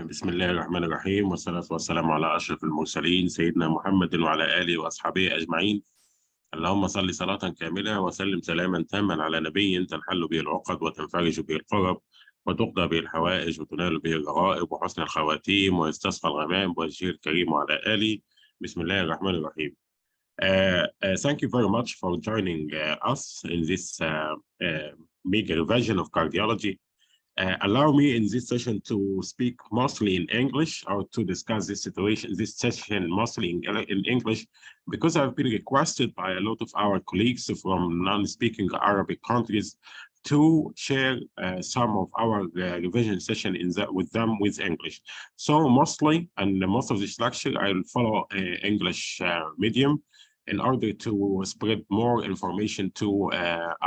بسم الله الرحمن الرحيم والصلاة والسلام على أشرف المرسلين سيدنا محمد وعلى آله وأصحابه أجمعين. اللهم صل صلاة كاملة وسلم سلاما تاما على نبي تنحل به العقد وتنفرج به الكرب وتقضى به الحوائج وتنال به الرغائب وحسن الخواتيم ويستسقى الغمام وجهه الكريم وعلى آله. بسم الله الرحمن الرحيم. Thank you very much for joining us in this mega revision of cardiology. Allow me in this session to speak mostly in English or to discuss this session mostly in English, because I've been requested by a lot of our colleagues from non-speaking Arabic countries to share some of our revision session with them with English. So mostly, and most of this lecture, I'll follow English medium in order to spread more information to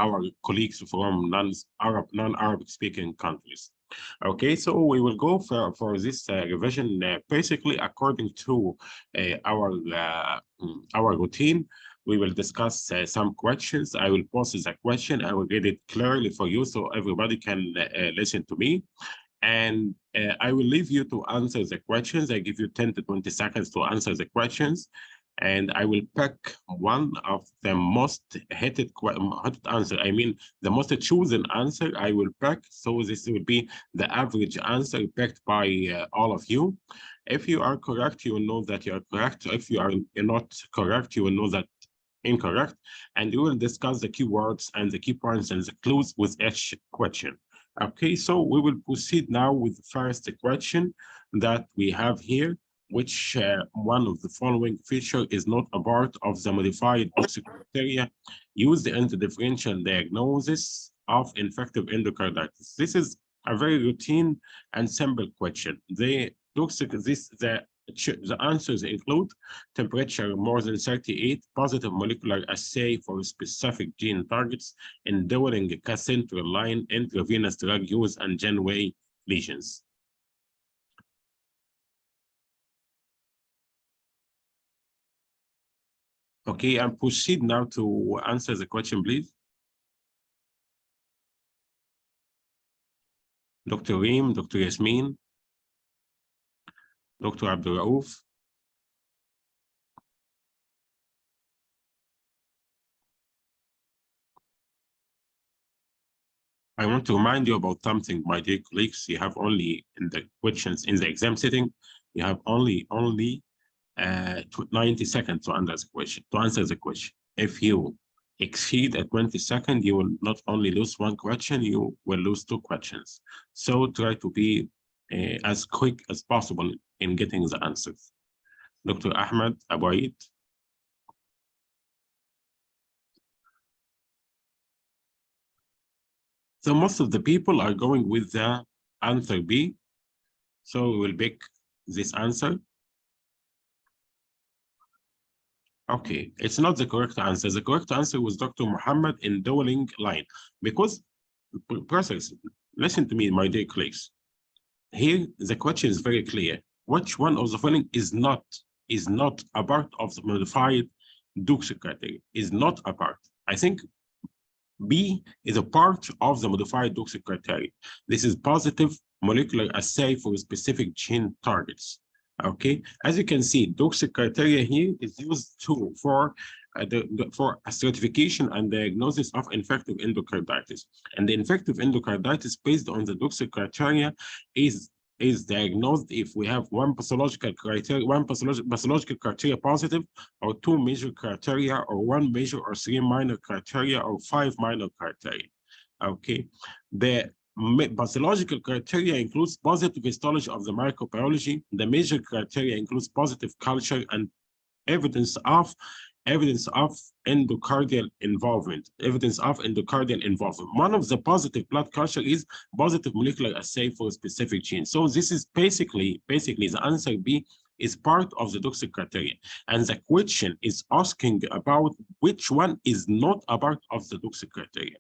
our colleagues from non-Arabic speaking countries. Okay, so we will go for this revision basically according to our routine. We will discuss some questions. I will post the question. I will read it clearly for you so everybody can listen to me. And I will leave you to answer the questions. I give you 10 to 20 seconds to answer the questions. And I will pick one of the most hated answer. I mean, the most chosen answer I will pick. So this will be the average answer picked by all of you. If you are correct, you will know that you are correct. If you are not correct, you will know that incorrect. And we will discuss the keywords and the key points and the clues with each question. Okay, so we will proceed now with the first question that we have here. Which one of the following feature is not a part of the modified criteria used in the differential diagnosis of infective endocarditis? This is a very routine and simple question. The answers include temperature more than 38, positive molecular assay for specific gene targets, enduring central line intravenous drug use, and Janeway lesions. Okay, and proceed now to answer the question, please. Dr. Reem, Dr. Yasmin, Dr. Abdul Raouf. I want to remind you about something, my dear colleagues. You have only in the questions in the exam setting, you have only 90 seconds to answer the question. If you exceed at 20 seconds, you will not only lose one question, you will lose two questions. So try to be as quick as possible in getting the answers. Dr. Ahmed, Abuid. So most of the people are going with the answer B. So we will pick this answer. Okay, it's not the correct answer. The correct answer was Dr. Mohamed in Dowling line. Because, process, listen to me, my dear colleagues. Here, the question is very clear. Which one of the following is not a part of the modified Dukes criteria? Is not a part. I think B is a part of the modified Dukes criteria. This is positive molecular assay for specific gene targets. Okay, as you can see, Dukes criteria here is used for a certification and diagnosis of infective endocarditis. And the infective endocarditis based on the Dukes criteria is diagnosed if we have one pathological criteria positive, or two major criteria, or one major or three minor criteria, or five minor criteria. Okay, the pathological criteria includes positive histology of the microbiology. The major criteria includes positive culture and evidence of endocardial involvement. One of the positive blood culture is positive molecular assay for a specific gene. So this is basically the answer B is part of the Dukes criteria. And the question is asking about which one is not a part of the Dukes criteria.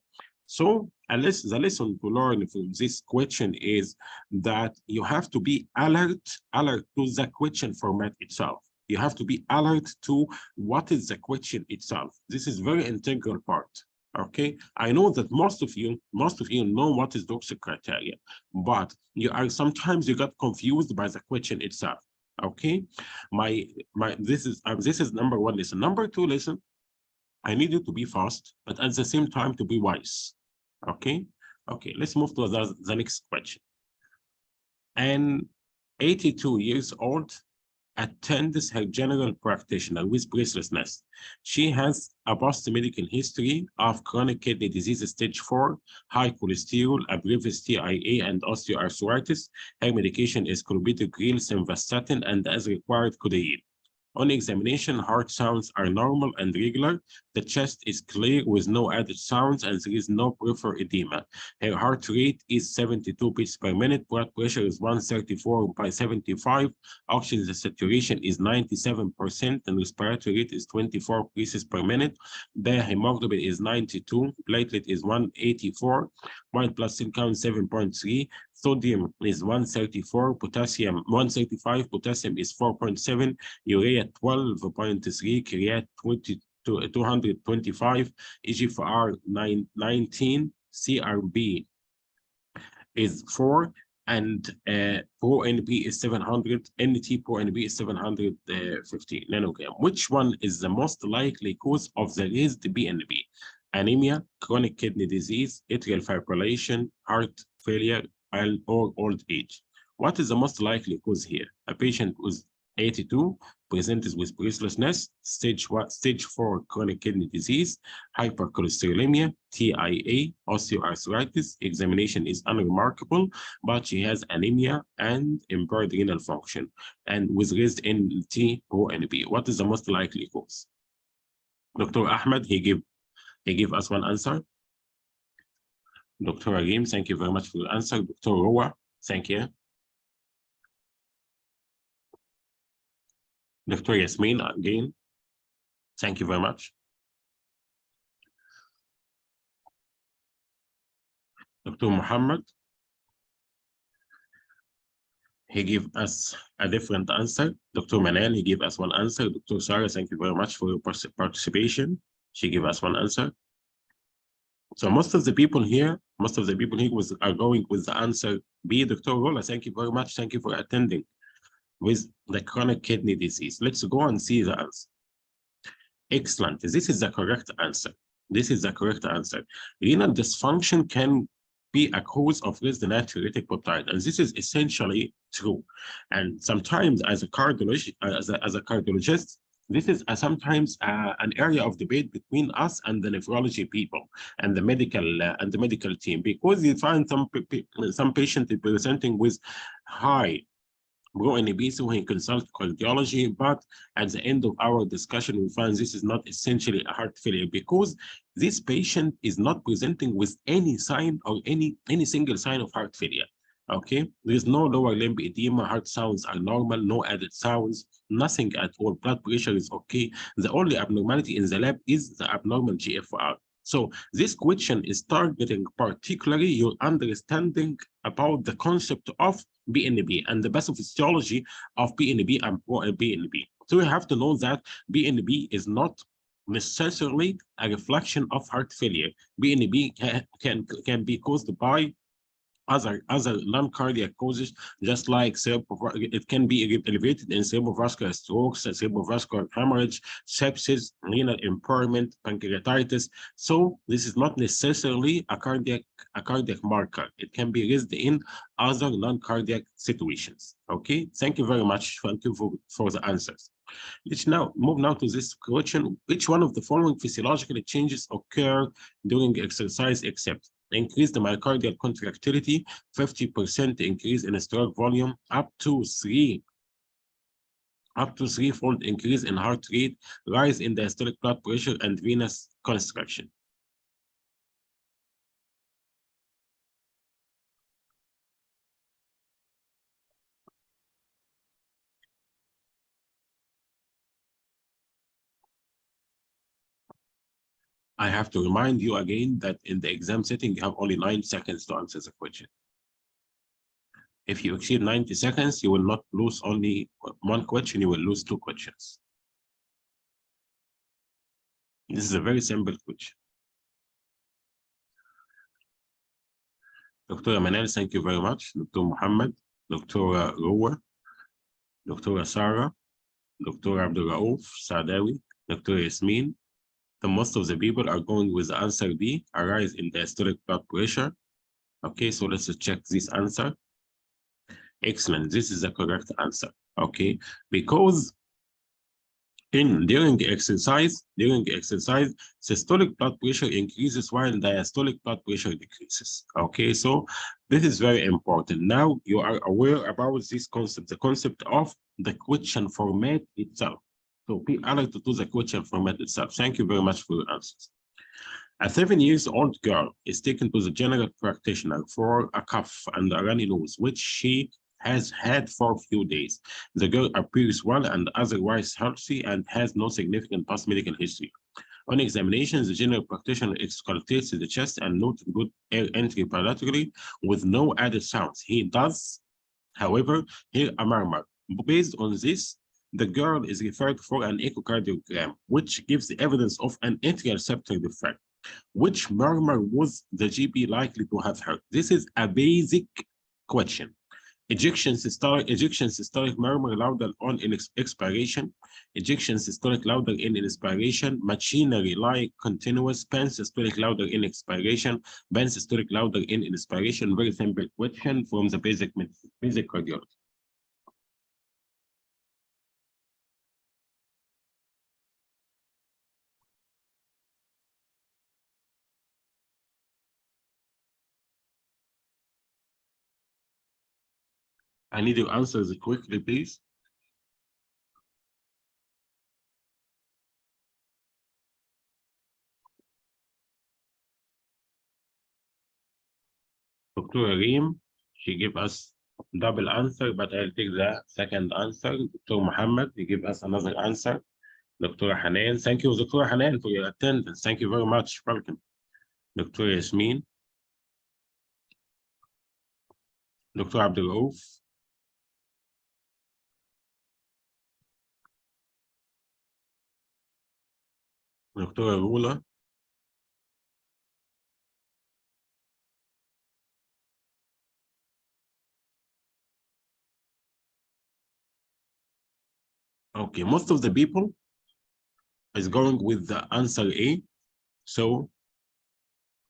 So the lesson to learn from this question is that you have to be alert to the question format itself. You have to be alert to what is the question itself. This is very integral part. Okay, I know that most of you know what is toxic criteria, but sometimes you got confused by the question itself. Okay, this is number one lesson. Number two lesson, I need you to be fast, but at the same time to be wise. Okay, okay, let's move to the next question. An 82 years old attends her general practitioner with breathlessness. She has a post-medical history of chronic kidney disease stage 4, high cholesterol, a previous TIA, and osteoarthritis. Her medication is clopidogrel, simvastatin, and as required, codeine. On examination, heart sounds are normal and regular. The chest is clear with no added sounds, and there is no peripheral edema. Her heart rate is 72 beats per minute. Blood pressure is 134/75. Oxygen saturation is 97%, and respiratory rate is 24 pieces per minute. The hemoglobin is 92. Platelet is 184. White blood cell count 7.3. Sodium is 134. Potassium 135. Potassium is 4.7. Urea 12.3, creat 225, EGFR 19, CRB is 4, and pro-NP is 700, NT pro-NP is 750 nanogram. Which one is the most likely cause of the raised BNP? Anemia, chronic kidney disease, atrial fibrillation, heart failure, or old age. What is the most likely cause here? A patient with 82 presents with breathlessness, stage 4 chronic kidney disease, hypercholesterolemia, TIA, osteoarthritis. Examination is unremarkable, but she has anemia and impaired renal function, and with raised NT or NP. What is the most likely cause? Dr. Ahmed, he gave us one answer. Dr. Arim, thank you very much for the answer. Dr. Roa, thank you. Dr. Yasmin, again, thank you very much. Dr. Mohamed, he gave us a different answer. Dr. Manan, he gave us one answer. Dr. Sarah, thank you very much for your participation. She gave us one answer. So most of the people here are going with the answer B. Dr. Rola, thank you very much. Thank you for attending with the chronic kidney disease. Let's go and see the answer. Excellent. This is the correct answer. This is the correct answer. Renal dysfunction can be a cause of raised natriuretic peptide, and this is essentially true. And sometimes, as a cardiologist, this is sometimes an area of debate between us and the nephrology people and the medical team, because you find some patient presenting with high pro-NP, so we consult cardiology, but at the end of our discussion, we find this is not essentially a heart failure because this patient is not presenting with any sign or any single sign of heart failure. Okay, there is no lower limb edema, heart sounds are normal, no added sounds, nothing at all. Blood pressure is okay. The only abnormality in the lab is the abnormal GFR. So this question is targeting particularly your understanding about the concept of BNP and the pathophysiology of BNP and pro-BNP. So you have to know that BNP is not necessarily a reflection of heart failure. BNP can be caused by other non-cardiac causes, just like it can be elevated in cerebrovascular strokes, cerebrovascular hemorrhage, sepsis, renal impairment, pancreatitis. So this is not necessarily a cardiac marker. It can be raised in other non-cardiac situations. Okay, thank you very much. Thank you for the answers. Let's now move to this question. Which one of the following physiological changes occur during exercise except increase the myocardial contractility, 50% increase in stroke volume, up to threefold increase in heart rate, rise in diastolic blood pressure, and venous constriction? I have to remind you again that in the exam setting, you have only 9 seconds to answer the question. If you exceed 90 seconds, you will not lose only one question, you will lose 2 questions. This is a very simple question. دكتورة منال, thank you very much. دكتور محمد, دكتورة روة, دكتورة سارة, دكتور عبد الرؤوف سعداوي, دكتورة ياسمين. The most of the people are going with the answer B, a rise in diastolic blood pressure. Okay, so let's check this answer. Excellent, this is the correct answer. Okay, because during exercise, systolic blood pressure increases while diastolic blood pressure decreases. Okay, so this is very important. Now you are aware about this concept, the concept of the question format itself. So be alert to the question format itself. Thank you very much for your answers. A 7-year-old girl is taken to the general practitioner for a cough and a runny nose, which she has had for a few days. The girl appears well and otherwise healthy and has no significant past medical history. On examination, the general practitioner auscultates the chest and noted good air entry bilaterally with no added sounds. He does, however, hear a murmur. Based on this, the girl is referred for an echocardiogram, which gives evidence of an atrial septal defect. Which murmur was the GP likely to have heard? This is a basic question. Ejection systolic murmur louder on expiration, ejection systolic louder in inspiration, machinery like continuous, pan-systolic louder in expiration, pan-systolic louder in inspiration. Very simple question from the basic cardiology. I need your answers quickly, please. Dr. Reem, she gave us double answer, but I'll take the second answer. Dr. Mohamed, he gave us another answer. Dr. Hanan, thank you, Dr. Hanan, for your attendance. Thank you very much. Welcome. Dr. Yasmin. Dr. Abdul Rauf. Dr. Rula. Okay, most of the people is going with the answer A. So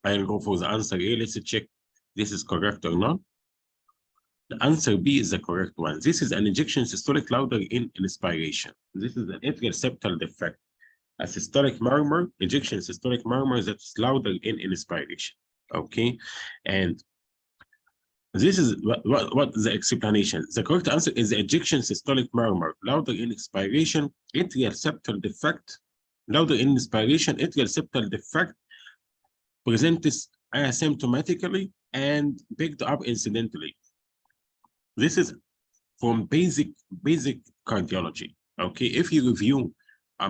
I'll go for the answer A. Let's check this is correct or not. The answer B is the correct one. This is an ejection systolic louder in inspiration. This is an atrial septal defect. A systolic murmur, ejection systolic murmur that's louder in inspiration. Okay, and this is what the explanation. The correct answer is the ejection systolic murmur, louder in expiration, atrial septal defect, louder in inspiration, atrial septal defect presents asymptomatically and picked up incidentally. This is from basic cardiology. Okay, if you review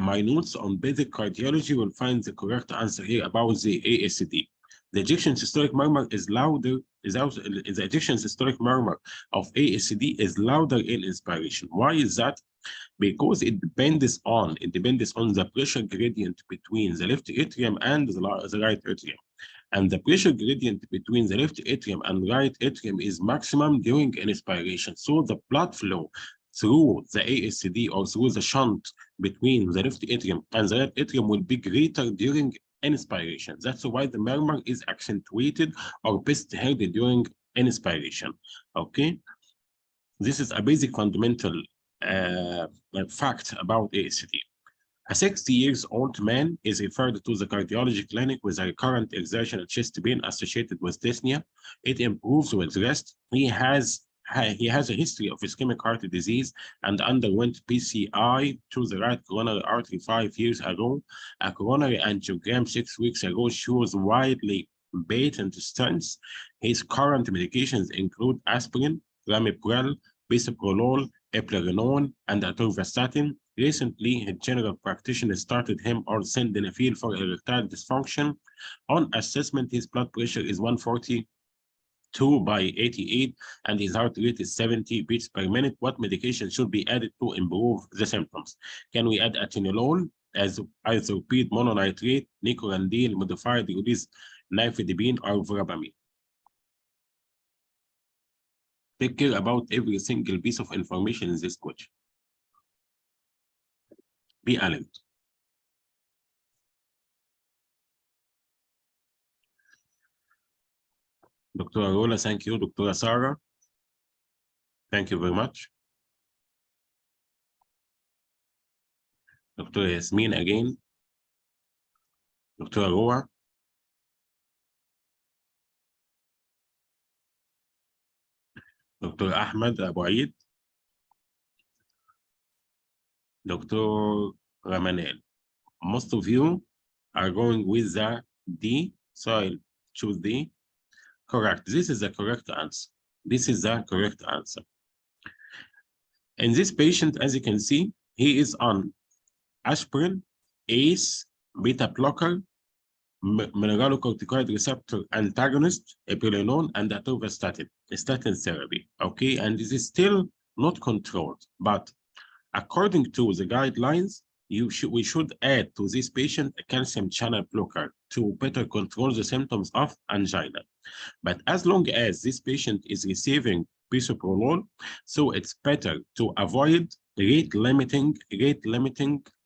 my notes on basic cardiology, you will find the correct answer here about the ASD. The ejection systolic murmur is louder, the ejection systolic murmur of ASD is louder in inspiration. Why is that? Because it depends on the pressure gradient between the left atrium and the right atrium. And the pressure gradient between the left atrium and right atrium is maximum during inspiration. So the blood flow through the ASD or through the shunt between the left atrium and the right atrium will be greater during inspiration. That's why the murmur is accentuated or best heard during inspiration. Okay, this is a basic fundamental fact about ASD. A 60-year-old man is referred to the cardiology clinic with a recurrent exertional chest pain associated with dyspnea. It improves with rest. He has a history of ischemic heart disease and underwent PCI to the right coronary artery 5 years ago. A coronary angiogram 6 weeks ago shows widely patent stents. His current medications include aspirin, ramipril, bisoprolol, eplerenone, and atorvastatin. Recently, his general practitioner started him on sildenafil for erectile dysfunction. On assessment, his blood pressure is 142/88, and his heart rate is 70 beats per minute. What medication should be added to improve the symptoms? Can we add atenolol, as isopropyl mononitrate, nicorandil, modified release nifedipine, or verapamil? Take care about every single piece of information in this question. Be alert. Dr. Arola, thank you. Dr. Sarah, thank you very much. Dr. Yasmin again. Dr. Aroa. Dr. Ahmed Abu Aid. Dr. Ramanel. Most of you are going with the D, so I'll choose D. Correct. This is the correct answer. This is the correct answer. In this patient, as you can see, he is on aspirin, ACE, beta blocker, mineralocorticoid receptor antagonist, eplerenone, and atorvastatin, statin therapy. Okay, and this is still not controlled, but according to the guidelines, we should add to this patient a calcium channel blocker to better control the symptoms of angina. But as long as this patient is receiving bisoprolol, so it's better to avoid rate limiting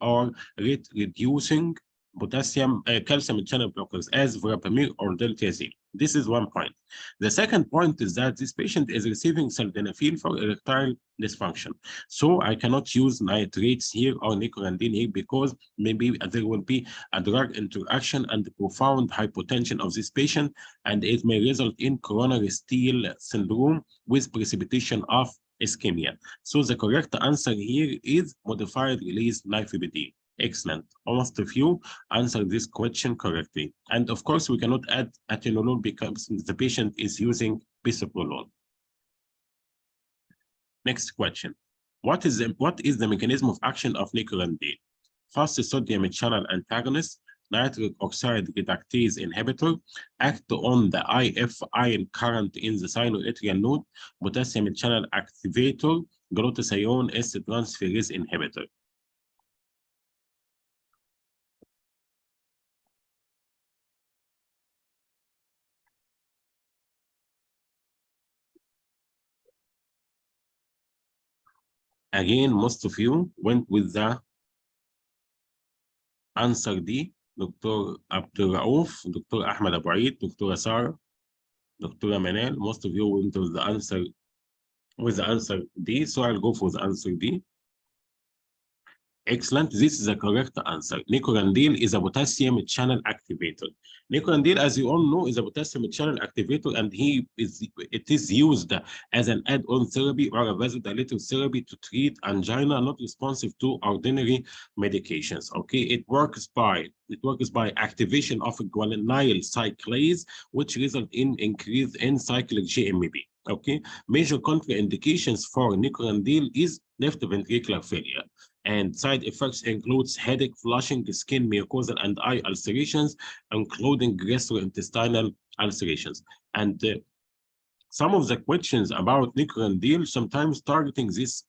or rate reducing calcium channel blockers as verapamil or diltiazem. This is one point. The second point is that this patient is receiving sildenafil for erectile dysfunction. So I cannot use nitrates here or nicorandin here because maybe there will be a drug interaction and profound hypotension of this patient, and it may result in coronary steal syndrome with precipitation of ischemia. So the correct answer here is modified release nifedipine. Excellent. Almost a few answered this question correctly. And of course, we cannot add atenolol because the patient is using bisoprolol. Next question. What is the mechanism of action of nicorandin? Fast sodium channel antagonist, nitric oxide reductase inhibitor, act on the IF ion current in the sinoatrial node, potassium channel activator, glutathione S transferase inhibitor. Again, most of you went with the answer D. Dr. Abdul Raouf, Dr. Ahmed Abu Aid, Dr. Sarah, Dr. Manal. Most of you went with the answer D, so I'll go for the answer D. Excellent. This is the correct answer. Nicorandil is a potassium channel activator. Nicorandil, as you all know, is a potassium channel activator, and it is used as an add-on therapy or a vasodilator therapy to treat angina not responsive to ordinary medications. Okay, it works by activation of guanylyl cyclase, which result in increase in cyclic GMP. Okay, major contraindications for nicorandil is left ventricular failure. And side effects includes headache, flushing, skin, mucosal, and eye ulcerations, including gastrointestinal ulcerations. And some of the questions about nicorandil sometimes targeting this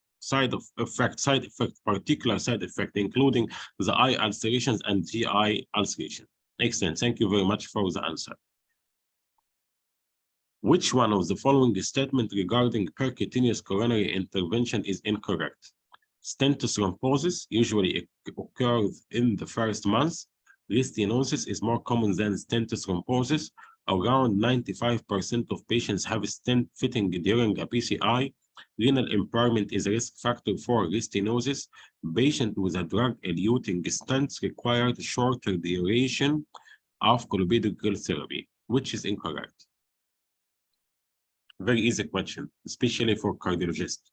particular side effect, including the eye ulcerations and GI ulceration. Excellent. Thank you very much for the answer. Which one of the following statements regarding percutaneous coronary intervention is incorrect? Stent thrombosis usually occurs in the first month. Restenosis is more common than stent thrombosis. Around 95% of patients have stent fitting during a PCI. Renal impairment is a risk factor for restenosis. Patients with a drug-eluting stents required shorter duration of clopidogrel therapy, which is incorrect. Very easy question, especially for cardiologists.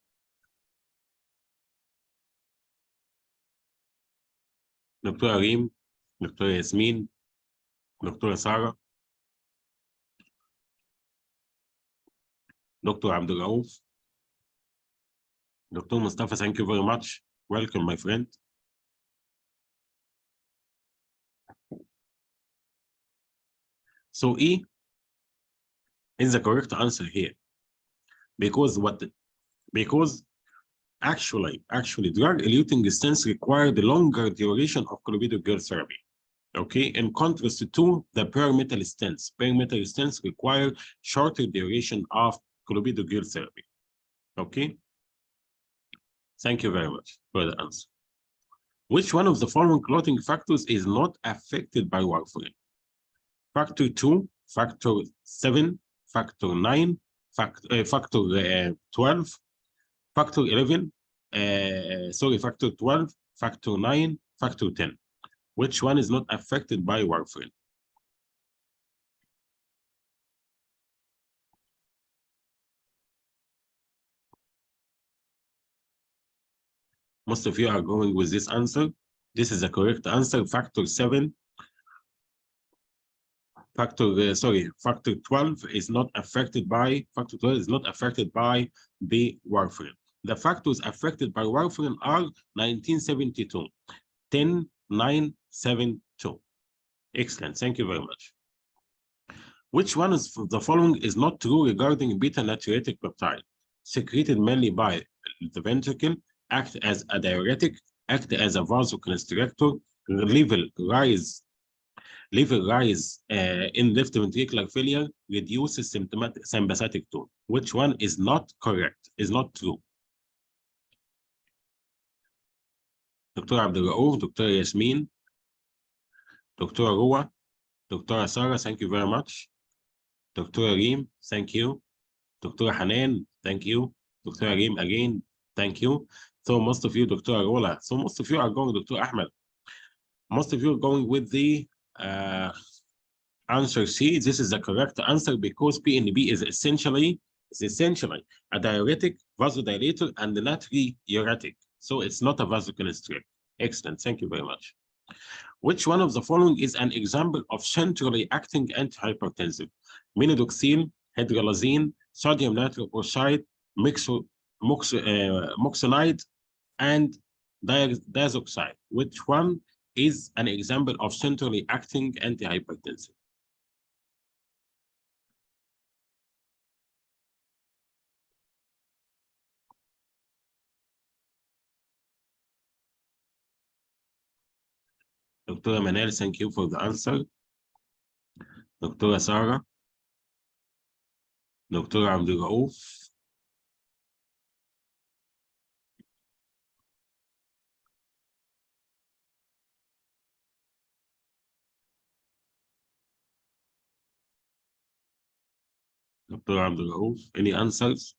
Dr. Arim, Dr. Yasmin, Dr. Sarah, Dr. Abdul Raouf, Dr. Mustafa, thank you very much. Welcome, my friend. So E is the correct answer here. Because actually drug-eluting stents require the longer duration of clopidogrel therapy. Okay, in contrast to the bare-metal stents. Bare-metal stents require shorter duration of clopidogrel therapy. Okay. Thank you very much for the answer. Which one of the following clotting factors is not affected by warfarin? Factor 2, factor 7, factor 9, factor 12, factor 11, factor 12, factor 9, factor 10. Which one is not affected by warfarin? Most of you are going with this answer. This is the correct answer. Factor 7. Factor 12 is not affected by the warfarin. The factors affected by warfarin are 1972, 10, 9, 7, 2. Excellent. Thank you very much. Which one of the following is not true regarding beta-natriuretic peptide? Secreted mainly by the ventricle, act as a diuretic, act as a vasoconstrictor, level rise in left ventricular failure, reduces sympathetic tone. Which one is not correct, is not true? Dr. Abdul Dr. Yasmin, Dr. Ruwa, Dr. Sarah, thank you very much. Dr. Reem, thank you. Dr. Hanan, thank you. Dr. Reem, again, thank you. So most of you, Dr. Arola, so most of you are going, Dr. Ahmed. Most of you are going with the answer C. This is the correct answer because PNB is essentially a diuretic, vasodilator, and natriuretic. So it's not a vasoconstrictor. Excellent. Thank you very much. Which one of the following is an example of centrally acting antihypertensive? Minodoxil, hydralazine, sodium nitroprusside, moxonide, and diazoxide. Which one is an example of centrally acting antihypertensive? Dr. Manel, thank you for the answer. Dr. Sarah, Dr. Abdul Raouf, Dr. Abdul Raouf, any answers?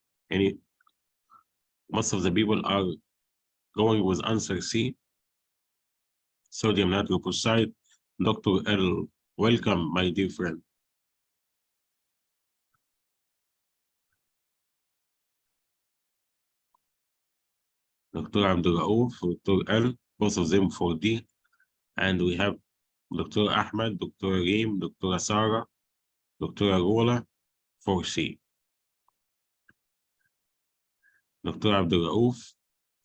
Most of the people are going with answer C. Sodium nitroprusside. Dr. L, welcome, my dear friend. Dr. Abdul Raouf, Dr. L, both of them for D. And we have Dr. Ahmed, Dr. Reem, Dr. Sarah, Dr. Arola for C. Dr. Abdul Raouf,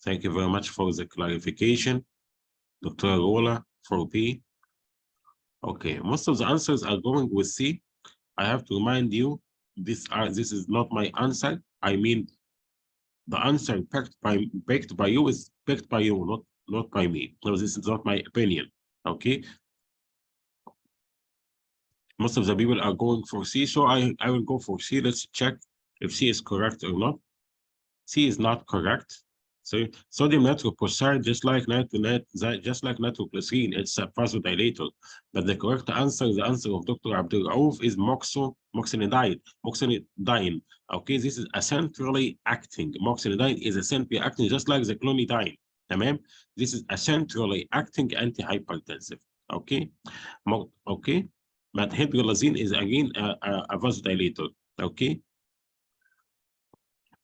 thank you very much for the clarification. Dr. Arola for B. Okay, most of the answers are going with C. I have to remind you, this is not my answer. I mean, the answer picked by you is picked by you, not by me. So this is not my opinion. Okay. Most of the people are going for C, so I will go for C. Let's check if C is correct or not. C is not correct. So sodium nitroprusside, just like nitroglycerin, it's a vasodilator. But the correct answer, the answer of Dr. Abdul Raouf, is moxonidine. Okay, this is a centrally acting. Moxonidine is a centrally acting, just like the clonidine. Tamam? This is a centrally acting antihypertensive. Okay, okay. But hydralazine is again a vasodilator. Okay.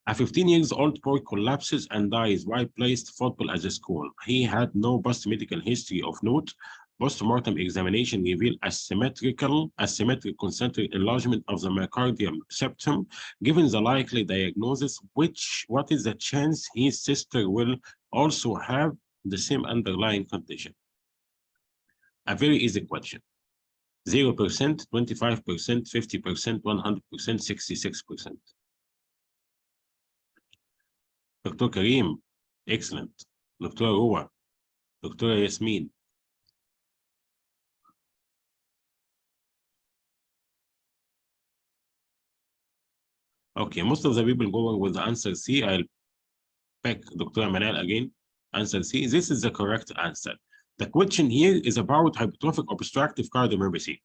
A 15-year-old boy collapses and dies while placed football at the school. He had no post-medical history of note. Post-mortem examination revealed asymmetrical concentric enlargement of the myocardial septum. Given the likely diagnosis, what is the chance his sister will also have the same underlying condition? A very easy question. 0%, 25%, 50%, 100%, 66%. Dr. Karim, excellent. Dr. Ruwa, Dr. Yasmin. Okay, most of the people going with the answer C. I'll pick Dr. Manal again. Answer C. This is the correct answer. The question here is about hypertrophic obstructive cardiomyopathy.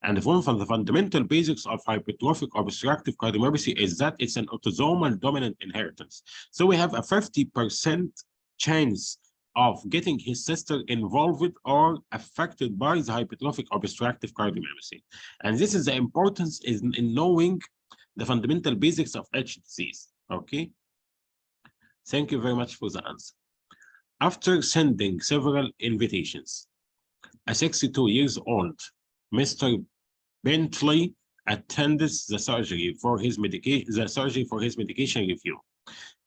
And one of the fundamental basics of hypertrophic obstructive cardiomyopathy is that it's an autosomal dominant inheritance. So we have a 50% chance of getting his sister involved or affected by the hypertrophic obstructive cardiomyopathy. And this is the importance in knowing the fundamental basics of each disease. Okay. Thank you very much for the answer. After sending several invitations, a 62 years old Mr. Bentley attends the surgery for his medication review.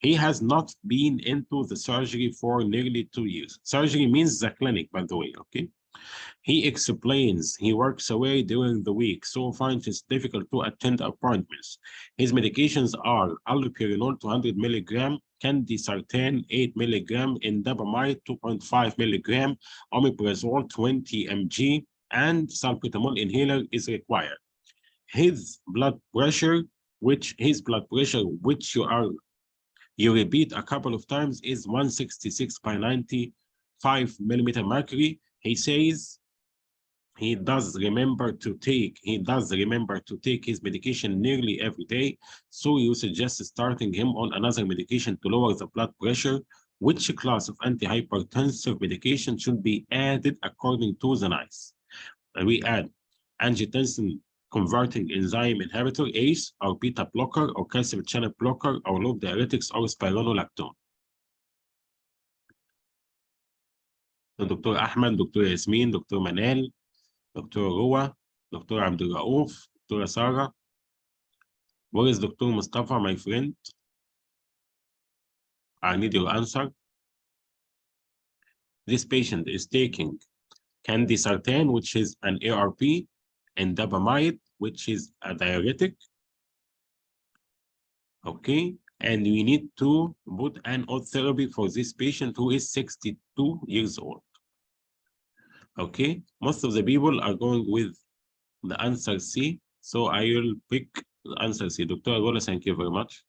He has not been into the surgery for nearly 2 years. Surgery means the clinic, by the way, okay? He explains he works away during the week, so finds it difficult to attend appointments. His medications are allopurinol 200 milligram, candesartan 8 milligram, indapamide 2.5 milligram, omeprazole 20 mg, and salbutamol inhaler is required. His blood pressure, which you repeat a couple of times, is 166 by 95 millimeter mercury. He says he does remember to take his medication nearly every day. So you suggest starting him on another medication to lower the blood pressure. Which class of antihypertensive medication should be added according to the NICE? We add angiotensin converting enzyme inhibitor, ACE, or beta blocker, or calcium channel blocker, or loop diuretics, or spironolactone. Dr. Ahmed, Dr. Yasmin, Dr. Manal, Dr. Roa, Dr. Abdul Raouf, Dr. Sarah. Where is Dr. Mustafa, my friend? I need your answer. This patient is taking candesartan, which is an ARP, and indapamide, which is a diuretic. Okay, and we need to put an odd therapy for this patient who is 62 years old. Okay, most of the people are going with the answer C, so I will pick the answer C. Dr. Agola, thank you very much.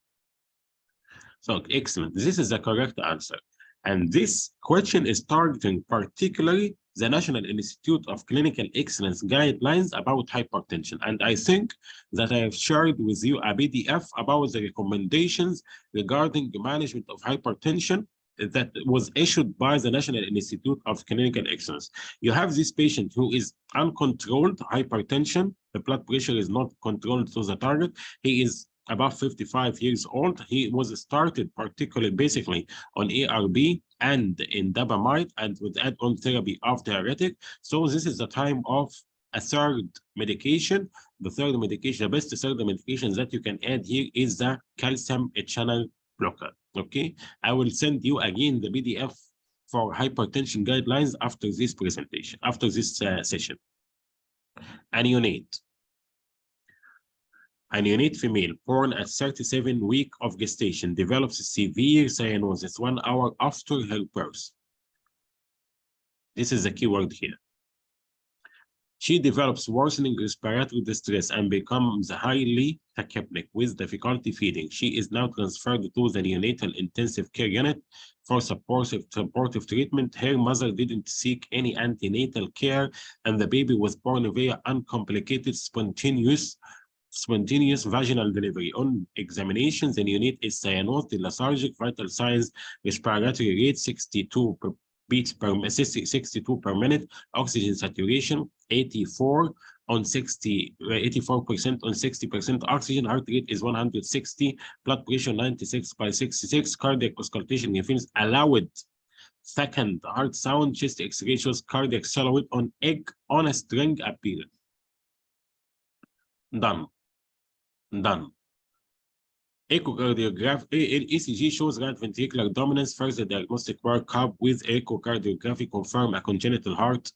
So, excellent. This is the correct answer. And this question is targeting particularly the National Institute of Clinical Excellence guidelines about hypertension. And I think that I have shared with you a PDF about the recommendations regarding the management of hypertension that was issued by the National Institute of Clinical Excellence. You have this patient who is uncontrolled hypertension. The blood pressure is not controlled to the target. He is about 55 years old. He was started particularly basically on ARB and indapamide and with add-on therapy of diuretic. So this is the time of a third medication. The third medication, the best third medication that you can add here is the calcium channel blocker. Okay, I will send you again the PDF for hypertension guidelines after this presentation, after this session. A neonate female born at 37 weeks of gestation develops severe cyanosis 1 hour after her birth. This is the key word here. She develops worsening respiratory distress and becomes highly tachypneic with difficulty feeding. She is now transferred to the neonatal intensive care unit for supportive treatment. Her mother didn't seek any antenatal care, and the baby was born via uncomplicated spontaneous vaginal delivery. On examination, the neonate is cyanosed, lethargic, vital signs, respiratory rate 62 beats per 62 per minute, oxygen saturation 84% on 60% oxygen, heart rate is 160, blood pressure 96 by 66, cardiac auscultation influence allowed second heart sound, chest X-ray shows cardiac silhouette on egg on a string appearance. Done. Echocardiograph, ECG shows right ventricular dominance. Further diagnostic workup with echocardiography confirm a congenital heart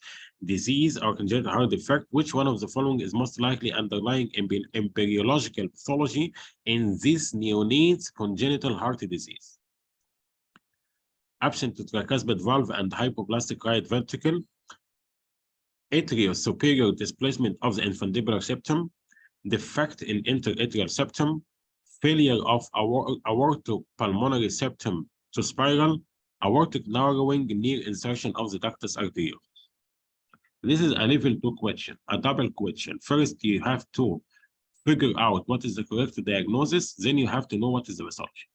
disease or congenital heart defect. Which one of the following is most likely underlying embryological pathology in this neonate congenital heart disease? Absent tricuspid valve and hypoplastic right ventricle, atrial superior displacement of the infundibular septum, defect in interatrial septum, failure of aortopulmonary septum to spiral, aortic narrowing near insertion of the ductus arteriosus. This is a level 2 question, a double question. First, you have to figure out what is the correct diagnosis, then you have to know what is the pathology.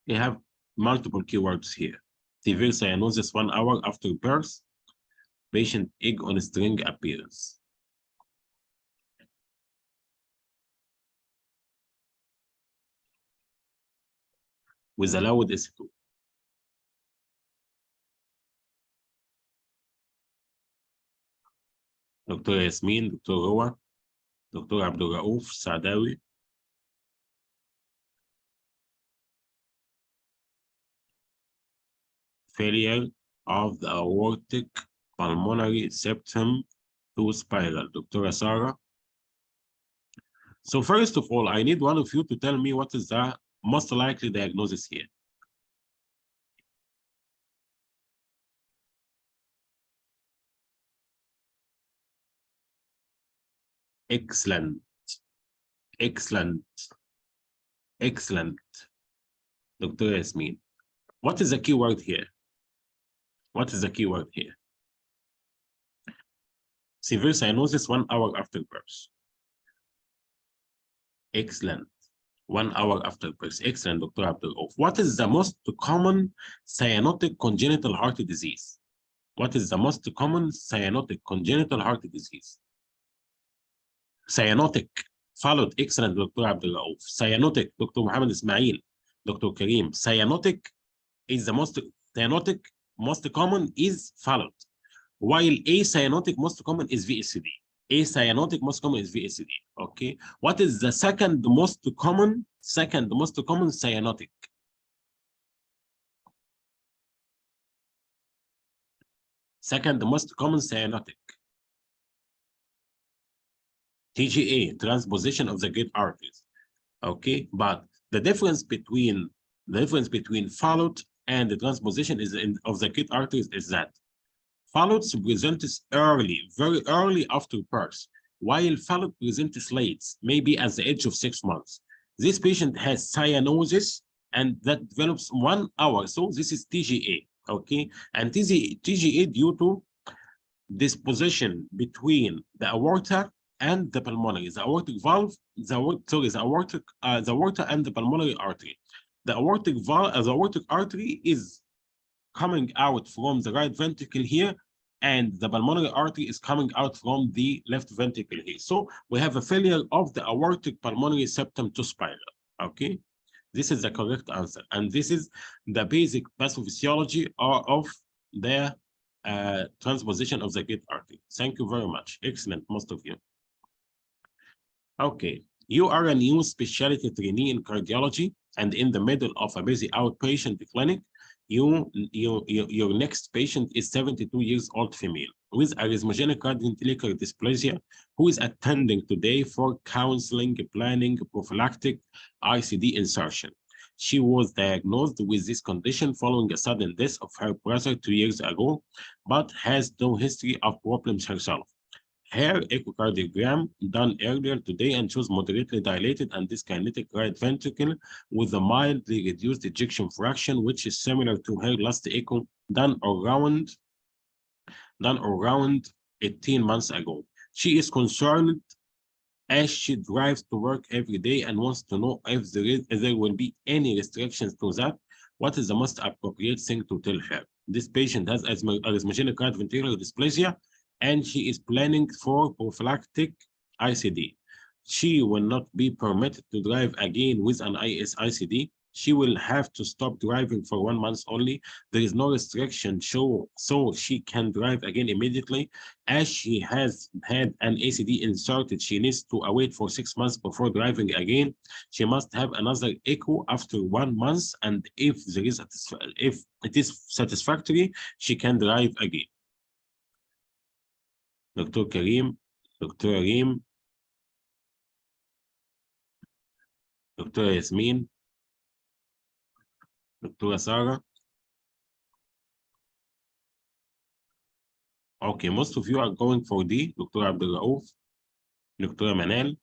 You have multiple keywords here. Severe cyanosis 1 hour after birth, patient egg on string appearance. With a loud S2. دكتور ياسمين، دكتور روى، دكتور عبد الرؤوف سعداوي. Failure of the aortic pulmonary septum to spiral. Dr. Sarah. So first of all, I need one of you to tell me what is the most likely diagnosis here. Excellent. Excellent. Excellent. Dr. Yasmin. What is the key word here? What is the key word here? Severe cyanosis 1 hour after birth. Excellent. 1 hour after birth. Excellent, Dr. Abdul. What is the most common cyanotic congenital heart disease? What is the most common cyanotic congenital heart disease? Cyanotic. Followed. Excellent, Dr. Abdul. Cyanotic, Dr. Mohamed Ismail, Dr. Karim. Cyanotic is the most common is followed, while acyanotic most common is VSD. Acyanotic most common is VSD. Okay. What is the second most common cyanotic? Second most common cyanotic. TGA, transposition of the great arteries. Okay, but the difference between followed and the transposition of the great arteries is that followed presents early, very early after birth, while followed presents late, maybe at the age of 6 months. This patient has cyanosis and that develops 1 hour. So this is TGA, okay? And TGA due to disposition between the aorta and the pulmonary, the aortic valve, the aorta and the pulmonary artery. The aortic valve, the aortic artery is coming out from the right ventricle here, and the pulmonary artery is coming out from the left ventricle here. So we have a failure of the aortic pulmonary septum to spiral. Okay, this is the correct answer, and this is the basic pathophysiology of the transposition of the great artery. Thank you very much. Excellent, most of you. Okay, you are a new specialty trainee in cardiology and in the middle of a busy outpatient clinic. Your next patient is 72 years old female with arrhythmogenic cardioventricular dysplasia who is attending today for counseling, planning, prophylactic ICD insertion. She was diagnosed with this condition following a sudden death of her brother 2 years ago, but has no history of problems herself. Her echocardiogram done earlier today and shows moderately dilated and dyskinetic right ventricle with a mildly reduced ejection fraction, which is similar to her last echo done around 18 months ago. She is concerned as she drives to work every day and wants to know if there will be any restrictions to that. What is the most appropriate thing to tell her? This patient has arrhythmogenic cardioventricular dysplasia, and she is planning for prophylactic ICD. She will not be permitted to drive again with an ICD. She will have to stop driving for 1 month only. There is no restriction, so she can drive again immediately. As she has had an ACD inserted, she needs to await for 6 months before driving again. She must have another echo after 1 month, and if it is satisfactory, she can drive again. Dr. Karim, Dr. Reem, Dr. Yasmin, Dr. Sarah. Okay, most of you are going for D. Dr. Abdul Dr. Manal.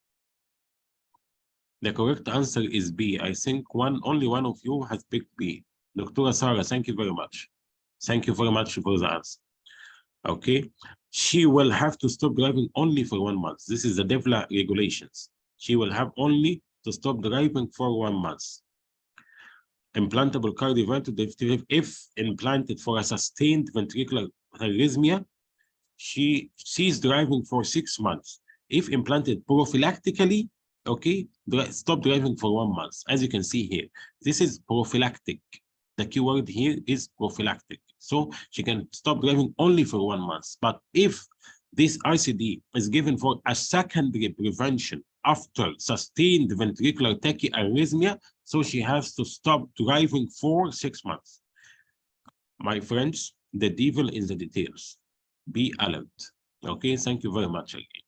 The correct answer is B. I think only one of you has picked B. Dr. Sarah, thank you very much. Thank you very much for the answer. Okay. She will have to stop driving only for 1 month. This is the DEVLA regulations. She will have only to stop driving for 1 month. Implantable cardioverter if implanted for a sustained ventricular arrhythmia, she ceased driving for 6 months. If implanted prophylactically, okay, stop driving for 1 month. As you can see here, this is prophylactic. The keyword here is prophylactic. So she can stop driving only for 1 month. But if this ICD is given for a secondary prevention after sustained ventricular tachyarrhythmia, so she has to stop driving for 6 months. My friends, the devil is the details. Be alert. Okay, thank you very much again.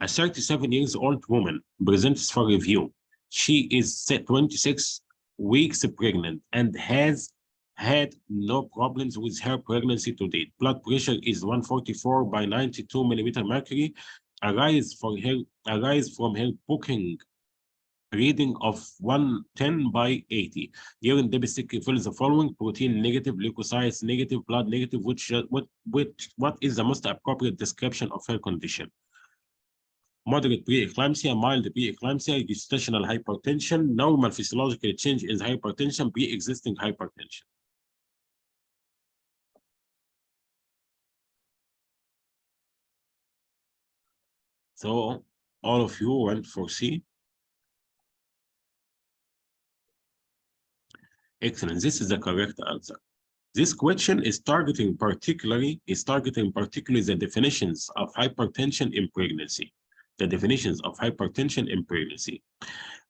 A 37-year-old woman presents for review. She is 26 weeks pregnant and has had no problems with her pregnancy to date. Blood pressure is 144 by 92 millimeter mercury. Arise from her booking reading of 110 by 80. Urine dipstick reveals the following: protein negative, leukocytes negative, blood negative. What is the most appropriate description of her condition? Moderate preeclampsia, mild preeclampsia, gestational hypertension, normal physiological change is hypertension, pre-existing hypertension. So all of you went for C. Excellent. This is the correct answer. This question is targeting particularly the definitions of hypertension in pregnancy. The definitions of hypertension in pregnancy.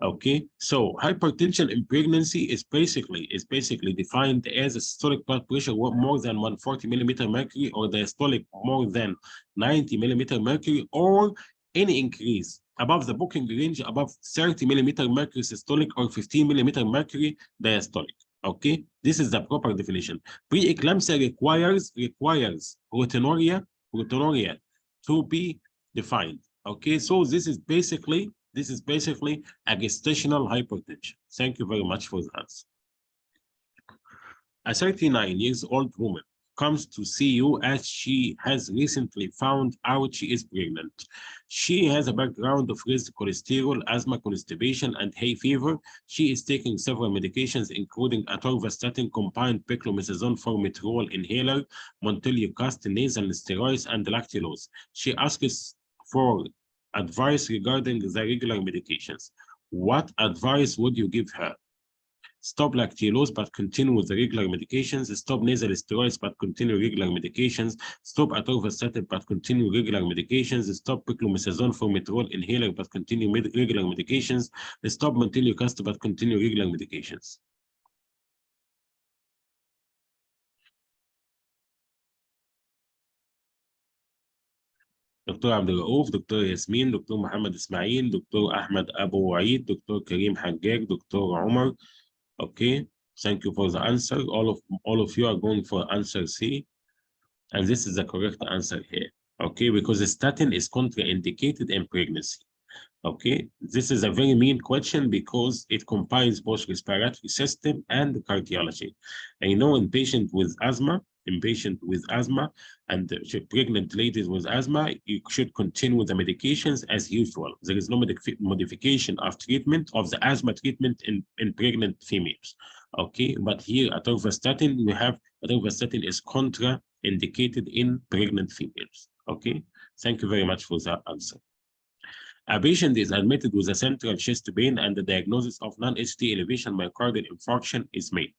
Okay, so hypertension in pregnancy is basically defined as a systolic blood pressure more than 140 millimeter mercury, or diastolic more than 90 millimeter mercury, or any increase above the booking range above 30 millimeter mercury systolic or 15 millimeter mercury diastolic. Okay, this is the proper definition. Preeclampsia requires proteinuria to be defined. Okay, so this is basically a gestational hypertension. Thank you very much for that. A 39-year-old woman comes to see you as she has recently found out she is pregnant. She has a background of raised cholesterol, asthma, constipation, and hay fever. She is taking several medications, including atorvastatin, combined piclomethasone formoterol inhaler, montelukast, nasal steroids, and lactulose. She asks for advice regarding the regular medications. What advice would you give her? Stop lactulose but continue with the regular medications. Stop nasal steroids but continue regular medications. Stop atorvastatin but continue regular medications. Stop piclomethasone formoterol inhaler but continue regular medications. Stop montelukast but continue regular medications. دكتور عبد الرؤوف، دكتور ياسمين، دكتور محمد اسماعيل، دكتور احمد ابو وعيد، دكتور كريم حجاج، دكتور عمر. Okay, thank you for the answer. All of you are going for answer C, and this is the correct answer here. Okay, because the statin is contraindicated in pregnancy. Okay, this is a very mean question because it combines both respiratory system and cardiology. I know in patient with asthma and pregnant ladies with asthma, you should continue the medications as usual. There is no modification of treatment of the asthma treatment in pregnant females. Okay, but here atorvastatin, we have atorvastatin is contraindicated in pregnant females. Okay, thank you very much for that answer. A patient is admitted with a central chest pain and the diagnosis of non-HT elevation myocardial infarction is made.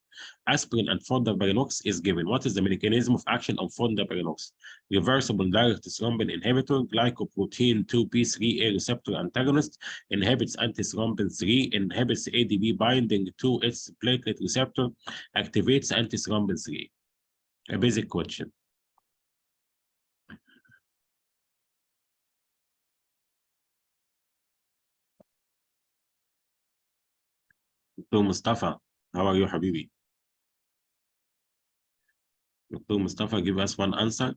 Aspirin and fondaparinux is given. What is the mechanism of action of fondaparinux? Reversible direct thrombin inhibitor, glycoprotein 2B3A receptor antagonist, inhibits antithrombin 3, inhibits ADP binding to its platelet receptor, activates antithrombin 3. A basic question. Dr. Mustafa, how are you, Habibi? Dr. Mustafa, give us one answer.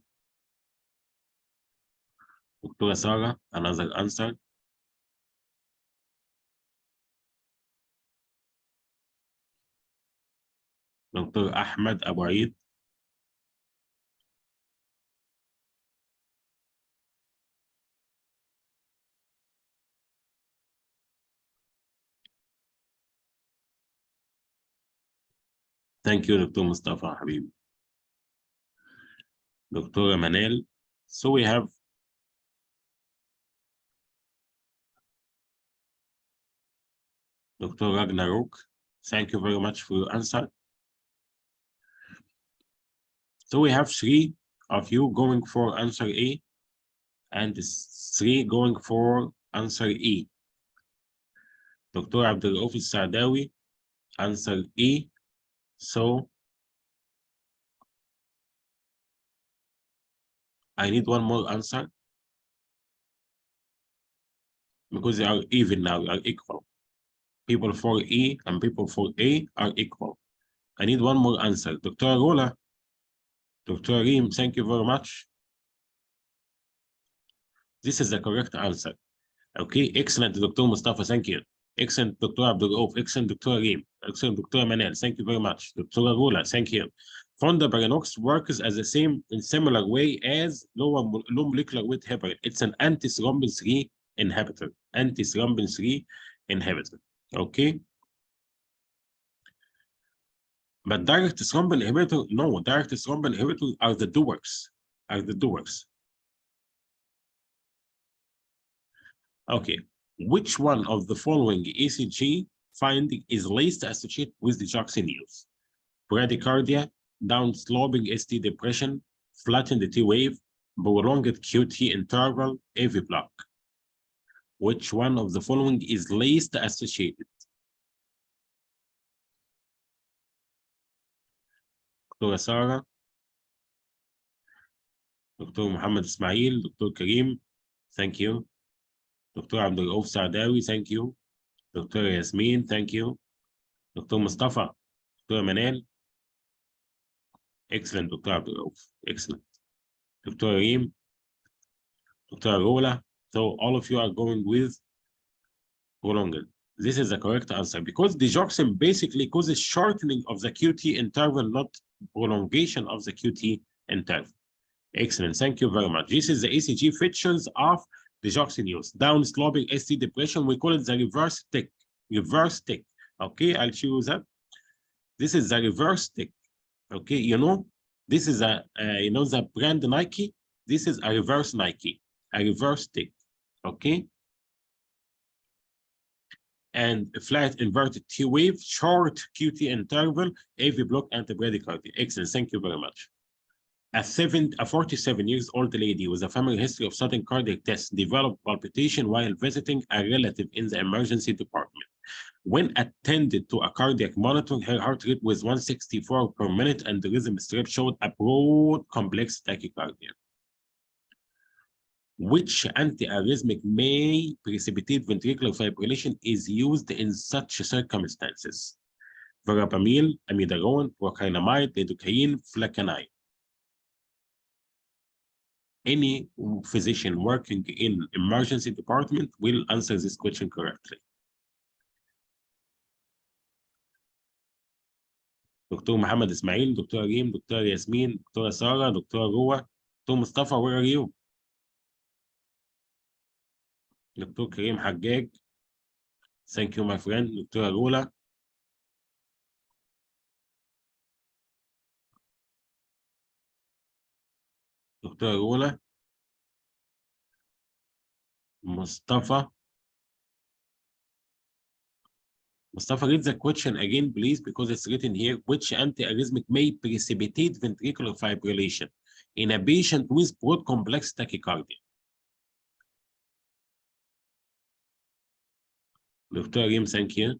دكتورة سارة, another answer. دكتور أحمد أبو عيد. Thank you دكتور مصطفى حبيبي. دكتورة منال. So we have Dr. Ragnarok. Thank you very much for your answer. So we have 3 of you going for answer A and 3 going for answer E. Dr. Abdul Sadawi, answer E. So I need one more answer because they are even now, they are equal. People for E and people for A are equal. I need one more answer. Dr. Agola, Dr. Reem, thank you very much. This is the correct answer. Okay, excellent, Dr. Mustafa, thank you. Excellent, Dr. Abdul Rauf. Excellent, Dr. Reem. Excellent, Dr. Manel. Thank you very much. Dr. Agola, thank you. Fonda Baranox works as the same in similar way as low molecular weight heparin. It's an anti-thrombin 3 inhibitor. Anti-thrombin 3 inhibitor. Okay. But direct thrombin inhibitor, no, direct thrombin inhibitors are the doers. Are the doers. Okay. Which one of the following ECG finding is least associated with the digoxin? Bradycardia, down-sloping ST depression, flattened T wave, prolonged QT interval, AV block. Which one of the following is least associated? Dr. Sarah, Dr. Mohamed Ismail, Dr. Karim, thank you. Dr. Abdul Rauf Saadawi, thank you. Dr. Yasmin, thank you. Dr. Mustafa, Dr. Manal. Excellent, Dr. Abdul Rauf. Excellent. Dr. Reem, Dr. Arola. So all of you are going with prolonged. This is the correct answer because digoxin basically causes shortening of the QT interval, not prolongation of the QT interval. Excellent. Thank you very much. This is the ECG features of digoxin use. Down-sloping ST depression, we call it the reverse tick. Reverse tick. Okay, I'll show you that. This is the reverse tick. Okay, you know, this is a, you know, the brand Nike. This is a reverse Nike, a reverse tick. Okay. And a flat inverted T wave, short QT interval, AV block, anti-bradycardia. Excellent. Thank you very much. A 47-year-old lady with a family history of sudden cardiac death developed palpitation while visiting a relative in the emergency department. When attended to a cardiac monitor, her heart rate was 164 per minute and the rhythm strip showed a broad complex tachycardia. Which antiarrhythmic may precipitate ventricular fibrillation is used in such circumstances? Verapamil, amiodarone, procainamide, lidocaine, flecainide. Any physician working in emergency department will answer this question correctly. Dr. Mohamed Ismail, Dr. Reem, Dr. Yasmin, Dr. Sarah, Dr. Roa, Dr. Mustafa, where are you? Dr. Karim Haggag, thank you, my friend. Dr. Arola. Dr. Arola. Mustafa. Mustafa, read the question again, please, because it's written here. Which antiarrhythmic may precipitate ventricular fibrillation in a patient with broad complex tachycardia? Dr. Reem, thank you.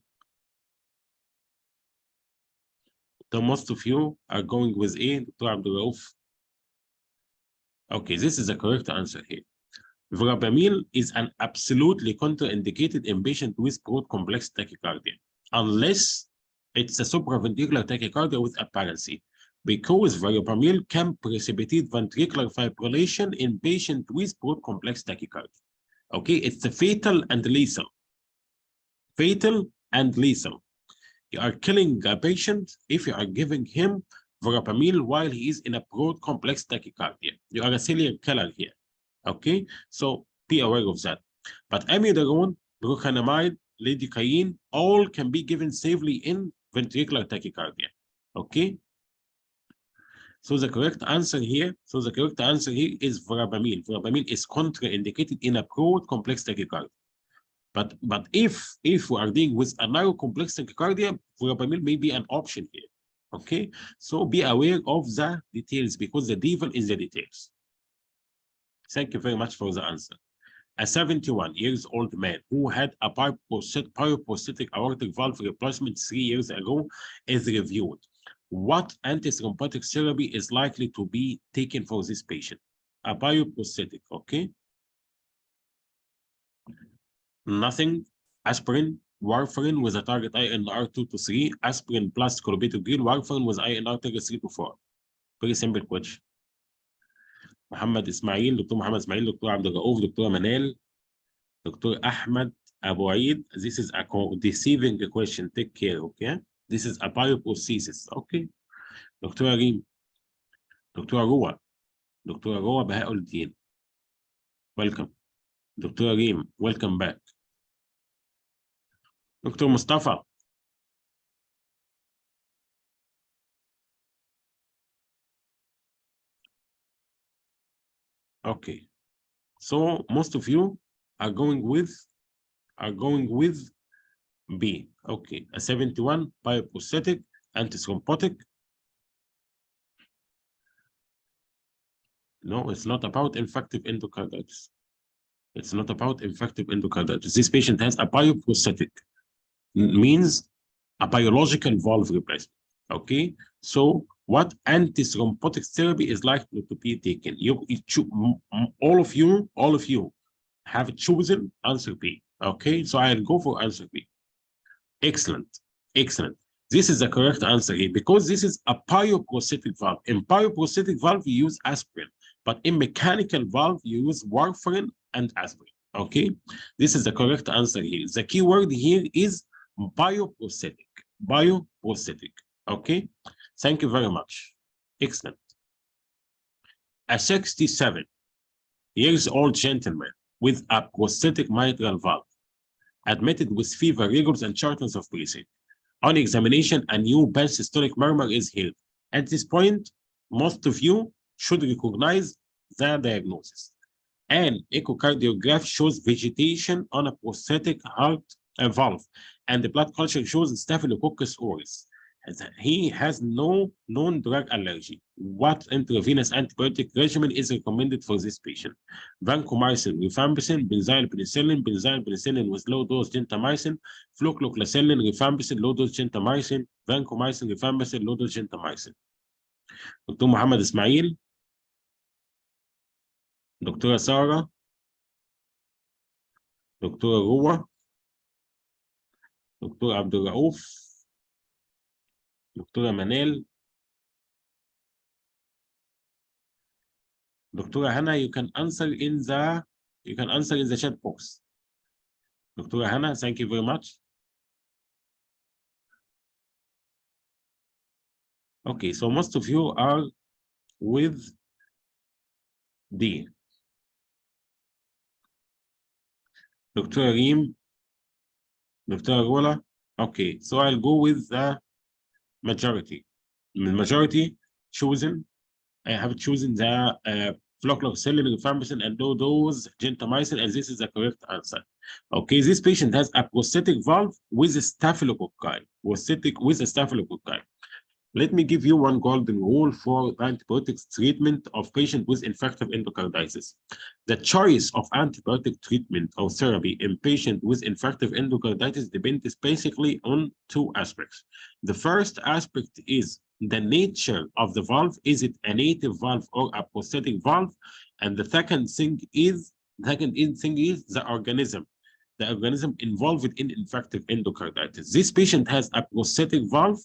So most of you are going with A, Dr. Abdul Rauf. Okay, this is the correct answer here. Verapamil is an absolutely contraindicated in patients with broad complex tachycardia, unless it's a supraventricular tachycardia with apparency. Because verapamil can precipitate ventricular fibrillation in patients with broad complex tachycardia. Okay, it's a fatal and lethal. Fatal and lethal. You are killing a patient if you are giving him verapamil while he is in a broad complex tachycardia. You are a serial killer here. Okay, so be aware of that. But amiodarone, procainamide, lidocaine, all can be given safely in ventricular tachycardia. Okay. So the correct answer here is verapamil. Verapamil is contraindicated in a broad complex tachycardia. But if we are dealing with a narrow complex tachycardia, verapamil may be an option here. Okay, so be aware of the details because the devil is the details. Thank you very much for the answer. A 71-year-old man who had a paraprosthetic aortic valve replacement 3 years ago is reviewed. What antithrombotic therapy is likely to be taken for this patient? A paraprosthetic, okay? Nothing. Aspirin, warfarin with a target INR 2 to 3, aspirin plus clopidogrel, warfarin with INR 3 to 4. Very simple question. Mohamed Ismail, Dr. Mohamed Ismail, Dr. Abdul Raouf, Dr. Manal, Dr. Ahmed Abu Aid. This is a deceiving question. Take care, okay? This is a paraprosthesis, okay? Dr. Arim, Dr. Arua, Dr. Arua Bahauddin. Welcome. Dr. Arim, welcome back. Dr. Mustafa. Okay. So most of you are going with B. Okay. A 71 paraprosthetic antithrombotic. No, it's not about infective endocarditis. It's not about infective endocarditis. This patient has a paraprosthetic, means a biological valve replacement. Okay, so what antithrombotic therapy is likely to be taken? All of you have chosen answer B. Okay, so I'll go for answer B. Excellent, excellent. This is the correct answer here because this is a paraprosthetic valve. In paraprosthetic valve, you use aspirin, but in mechanical valve, you use warfarin and aspirin. Okay, this is the correct answer here. The key word here is bioprosthetic. Bioprosthetic. Okay, thank you very much. Excellent. A 67-year-old gentleman with a prosthetic mitral valve admitted with fever, rigors, and shortness of breathing. On examination, a new systolic murmur is heard. At this point, most of you should recognize the diagnosis. An echocardiograph shows vegetation on a prosthetic heart valve, and the blood culture shows Staphylococcus aureus. He has no known drug allergy. What intravenous antibiotic regimen is recommended for this patient? Vancomycin, rifampicin, benzyl penicillin with low-dose gentamicin, flucloxacillin, rifampicin, low-dose gentamicin, vancomycin, rifampicin, low-dose gentamicin. Dr. Mohamed Ismail, Dr. Sarah, Dr. Ruwa, Dr. Abdul Raouf, Dr. Manal, Dr. Hannah, you can answer in the chat box. Dr. Hannah, thank you very much. Okay, so most of you are with D. Dr. Reem, Dr. Agola. Okay, so I'll go with the majority. The majority chosen. I have chosen the flucloxacillin, rifampicin, and low-dose gentamicin, and this is the correct answer. Okay, this patient has a prosthetic valve with a staphylococci. With a staphylococci. Let me give you one golden rule for antibiotics treatment of patients with infective endocarditis. The choice of antibiotic treatment or therapy in patients with infective endocarditis depends basically on two aspects. The first aspect is the nature of the valve. Is it a native valve or a prosthetic valve? And the second thing is the organism. The organism involved in infective endocarditis. This patient has a prosthetic valve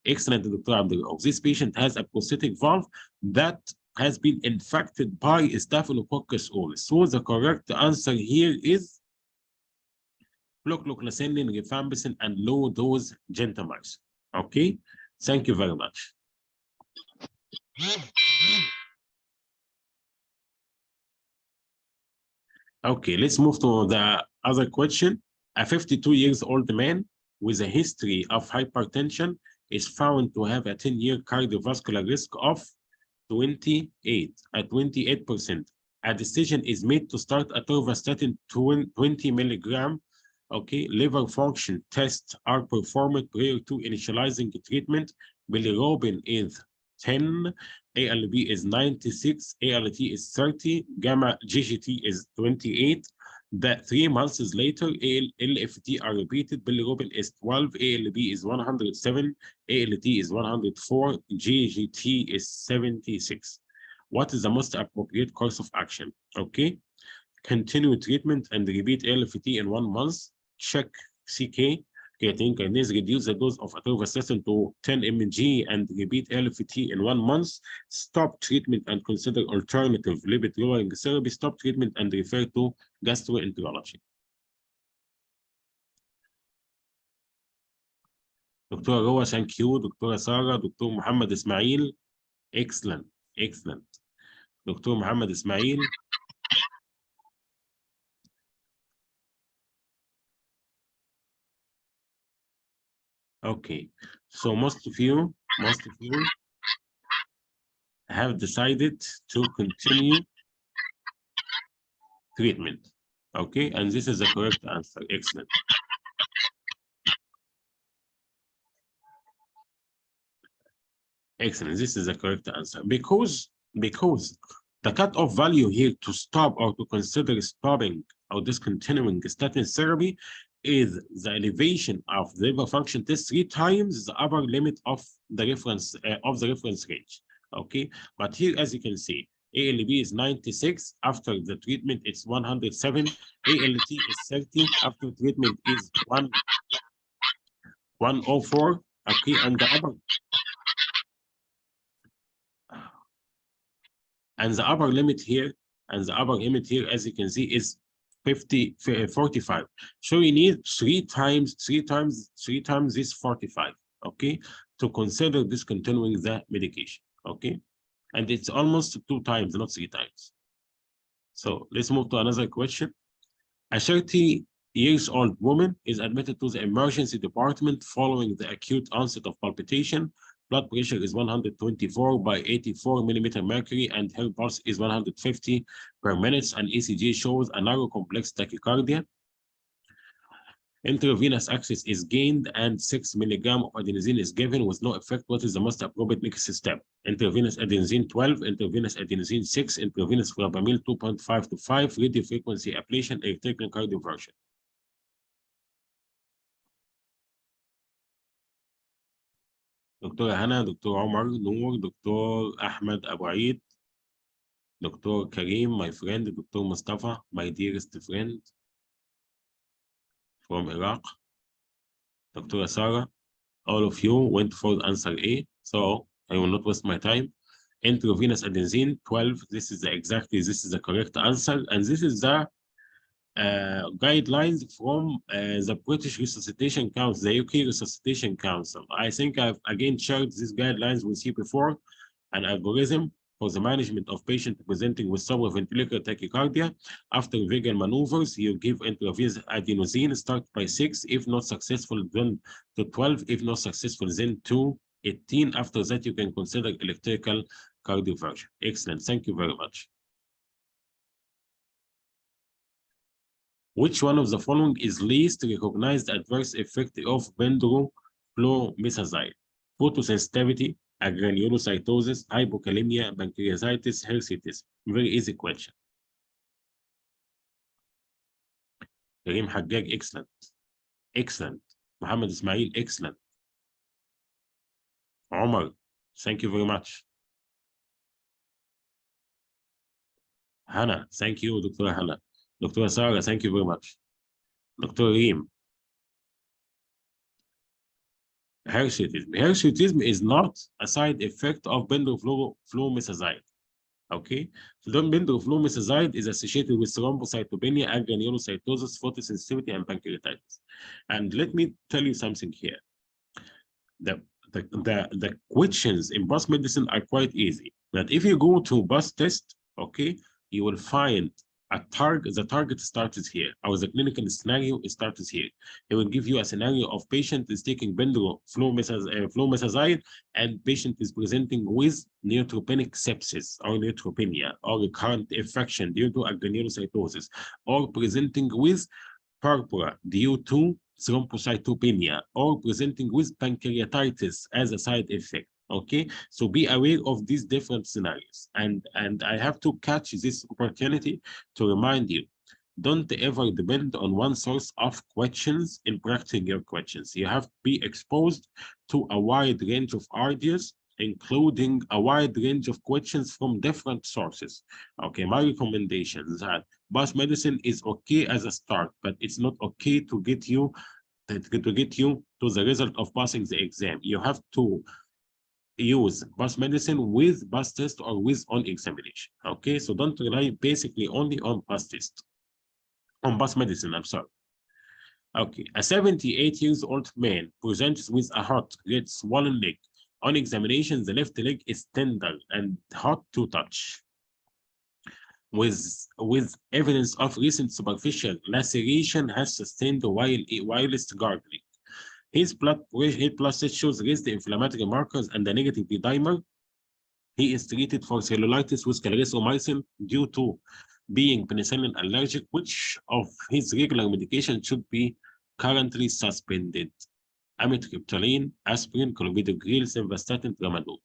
Excellent, Dr. Abdul. This patient has a prosthetic valve that has been infected by Staphylococcus aureus. So the correct answer here is flucloxacillin, rifampicin, and low-dose gentamicin. Okay, thank you very much. Okay, let's move to the other question. A 52-year-old man with a history of hypertension is found to have a 10-year cardiovascular risk of 28%. A decision is made to start atorvastatin 20 milligram. Okay, liver function tests are performed prior to initializing treatment. Bilirubin is 10, ALB is 96, ALT is 30, gamma GGT is 28. That 3 months later, LFT are repeated. Bilirubin is 12, ALB is 107, ALT is 104, GGT is 76. What is the most appropriate course of action? Okay, continue treatment and repeat LFT in 1 month. Check CK. Creatine kinase, reduce the dose of atorvastatin to 10 mg and repeat LFT in 1 month. Stop treatment and consider alternative lipid-lowering therapy. Stop treatment and refer to gastroenterology. Dr. Roa, thank you. Dr. Sarah, Dr. Mohamed Ismail, excellent, excellent. Dr. Mohamed Ismail. Okay, so most of you have decided to continue treatment. Okay, and this is the correct answer. Excellent. Excellent. This is the correct answer. Because the cutoff value here to stop or to consider stopping or discontinuing statin therapy is the elevation of the liver function test 3 times the upper limit of the reference range. Okay, but here, as you can see, ALB is 96. After the treatment, it's 107. ALT is 30. After treatment is 104. Okay, and the upper limit here, as you can see, is 45. So we need 3 times this 45. Okay, to consider discontinuing the medication. Okay, and it's almost 2 times, not 3 times. So let's move to another question. A 30-year-old woman is admitted to the emergency department following the acute onset of palpitation. Blood pressure is 124 by 84 millimeter mercury, and her pulse is 150 per minute, and ECG shows a narrow complex tachycardia. Intravenous access is gained, and 6 milligram of adenosine is given with no effect. What is the most appropriate next step? Intravenous adenosine 12, intravenous adenosine 6, intravenous verapamil 2.5 to 5, radio frequency ablation, electrical cardioversion. Dr. Hannah, Dr. Omar, Noor, Dr. Ahmed Abu Aid, Dr. Karim, my friend, Dr. Mustafa, my dearest friend from Iraq, Dr. Sarah, all of you went for answer A, so I will not waste my time. Intravenous adenosine 12, this is the correct answer, and this is the guidelines from the British Resuscitation Council, the UK Resuscitation Council. I think I've again shared these guidelines with you before. An algorithm for the management of patients presenting with supraventricular tachycardia. After vagal maneuvers, you give intravenous adenosine, start by 6. If not successful, then to 12. If not successful, then to 18. After that, you can consider electrical cardioversion. Excellent. Thank you very much. Which one of the following is least recognized adverse effect of bendroflumetazide? Photosensitivity, agranulocytosis, hypokalemia, pancreatitis, hirsutism. Very easy question. Karim Haggag, excellent. Excellent. Mohamed Ismail, excellent. Omar, thank you very much. Hannah, thank you, Dr. Hannah. Dr. Sarah, thank you very much. Dr. Reem. Hirsutism. Hirsutism is not a side effect of bendoflumetazide. Okay, bendoflumetazide is associated with thrombocytopenia, agranulocytosis, photosensitivity, and pancreatitis. And let me tell you something here. The questions in bus medicine are quite easy. But if you go to bus test, okay, you will find a target. The target starts here, or the clinical scenario starts here. It will give you a scenario of patient is taking bendoflumetazide and patient is presenting with neutropenic sepsis or neutropenia or recurrent infection due to agranulocytosis, or presenting with purpura due to thrombocytopenia, or presenting with pancreatitis as a side effect. Okay, so be aware of these different scenarios. And I have to catch this opportunity to remind you, don't ever depend on one source of questions in practicing your questions. You have to be exposed to a wide range of ideas, including a wide range of questions from different sources. Okay, my recommendation is that bus medicine is okay as a start, but it's not okay to get you to the result of passing the exam. You have to use bus medicine with bus test or with on examination. Okay, so don't rely basically only on bus test, on bus medicine, I'm sorry. Okay, a 78-year-old man presents with a hot, red, swollen leg. On examination, the left leg is tender and hot to touch, with evidence of recent superficial laceration has sustained whilst gargling. His blood test shows raised inflammatory markers and a negative D-dimer. He is treated for cellulitis with clarithromycin due to being penicillin allergic, which of his regular medication should be currently suspended. Amitriptyline, aspirin, clopidogrel, simvastatin, tramadol.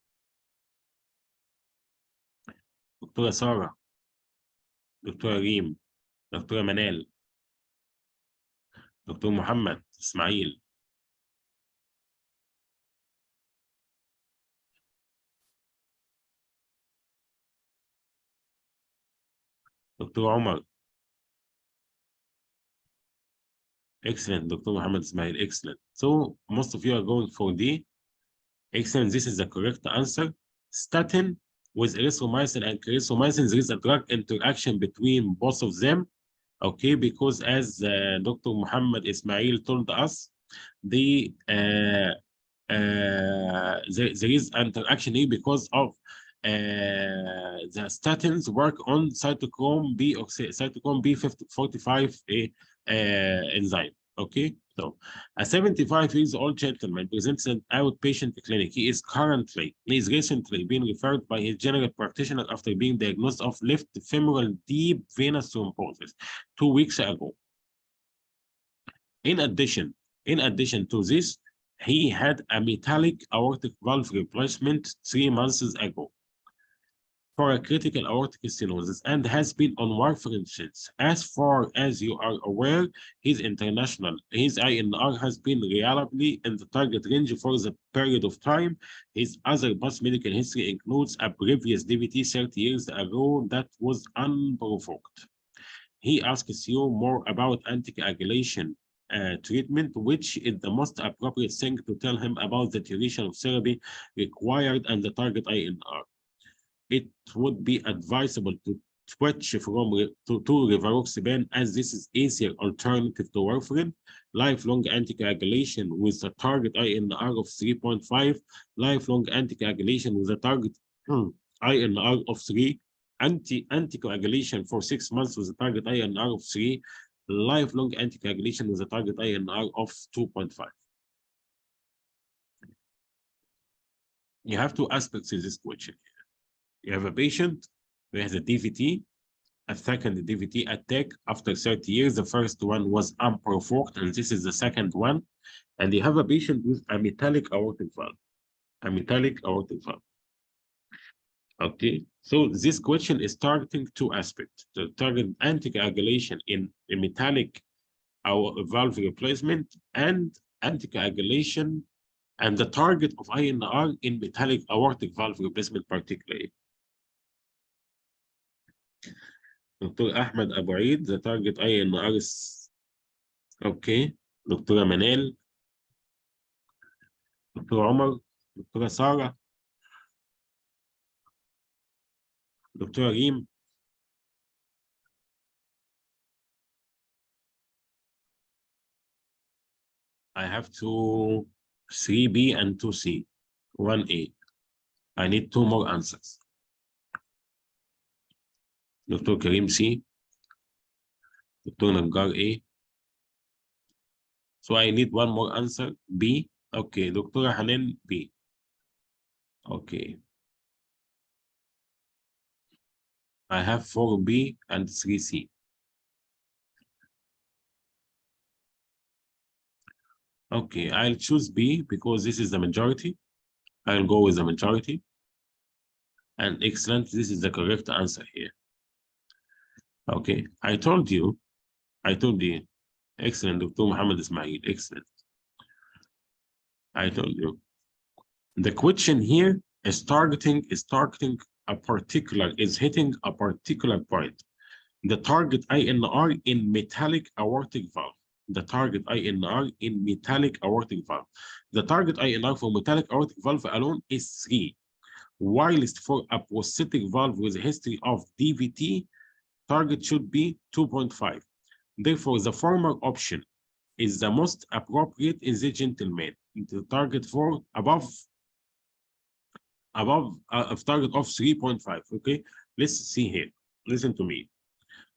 دكتورة سارة، دكتورة ريم، دكتورة منال، دكتور محمد إسماعيل، دكتور عمر. Excellent, Dr. Mohamed Ismail, excellent. So most of you are going for D. Excellent, this is the correct answer. Statin with erythromycin and clarithromycin, there is a drug interaction between both of them. Okay, because as Dr. Mohamed Ismail told us, there is interaction here because of the statins work on cytochrome B or cytochrome B45 enzyme. Okay, so a 75-year-old gentleman presents an outpatient clinic. He is recently being referred by his general practitioner after being diagnosed of left femoral deep venous thrombosis 2 weeks ago. In addition to this, he had a metallic aortic valve replacement 3 months ago for a critical aortic stenosis and has been on warfarin since. As far as you are aware, his INR has been reliably in the target range for the period of time. His other past medical history includes a previous DVT 30 years ago that was unprovoked. He asks you more about anticoagulation treatment, which is the most appropriate thing to tell him about the duration of therapy required and the target INR. It would be advisable to switch to rivaroxaban, as this is easier alternative to warfarin. Lifelong anticoagulation with a target INR of 3.5, lifelong anticoagulation with a target INR of 3, anticoagulation for 6 months with a target INR of 3, lifelong anticoagulation with a target INR of 2.5. You have two aspects in this question. You have a patient who has a DVT, a second DVT attack after 30 years. The first one was unprovoked, and this is the second one. And you have a patient with a metallic aortic valve. Okay, so this question is targeting two aspects. The target anticoagulation in a metallic valve replacement and anticoagulation and the target of INR in metallic aortic valve replacement particularly. Dr. Ahmed Abu Eid, the target INR is okay. Dr. Manel, دكتور عمر، دكتورة سارة، دكتورة ريم. I have 3B and 2C, 1A. I need 2 more answers. دكتور كريم C, دكتور نجار A. So I need 1 more answer, B. Okay, دكتورة حنان B. Okay. I have 4B and 3C. Okay, I'll choose B because this is the majority. I'll go with the majority. And excellent, this is the correct answer here. Okay, I told you. Excellent, Dr. Mohamed Ismail, excellent. I told you. The question here is targeting a particular, is hitting a particular point. The target INR in metallic aortic valve. The target INR in metallic aortic valve. The target INR for metallic aortic valve alone is 3. Whilst for a prosthetic valve with a history of DVT, target should be 2.5. Therefore, the former option is the most appropriate in the gentleman. The target for above a target of 3.5. Okay, let's see here. Listen to me.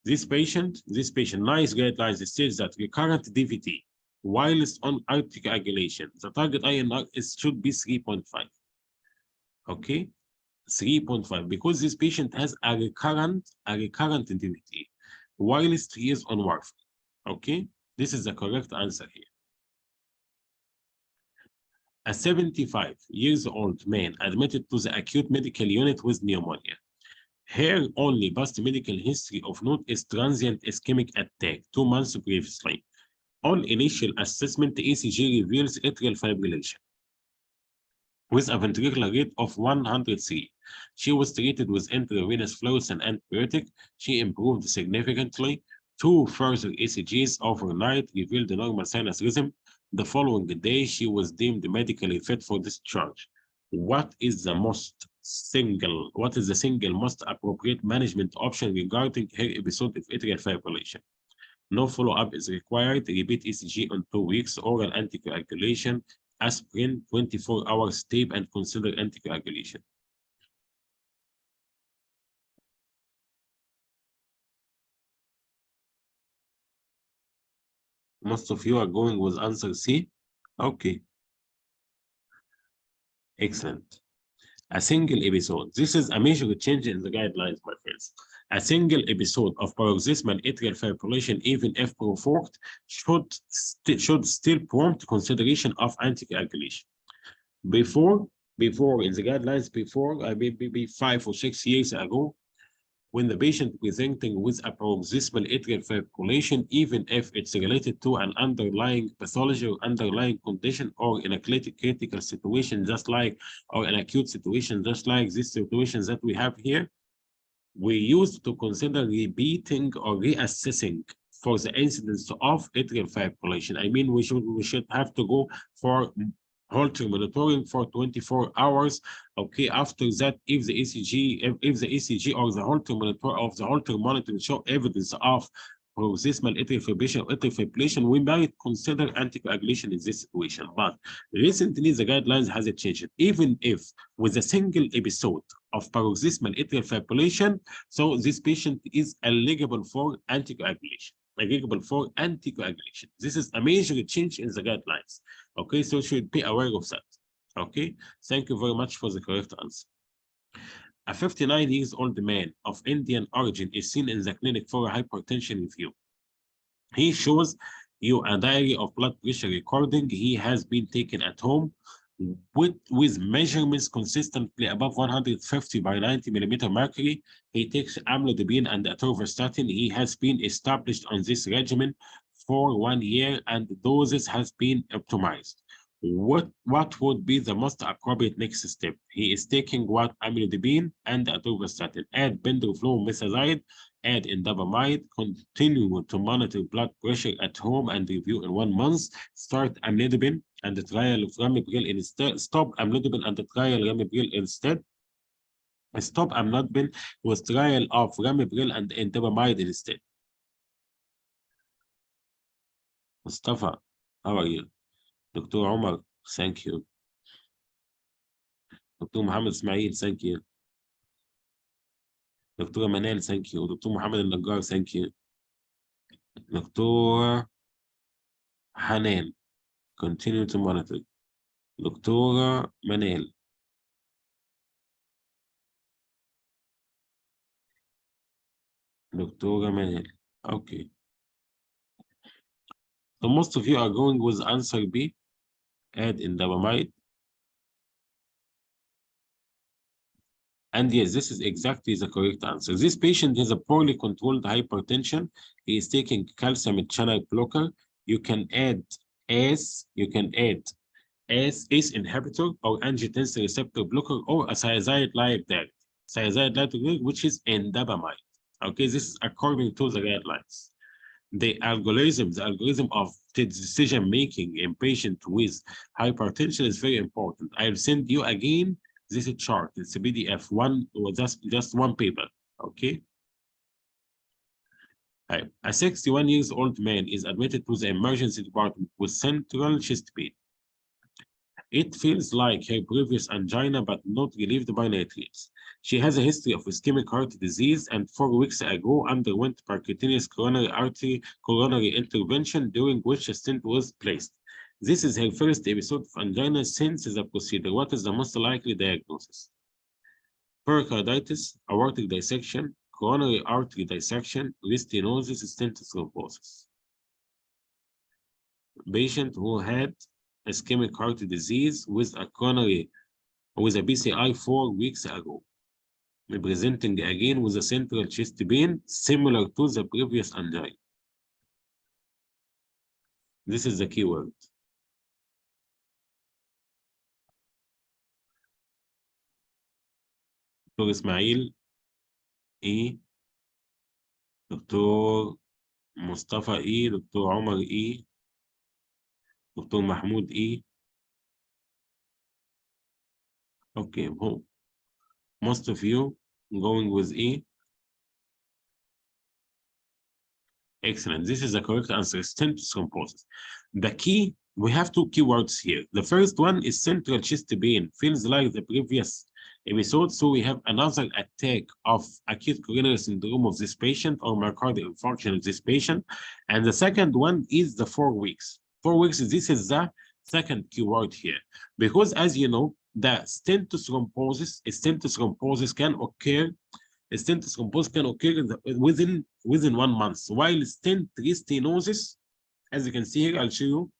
This patient, nice guidelines states that recurrent DVT, whilst on anticoagulation, the target INR should be 3.5. Okay, 3.5, because this patient has a recurrent DVT, whilst he is on warfarin. Okay, this is the correct answer here. A 75-year-old man admitted to the acute medical unit with pneumonia. Here, only past medical history of note is transient ischemic attack 2 months previously. On initial assessment, the ECG reveals atrial fibrillation with a ventricular rate of 103. She was treated with intravenous fluids and antibiotic. She improved significantly. 2 further ECGs overnight revealed the normal sinus rhythm. The following day, she was deemed medically fit for discharge. What is the single most appropriate management option regarding her episode of atrial fibrillation? No follow-up is required. Repeat ECG on 2 weeks. Oral anticoagulation, aspirin, 24 hours tape, and consider anticoagulation. Most of you are going with answer C. Okay. Excellent. A single episode. This is a major change in the guidelines, my friends. A single episode of paroxysmal atrial fibrillation, even if provoked, should still prompt consideration of anticoagulation. Before in the guidelines, maybe 5 or 6 years ago, when the patient presenting with a paroxysmal atrial fibrillation, even if it's related to an underlying pathology or underlying condition, or in a critical situation, just like, or an acute situation, just like these situations that we have here, we used to consider repeating or reassessing for the incidence of atrial fibrillation. I mean, we should have to go for Holter monitoring for 24 hours. Okay, after that, if the ECG or the Holter monitor show evidence of paroxysmal atrial fibrillation, we might consider anticoagulation in this situation. But recently, the guidelines has changed. Even if with a single episode of paroxysmal atrial fibrillation, so this patient is eligible for anticoagulation. This is a major change in the guidelines. Okay, so you should be aware of that. Okay, thank you very much for the correct answer. A 59-year-old man of Indian origin is seen in the clinic for a hypertension review. He shows you a diary of blood pressure recording. He has been taken at home with measurements consistently above 150 by 90 millimeter mercury. He takes amlodipine and atorvastatin. He has been established on this regimen for 1 year, and the doses has been optimized. what would be the most appropriate next step? He is taking what amlodipine and atorvastatin. Add bendrafluomethazide, add indapamide, continue to monitor blood pressure at home and review in 1 month. Start amlodipine and the trial of ramipril instead. Stop amlodipine and the trial ramipril instead. Stop amlodipine with trial of ramipril and indapamide instead. Mustafa, how are you? Dr. Omar, thank you. Dr. Mohamed Ismail, thank you. Dr. Manal, thank you. Dr. Mohamed Al-Nagar, thank you. Dr. Hanan, continue to monitor. Dr. Manal. Dr. Manal, okay. So most of you are going with answer B, add indapamide. And yes, this is exactly the correct answer. This patient has a poorly controlled hypertension. He is taking calcium channel blocker. You can add ACE inhibitor or angiotensin receptor blocker or a thiazide-like therapy. Thiazide-like therapy, which is indapamide. Okay, this is according to the guidelines. The algorithm of the decision making in patient with hypertension is very important. I'll send you again this chart. It's a PDF, one or just one paper. Okay. Right. A 61-year-old man is admitted to the emergency department with central chest pain. It feels like her previous angina, but not relieved by nitrates. She has a history of ischemic heart disease and 4 weeks ago underwent percutaneous coronary intervention during which a stent was placed. This is her first episode of angina since the procedure. What is the most likely diagnosis? Pericarditis, aortic dissection, coronary artery dissection, restenosis, stent thrombosis. Patient who had ischemic heart disease with a PCI 4 weeks ago, presenting again with a central chest pain similar to the previous angina. This is the keyword. Dr. Ismail E, Dr. Mustafa E, Dr. Omar E, Dr. Mahmoud E. Okay, most of you going with E. Excellent. This is the correct answer. Stent thrombosis. The key, we have 2 keywords here. The first one is central chest pain. Feels like the previous episode. So we have another attack of acute coronary syndrome of this patient or myocardial infarction of this patient. And the second one is the 4 weeks. 4 weeks, this is the second keyword here. Because as you know, the stent thrombosis can occur. Stent thrombosis can occur within 1 month, while stent restenosis, as you can see here, I'll show you,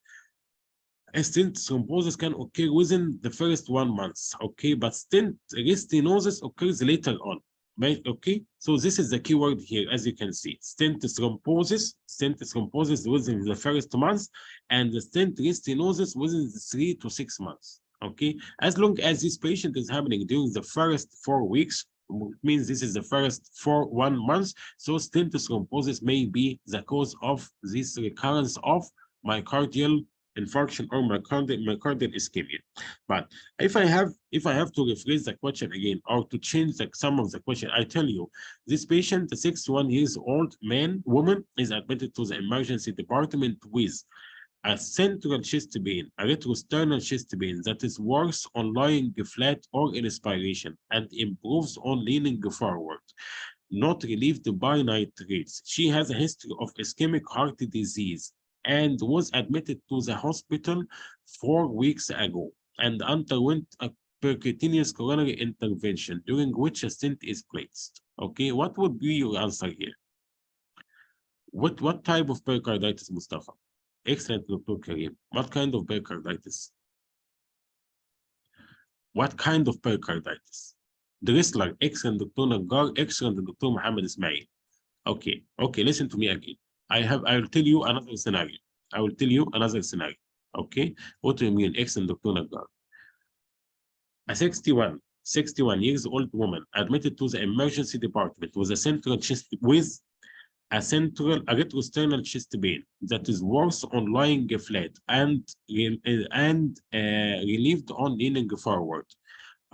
stent thrombosis can occur within the first 1 month, okay, but stent restenosis occurs later on, right? Okay, so this is the keyword here, as you can see, stent thrombosis within the first month, and the stent restenosis within the 3 to 6 months. Okay, as long as this patient is happening during the first 4 weeks, it means this is the first 1 month, so stent thrombosis may be the cause of this recurrence of myocardial infarction or myocardial ischemia. But if I have to rephrase the question again or to change some of the question, I tell you, this patient, a 61-year-old woman, is admitted to the emergency department with a central chest pain, a retrosternal chest pain that is worse on lying flat or in inspiration and improves on leaning forward, not relieved by nitrates. She has a history of ischemic heart disease and was admitted to the hospital 4 weeks ago and underwent a percutaneous coronary intervention during which a stent is placed. Okay, what would be your answer here? What type of pericarditis, Mustafa? Excellent, Dr. Karim. What kind of pericarditis? What kind of pericarditis? Dressler, excellent, Dr. Nagar, excellent, Dr. Mohamed Ismail. Okay, listen to me again. I will tell you another scenario. اوكي autoimmune. excellent دكتور نجار. A 61 years old woman admitted to the emergency department with a retrosternal chest pain that is worse on lying flat and relieved on leaning forward.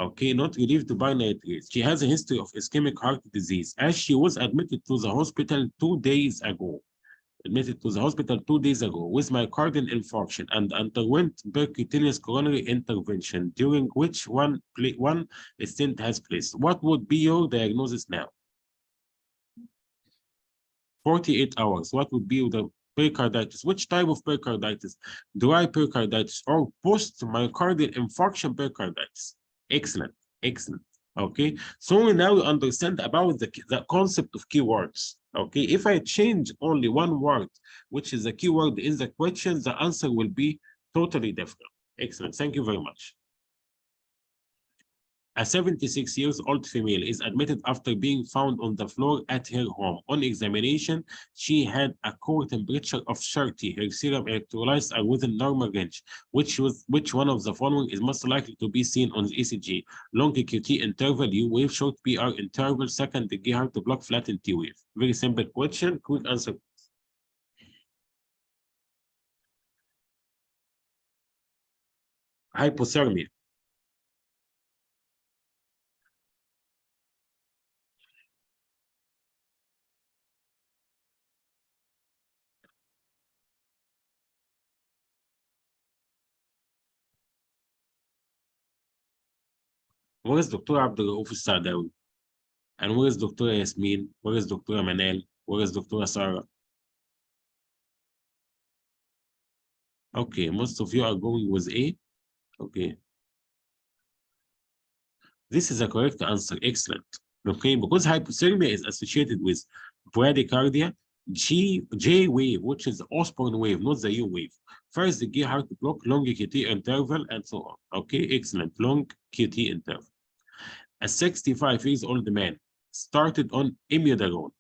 Okay, not relieved by nitrates. She has a history of ischemic heart disease as she was admitted to the hospital 2 days ago. With myocardial infarction and underwent percutaneous coronary intervention, during which one stent has placed. What would be your diagnosis now? 48 hours. What would be the pericarditis? Which type of pericarditis? Dry pericarditis or post-myocardial infarction pericarditis? Excellent, excellent. Okay, so now we understand about the concept of keywords. Okay, if I change only one word, which is a keyword in the question, the answer will be totally different. Excellent, thank you very much. A 76-year-old female is admitted after being found on the floor at her home. On examination, she had a core temperature of 30. Her serum electrolytes are within normal range. Which one of the following is most likely to be seen on the ECG? Long QT interval, U wave, short PR interval, second degree heart block, flattened T wave. Very simple question. Quick answer. Hypothermia. Where is Dr. عبد الرؤوف السعداوي? And where is Dr. Yasmin? Where is Dr. Manal? Where is Dr. Sarah? Okay, most of you are going with A. Okay. This is a correct answer. Excellent. Okay, because hypothermia is associated with bradycardia, J wave, which is the Osborne wave, not the U wave. First degree heart block, long QT interval, and so on. Okay, excellent. Long QT interval. A 65-year-old man started on imidazole.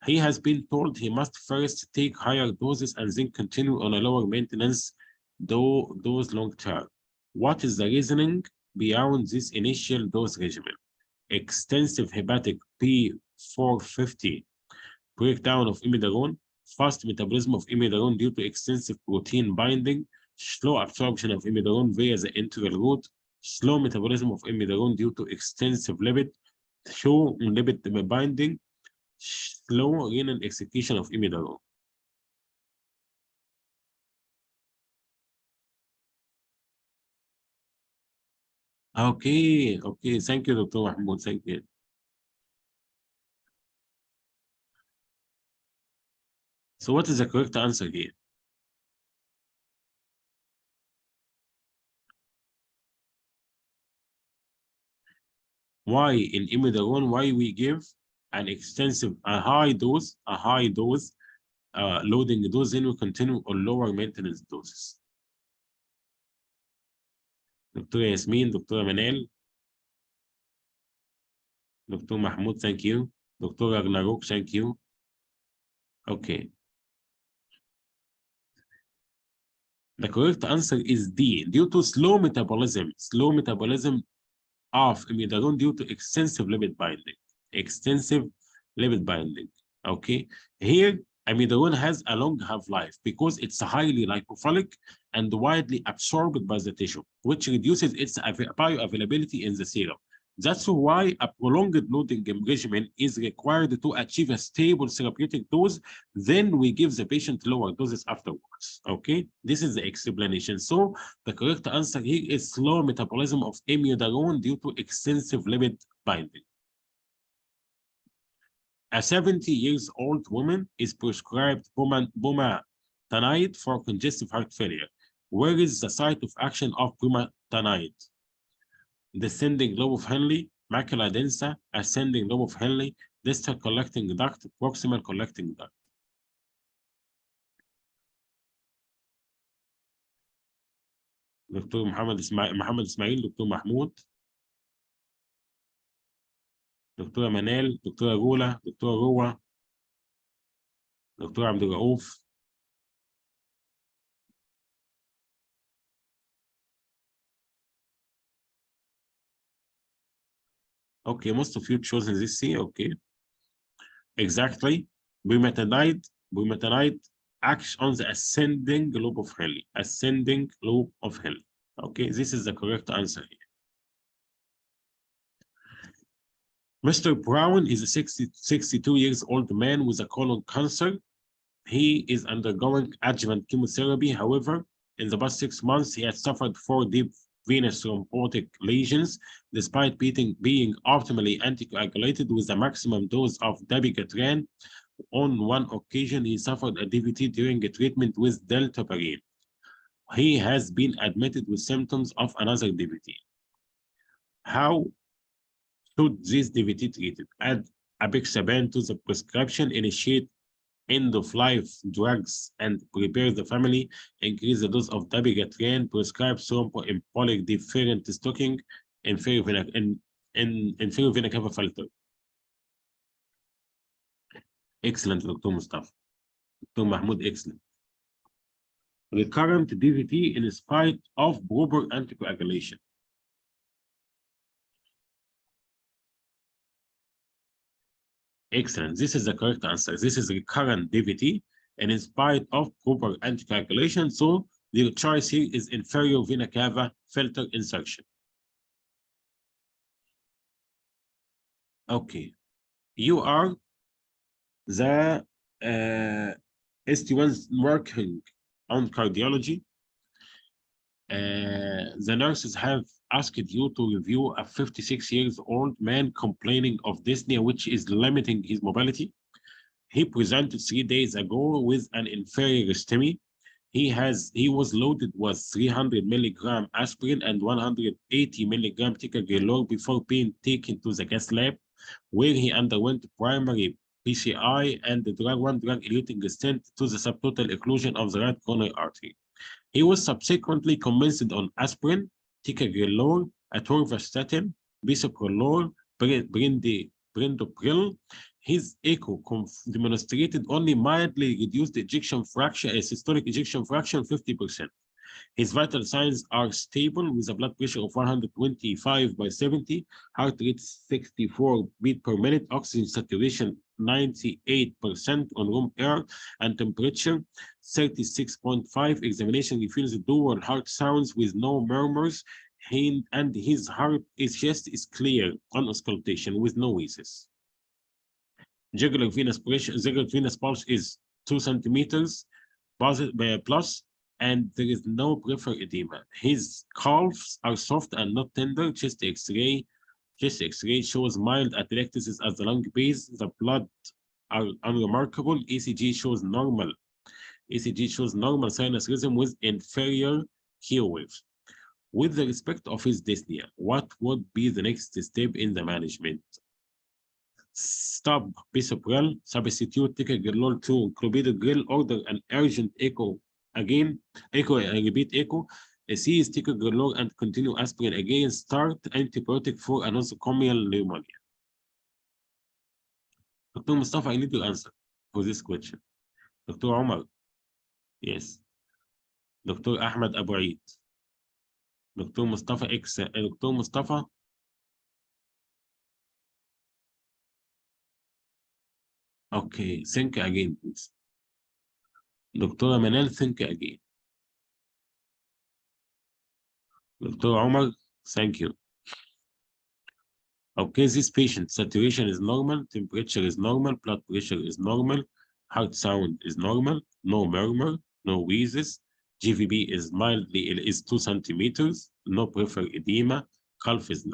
He has been told he must first take higher doses and then continue on a lower maintenance dose long term. What is the reasoning beyond this initial dose regimen? Extensive hepatic P450, breakdown of imidazole, fast metabolism of imidazole due to extensive protein binding, slow absorption of imidazole via the enteral route, slow metabolism of imidazole due to extensive lipid, slow lipid binding, slow renal execution of imidazole. Okay, okay. Thank you, Dr. Mahmoud. Thank you. So what is the correct answer here? Why in imidazole, why we give an extensive, a high dose, loading dose, then we continue on lower maintenance doses. Dr. Yasmin, Dr. Manal, Dr. Mahmoud, thank you. Dr. Ragnarok, thank you. Okay. The correct answer is D, due to slow metabolism of imidazole due to extensive lipid binding. Okay, here imidazole has a long half-life because it's highly lipophilic and widely absorbed by the tissue, which reduces its bioavailability in the serum. That's why a prolonged loading regimen is required to achieve a stable therapeutic dose. Then we give the patient lower doses afterwards. Okay, this is the explanation. So the correct answer here is slow metabolism of imidazole due to extensive lipid binding. A 70-year-old woman is prescribed bumetanide for congestive heart failure. Where is the site of action of bumetanide? Descending lobe of Henle, macula densa, ascending lobe of Henle, distal collecting duct, proximal collecting duct. دكتور محمد إسماعيل، دكتور محمود، دكتورة منال، دكتورة جولة، دكتورة روة، دكتور عبد الرؤوف. Okay, most of you chosen this C. Okay, exactly. Bumetanide acts on the ascending loop of Henle. Ascending loop of Henle. Okay, this is the correct answer here. Mr. Brown is a 62 years old man with a colon cancer. He is undergoing adjuvant chemotherapy. However, in the past 6 months, he has suffered 4 deep venous thrombotic lesions, despite being optimally anticoagulated with a maximum dose of dabigatran. On one occasion, he suffered a DVT during a treatment with deltaparine. He has been admitted with symptoms of another DVT. How should this DVT treated? Add apixaban to the prescription, initiate end-of-life drugs, and prepare the family, increase the dose of dabigatran, prescribe thromboembolic deferent stocking, inferior vena cava filter. Excellent, Dr. Mustafa. Dr. Mahmoud, excellent. Recurrent DVT in spite of proper anticoagulation. Excellent. This is the correct answer. This is recurrent DVT and in spite of proper anticoagulation. So the choice here is inferior vena cava filter insertion. Okay. You are the ST1 working on cardiology. The nurses have asked you to review a 56-year-old man complaining of dyspnea, which is limiting his mobility. He presented 3 days ago with an inferior STEMI. He was loaded with 300 milligram aspirin and 180 milligram ticagrelor before being taken to the gas lab, where he underwent primary PCI and the drug-eluting stent to the subtotal occlusion of the right coronary artery. He was subsequently commenced on aspirin, ticagrelor, atorvastatin, bisoprolol, prindopril. His echo demonstrated only mildly reduced ejection fraction, a systolic ejection fraction 50%. His vital signs are stable with a blood pressure of 125/70, heart rate 64 beats per minute, oxygen saturation 98% on room air, and temperature 36.5. Examination reveals dual heart sounds with no murmurs, and his chest is clear on auscultation with no wheezes. Jugular venous pulse is 2 centimeters plus, and there is no peripheral edema. His calves are soft and not tender. Chest X-ray shows mild atelectasis at the lung base. The blood are unremarkable. ECG shows normal sinus rhythm with inferior Q waves. With the respect of his dyspnea, what would be the next step in the management? Stop bisopril, substitute ticagrelor to clopidogrel, order an urgent echo again, repeat echo, cease ticagrelor and continue aspirin again, start antibiotic for a nosocomial pneumonia. Dr. Mustafa, I need your answer for this question. Dr. Omar, yes. Dr. Ahmed Abu Eid. Dr. Mustafa Dr. Mustafa. Okay, think again, please. Dr. Manal, think again. Dr. Omar, thank you. Okay, this patient saturation is normal, temperature is normal, blood pressure is normal, heart sound is normal, no murmur, no wheezes, GVB is 2 centimeters, no peripheral edema, cough is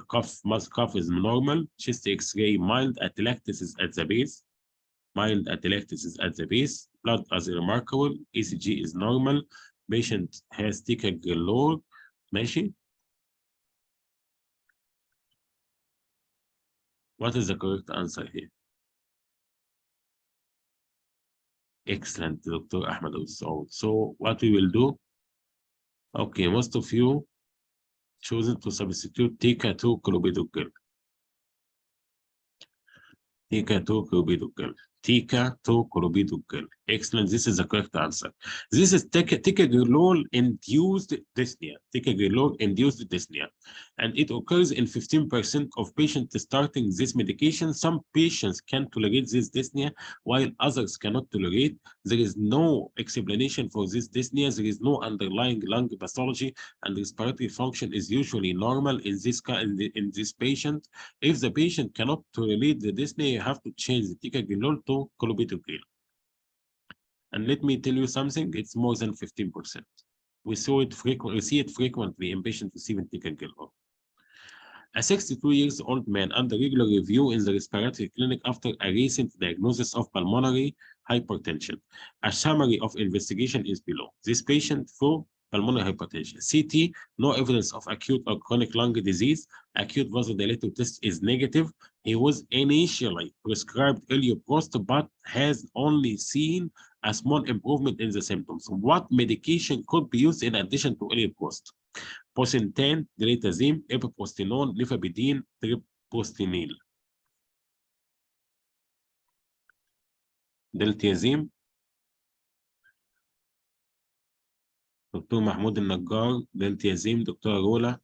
normal, chest X-ray mild atelectasis at the base, blood is remarkable, ECG is normal, patient has ticagrelor, ماشي. What is the correct answer here? Excellent, Dr. Ahmed Al-Saud. So what we will do, okay, most of you chosen to substitute TK2 clopidogrel. TK2 clopidogrel. Tika to clopidogrel. Excellent. This is the correct answer. This is ticagrelor-induced dyspnea. Ticagrelor-induced dyspnea. And it occurs in 15% of patients starting this medication. Some patients can tolerate this dyspnea, while others cannot tolerate. There is no explanation for this dyspnea. There is no underlying lung pathology, and respiratory function is usually normal in this patient. If the patient cannot tolerate the dyspnea, you have to change the ticagrelor to clopidogrel. And let me tell you something, it's more than 15%. We see it frequently in patients receiving ticagrelor. A 62-year-old man under regular review in the respiratory clinic after a recent diagnosis of pulmonary hypertension. A summary of investigation is below. This patient for pulmonary hypertension. CT, no evidence of acute or chronic lung disease. Acute vasodilator test is negative. He was initially prescribed Elioprost, but has only seen a small improvement in the symptoms. What medication could be used in addition to Elioprost? Bosentan, dilatazine, epiprostinol, nifabidine, treprostinil. دلتيازيم. دكتور محمود النجار. دلتيازيم. دكتورة رولا.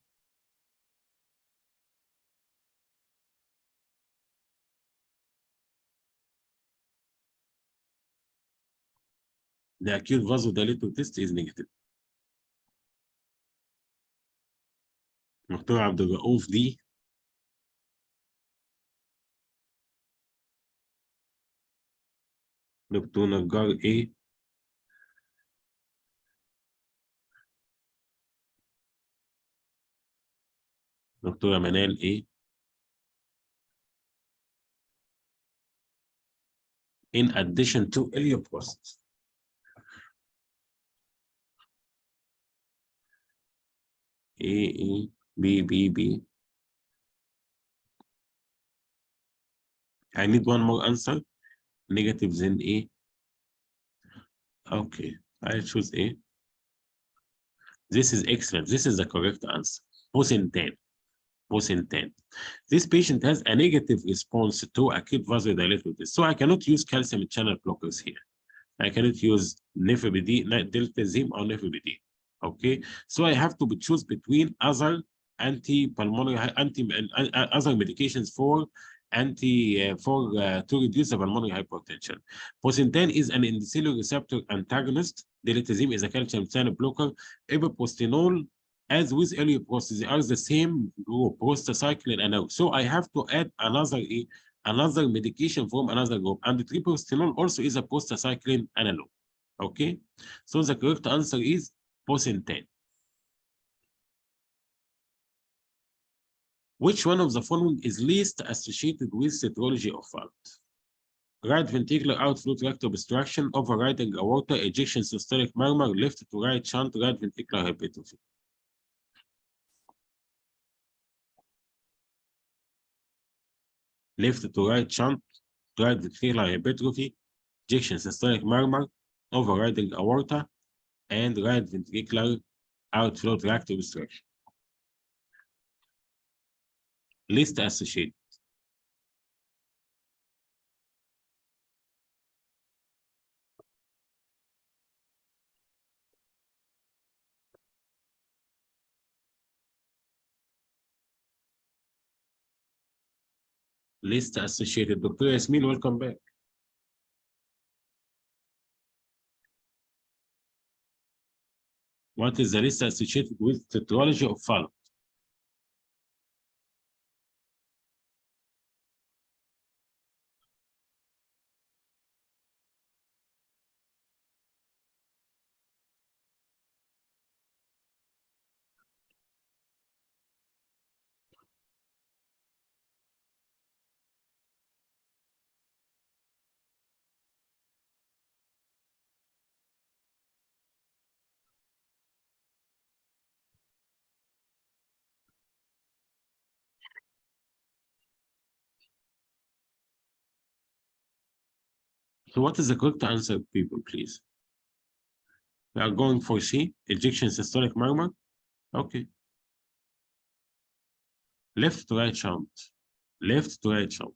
The acute vasodilator test is negative. دكتور عبد الرؤوف دي. دكتور نجار A. دكتورة منال A. In addition to Elioprost. A, B. I need one more answer. Negative then A. Okay, I choose A. This is excellent. This is the correct answer. Bosentan. This patient has a negative response to acute vasodilator test. So I cannot use calcium channel blockers here. I cannot use nifabidine, diltiazem, or nifabidine. Okay, so I have to choose between other other medications to reduce the pulmonary hypertension. Bosentan is an endothelial receptor antagonist. Diltiazem is a calcium channel blocker. Epiprostinol, as with Elioprost, they are the same group, prostacyclin analog. So I have to add another medication from another group, and the treprostinol also is a prostacyclin analog. Okay, so the correct answer is Bosentan. Which one of the following is least associated with etiology of fault? Right ventricular outflow tract obstruction, overriding aorta, ejection systolic murmur, left to right shunt, right ventricular hypertrophy. Left to right shunt, right ventricular hypertrophy, ejection systolic murmur, overriding aorta, and right ventricular outflow tract obstruction. Least associated. Least associated. Dr. Yasmin, welcome back. What is the least associated with etiology of fault? So what is the correct answer, people, please? We are going for C, ejection systolic murmur. Okay. Left to right shunt. Left to right shunt.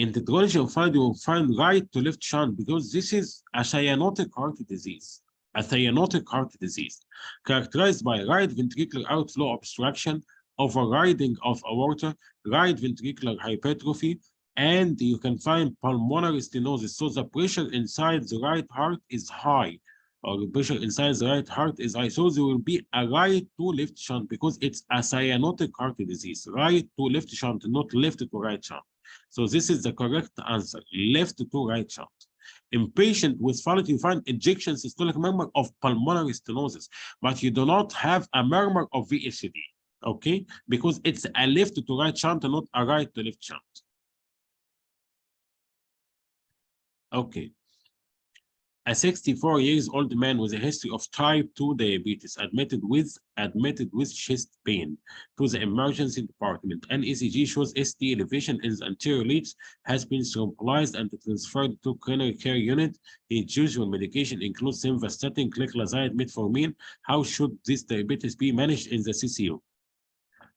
In tetralogy of Fallot, you will find right to left shunt because this is a cyanotic heart disease. A cyanotic heart disease characterized by right ventricular outflow obstruction, overriding of aorta, right ventricular hypertrophy, and you can find pulmonary stenosis. So the pressure inside the right heart is high, or the pressure inside the right heart is high. So there will be a right to left shunt because it's a cyanotic heart disease. Right to left shunt, not left to right shunt. So this is the correct answer, left to right shunt. In patient with Fallot, you find ejection systolic murmur of pulmonary stenosis, but you do not have a murmur of VSD, okay? Because it's a left to right shunt, not a right to left shunt. Okay. A 64-year-old man with a history of type 2 diabetes admitted with chest pain to the emergency department. An ECG shows ST elevation in the anterior leads, has been thrombolized and transferred to coronary care unit. His usual medication includes simvastatin, gliclazide, metformin. How should this diabetes be managed in the CCU?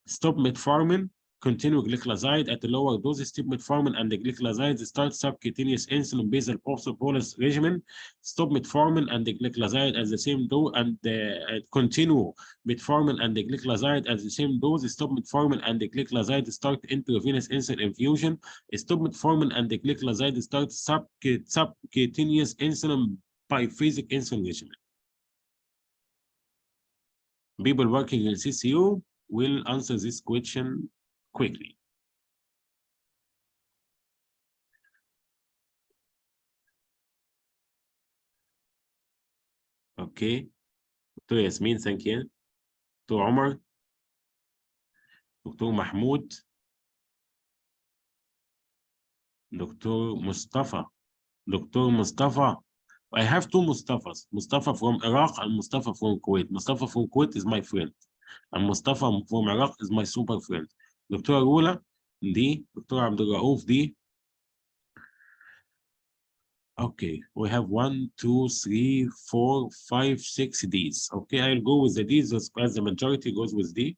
Stop metformin. Continue gliclazide at a lower dose. Stop metformin and the gliclazide. Start subcutaneous insulin basal bolus regimen. Stop metformin and the gliclazide at the same dose and continue metformin and the gliclazide at the same dose. Stop metformin and the gliclazide. Start intravenous insulin infusion. Stop metformin and the gliclazide. Start subcutaneous insulin biphasic insulin regimen. People working in CCU will answer this question quickly. Okay. Dr. Yasmin, thank you. Dr. Omar. Dr. Mahmoud. Dr. Mustafa. Dr. Mustafa. I have two Mustafas. Mustafa from Iraq and Mustafa from Kuwait. Mustafa from Kuwait is my friend. And Mustafa from Iraq is my super friend. Dr. Arula, D. Dr. Abdul Rauf, D. Okay, we have 1, 2, 3, 4, 5, 6 Ds. Okay, I'll go with the Ds as the majority goes with D.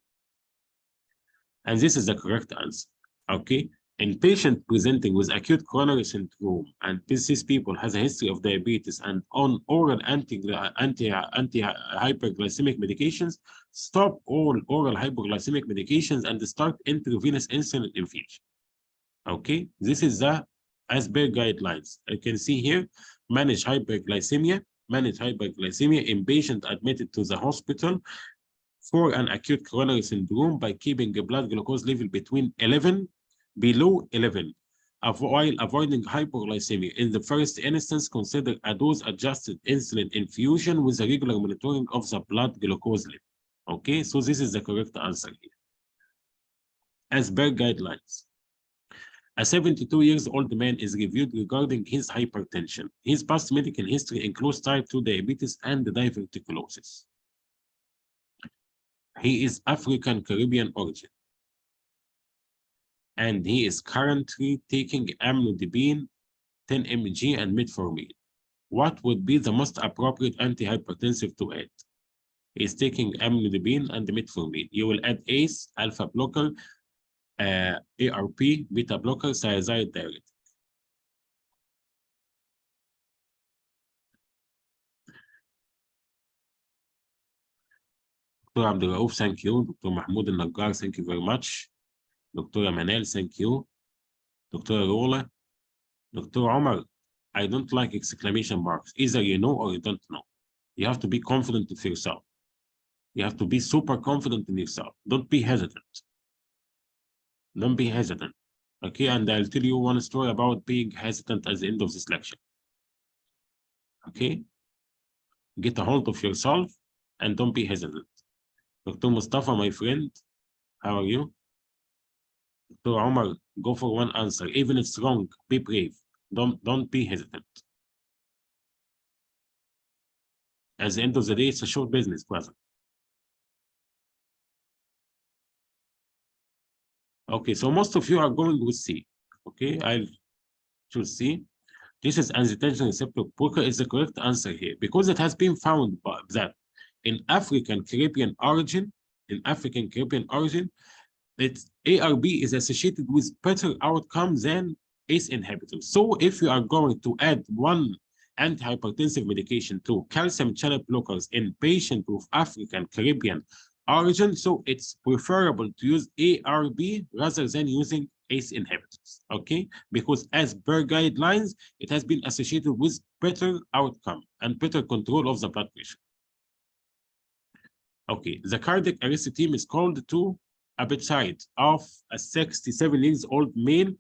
And this is the correct answer. Okay, in patient presenting with acute coronary syndrome and these people has a history of diabetes and on oral anti-hyperglycemic medications, stop all oral hypoglycemic medications and start intravenous insulin infusion. Okay, this is the as per guidelines. You can see here, manage hyperglycemia in patient admitted to the hospital for an acute coronary syndrome by keeping a blood glucose level below 11, while avoiding hypoglycemia. In the first instance, consider a dose-adjusted insulin infusion with a regular monitoring of the blood glucose level. Okay, so this is the correct answer here. As per guidelines. A 72-year-old man is reviewed regarding his hypertension. His past medical history includes type 2 diabetes and diverticulosis. He is African Caribbean origin. And he is currently taking amlodipine, 10 mg, and metformin. What would be the most appropriate antihypertensive to add? He is taking amlodipine and metformin. You will add ACE, alpha blocker, ARP, beta blocker, thiazide diuretic. Dr. Abdul Rauf, thank you. Dr. Mahmoud al-Najjar, thank you very much. Dr. Manel, thank you. Dr. Rola. Dr. Omar, I don't like exclamation marks. Either you know or you don't know. You have to be confident of yourself. You have to be super confident in yourself. Don't be hesitant. Don't be hesitant. Okay, and I'll tell you one story about being hesitant at the end of this lecture. Okay? Get a hold of yourself and don't be hesitant. Dr. Mustafa, my friend, how are you? Dr. Omar, go for one answer. Even if it's wrong, be brave. Don't be hesitant. At the end of the day, it's a short business, brother. Okay, so most of you are going with C. Okay, I'll choose C. This is angiotensin receptor blocker is the correct answer here because it has been found that in African Caribbean origin, it's ARB is associated with better outcome than ACE inhibitors. So if you are going to add one antihypertensive medication to calcium channel blockers in patients with African, Caribbean origin, so it's preferable to use ARB rather than using ACE inhibitors, okay? Because as per guidelines, it has been associated with better outcome and better control of the blood pressure. Okay, the cardiac arrest team is called to a bedside of a 67-year-old male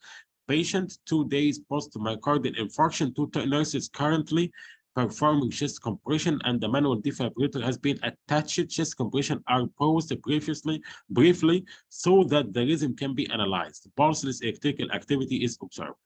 patient 2 days post myocardial infarction. Two nurses currently performing chest compression and the manual defibrillator has been attached. Chest compression are paused briefly so that the rhythm can be analyzed. Pulseless electrical activity is observed.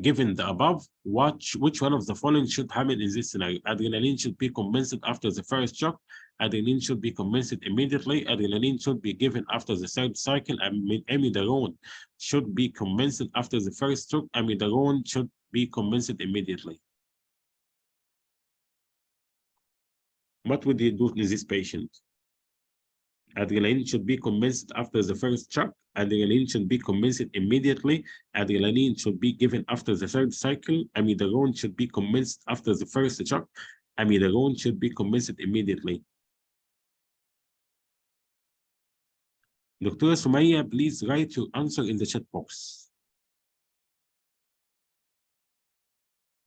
Given the above, which one of the following should happen in this scenario? Adrenaline should be commenced after the first shock. Adrenaline should be commenced immediately. Adrenaline should be given after the third cycle. Amiodarone should be commenced after the first shock. Amiodarone should be commenced immediately. What would you do to this patient? Adrenaline should be commenced after the first shock. Adrenaline should be commenced immediately. Adrenaline should be given after the third cycle. Amiodarone should be commenced after the first shock. Amiodarone should be commenced immediately. Dr. Sumaya, please write your answer in the chat box.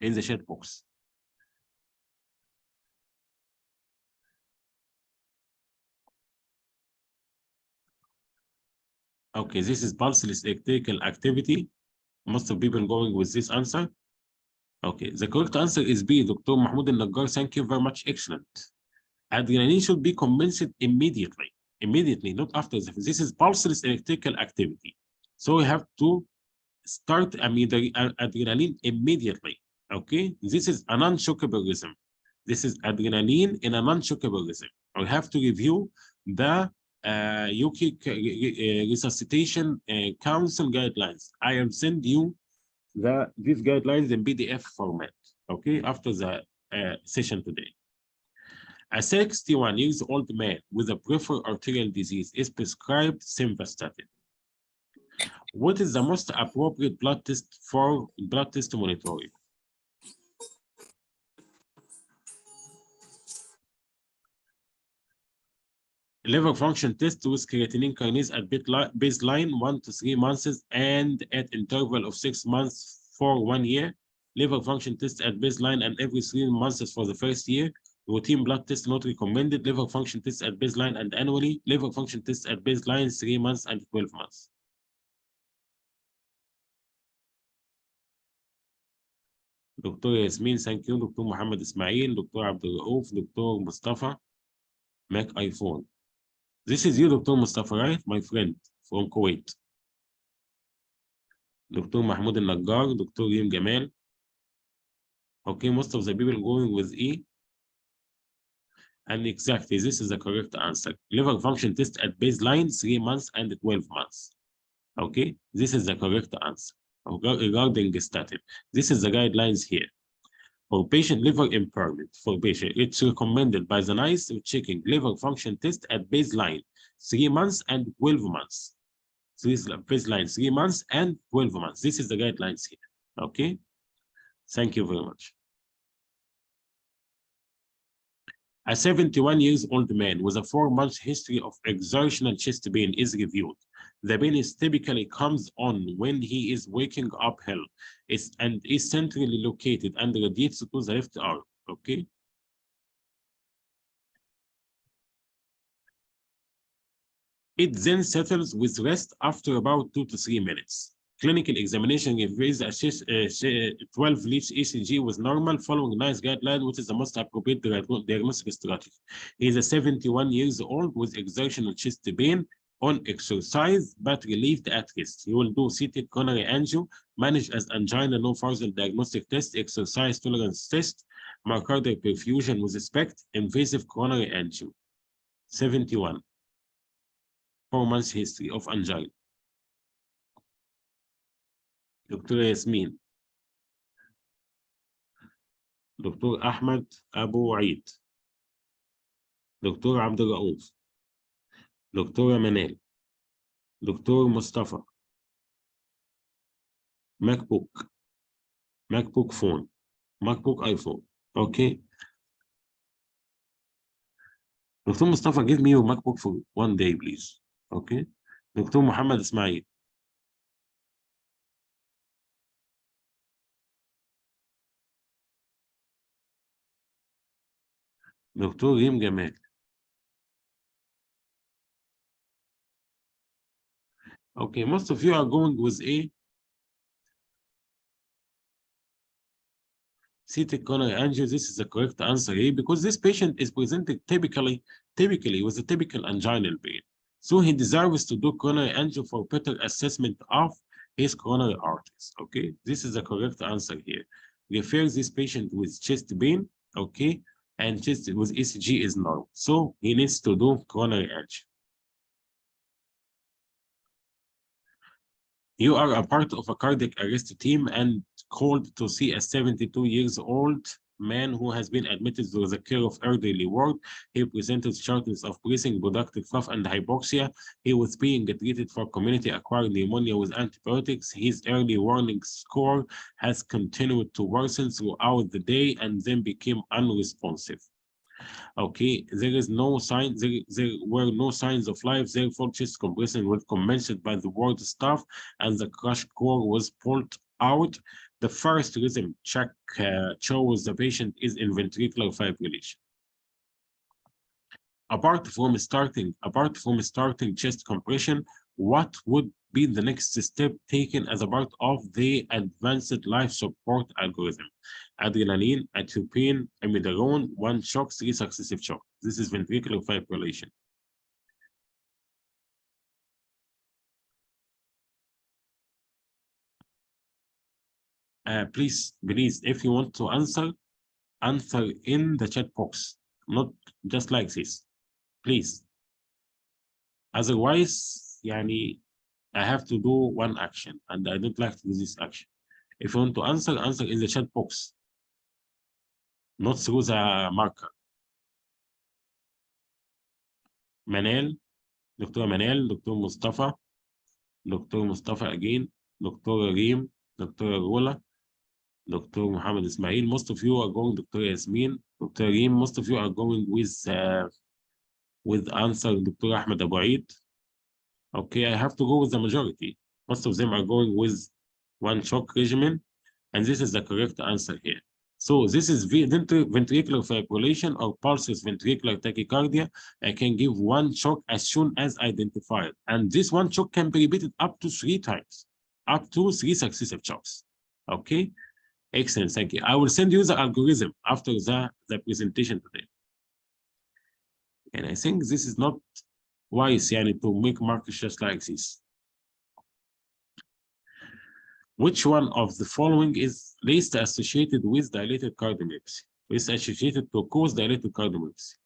In the chat box. Okay, this is pulseless electrical activity. Most of people going with this answer. Okay, the correct answer is B, Dr. Mahmoud al-Naggar. Thank you very much. Excellent. Adrenaline should be commenced immediately. Immediately, not after. This is pulseless electrical activity. So we have to start adrenaline immediately. Okay, this is a non-shockable rhythm. This is adrenaline in a non-shockable rhythm. We have to review the UK Resuscitation Council guidelines. I will send you these guidelines in PDF format, okay, after the session today. A 61-year-old man with a peripheral arterial disease is prescribed simvastatin. What is the most appropriate blood test for blood test monitoring? Liver function test with creatinine kinase at baseline 1 to 3 months and at interval of 6 months for 1 year. Liver function test at baseline and every 3 months for the first year. Routine blood test not recommended. Liver function test at baseline and annually. Liver function test at baseline 3 months and 12 months. Dr. Yasmin, thank you. Dr. Mohamed Ismail, Dr. Abdul Rauf, Dr. Mustafa, Mac iPhone. This is you, Dr. Mustafa, right? My friend from Kuwait. Dr. Mahmoud al-Naggar, Dr. Yim Gamal. Okay, most of the people going with E. And exactly, this is the correct answer. Liver function test at baseline, 3 months and 12 months. Okay, this is the correct answer. Regarding statin, this is the guidelines here. For patient liver impairment, for patient, it's recommended by the NICE checking liver function test at baseline 3 months and 12 months. So this is baseline 3 months and 12 months. This is the guidelines here. Okay, thank you very much. A 71-year-old man with a 4-month history of exertional chest pain is reviewed. The pain typically comes on when he is waking uphill and is centrally located and radiates to the left arm. Okay. It then settles with rest after about 2 to 3 minutes. Clinical examination reveals a 12-lead ECG was normal following NICE guideline, which is the most appropriate diagnostic strategy. He is a 71-year-old with exertional chest pain on exercise, but relieved at rest. He will do CT coronary angio, managed as angina, no further diagnostic test, exercise tolerance test, myocardial perfusion with SPECT, invasive coronary angio. 71. 4 months history of angina. Dr. Yasmin. Dr. Ahmed Abu Eid. Dr. Abdul Rauf. Dr. Manal. Dr. Mustafa. MacBook phone, MacBook iPhone. Okay. Dr. Mustafa, give me your MacBook for 1 day, please. Okay. Dr. Mohamed Ismail. Dr. Reem Gamal. Okay, most of you are going with a CT coronary angio. This is the correct answer here because this patient is presented typically with a typical anginal pain. So he deserves to do coronary angio for better assessment of his coronary arteries. Okay, this is the correct answer here. Refer this patient with chest pain, okay, and chest with ECG is normal. So he needs to do coronary angio. You are a part of a cardiac arrest team and called to see a 72-year-old man who has been admitted to the care of elderly ward. He presented shortness of breathing, productive cough, and hypoxia. He was being treated for community-acquired pneumonia with antibiotics. His early warning score has continued to worsen throughout the day and then became unresponsive. Okay, there is no sign, there were no signs of life, therefore chest compression was commenced by the ward staff and the crash core was pulled out. The first rhythm check shows the patient is in ventricular fibrillation. Apart from starting chest compression, what would be the next step taken as a part of the advanced life support algorithm? Adrenaline, atropine, amiodarone, 1 shock, 3 successive shock. This is ventricular fibrillation. Please, if you want to answer in the chat box, not just like this, please. Otherwise, yani, I have to do one action, and I don't like to do this action. If you want to answer in the chat box, not through the marker. Manel, Dr. Manel, Dr. Mustafa again, Dr. Reem, Dr. Rola, Dr. Mohamed Ismail. Most of you are going Dr. Yasmin, Dr. Reem. Most of you are going with answer Dr. Ahmed Abu Eid. Okay, I have to go with the majority. Most of them are going with 1 shock regimen, and this is the correct answer here. So this is ventricular fibrillation or pulseless ventricular tachycardia. I can give 1 shock as soon as identified. And this 1 shock can be repeated up to 3 times, up to 3 successive shocks. Okay, excellent, thank you. I will send you the algorithm after the presentation today. And I think this is not wise to make markers just like this. Which one of the following is least associated with dilated cardiomyopathy? Least associated to cause dilated cardiomyopathy?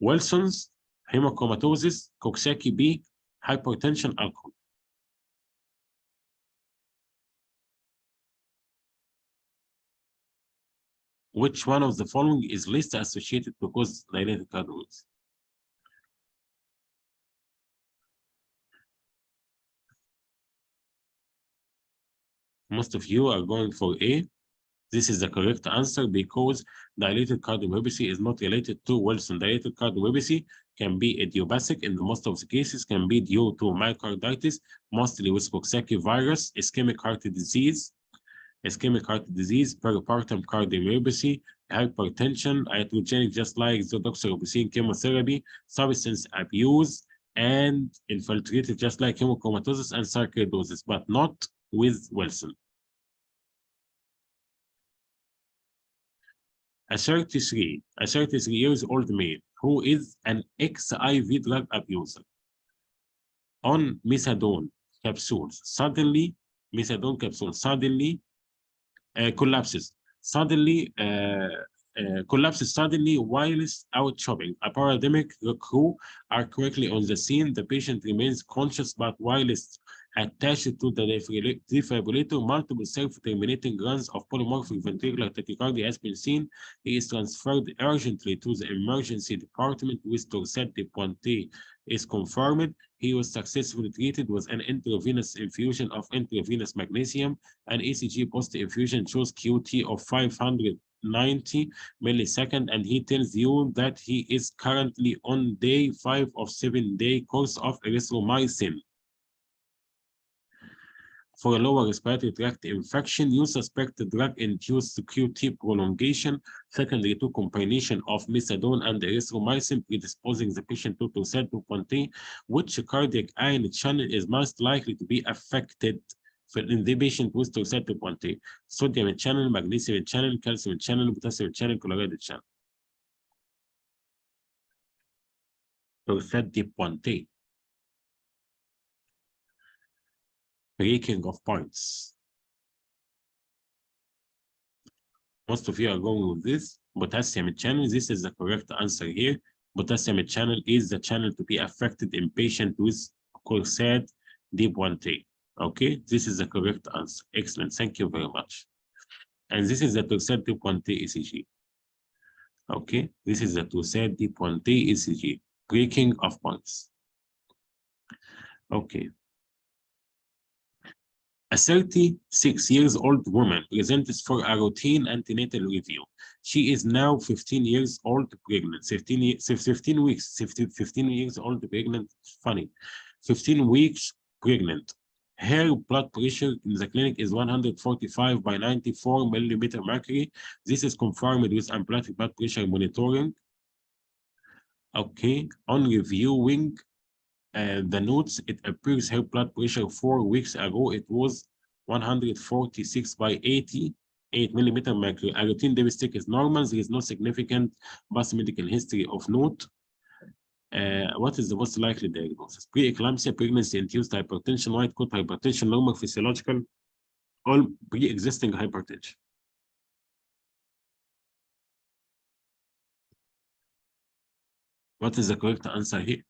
Wilson's, hemochromatosis, Coxsackie B, hypertension, alcohol. Which one of the following is least associated to cause dilated cardiomyopathy? Most of you are going for A. This is the correct answer because dilated cardiomyopathy is not related to Wilson. Dilated cardiomyopathy can be idiopathic in most of the cases, can be due to myocarditis, mostly with Coxsackie virus, ischemic heart disease, peripartum cardiomyopathy, hypertension, iatrogenic, just like the doxorubicin chemotherapy, substance abuse, and infiltrated, just like hemochromatosis and sarcoidosis, but not with Wilson. A 33-year-old male who is an ex-IV drug abuser on methadone capsules suddenly collapses suddenly whilst out shopping. A paramedic crew are quickly on the scene. The patient remains conscious, but whilst attached to the defibrillator. Multiple self-terminating runs of polymorphic ventricular tachycardia has been seen. He is transferred urgently to the emergency department with torsade de pointe is confirmed. He was successfully treated with an intravenous infusion of intravenous magnesium. An ECG post-infusion shows QT of 590 millisecond, and he tells you that he is currently on day 5 of 7-day course of erythromycin. For a lower respiratory tract infection, you suspect drug-induced QT prolongation secondary to combination of methadone and erythromycin, predisposing the patient to torsade de pointe, which cardiac ion channel is most likely to be affected in the patient with torsade de pointe. Sodium channel, magnesium channel, calcium channel, potassium channel, chloride channel. Torsade de pointe. Breaking of points. Most of you are going with this. Potassium channel, this is the correct answer here. Potassium channel is the channel to be affected in patient with torsade de pointe. Okay, this is the correct answer. Excellent, thank you very much. And this is the torsade de pointe ECG. Okay, this is the torsade de pointe ECG. Breaking of points. Okay. A 36-year-old woman presents for a routine antenatal review. She is now 15 years old pregnant. 15 years old pregnant. Funny. 15 weeks pregnant. Her blood pressure in the clinic is 145 by 94 millimeter mercury. This is confirmed with ambulatory blood pressure monitoring. Okay. On reviewing the notes, it appears her blood pressure 4 weeks ago, it was 146 by 88 millimeter mercury. A routine diagnostic is normal. There is no significant past medical history of note. What is the most likely diagnosis? Pre-eclampsia, pregnancy-induced hypertension, white coat hypertension, normal physiological, all pre-existing hypertension. What is the correct answer here?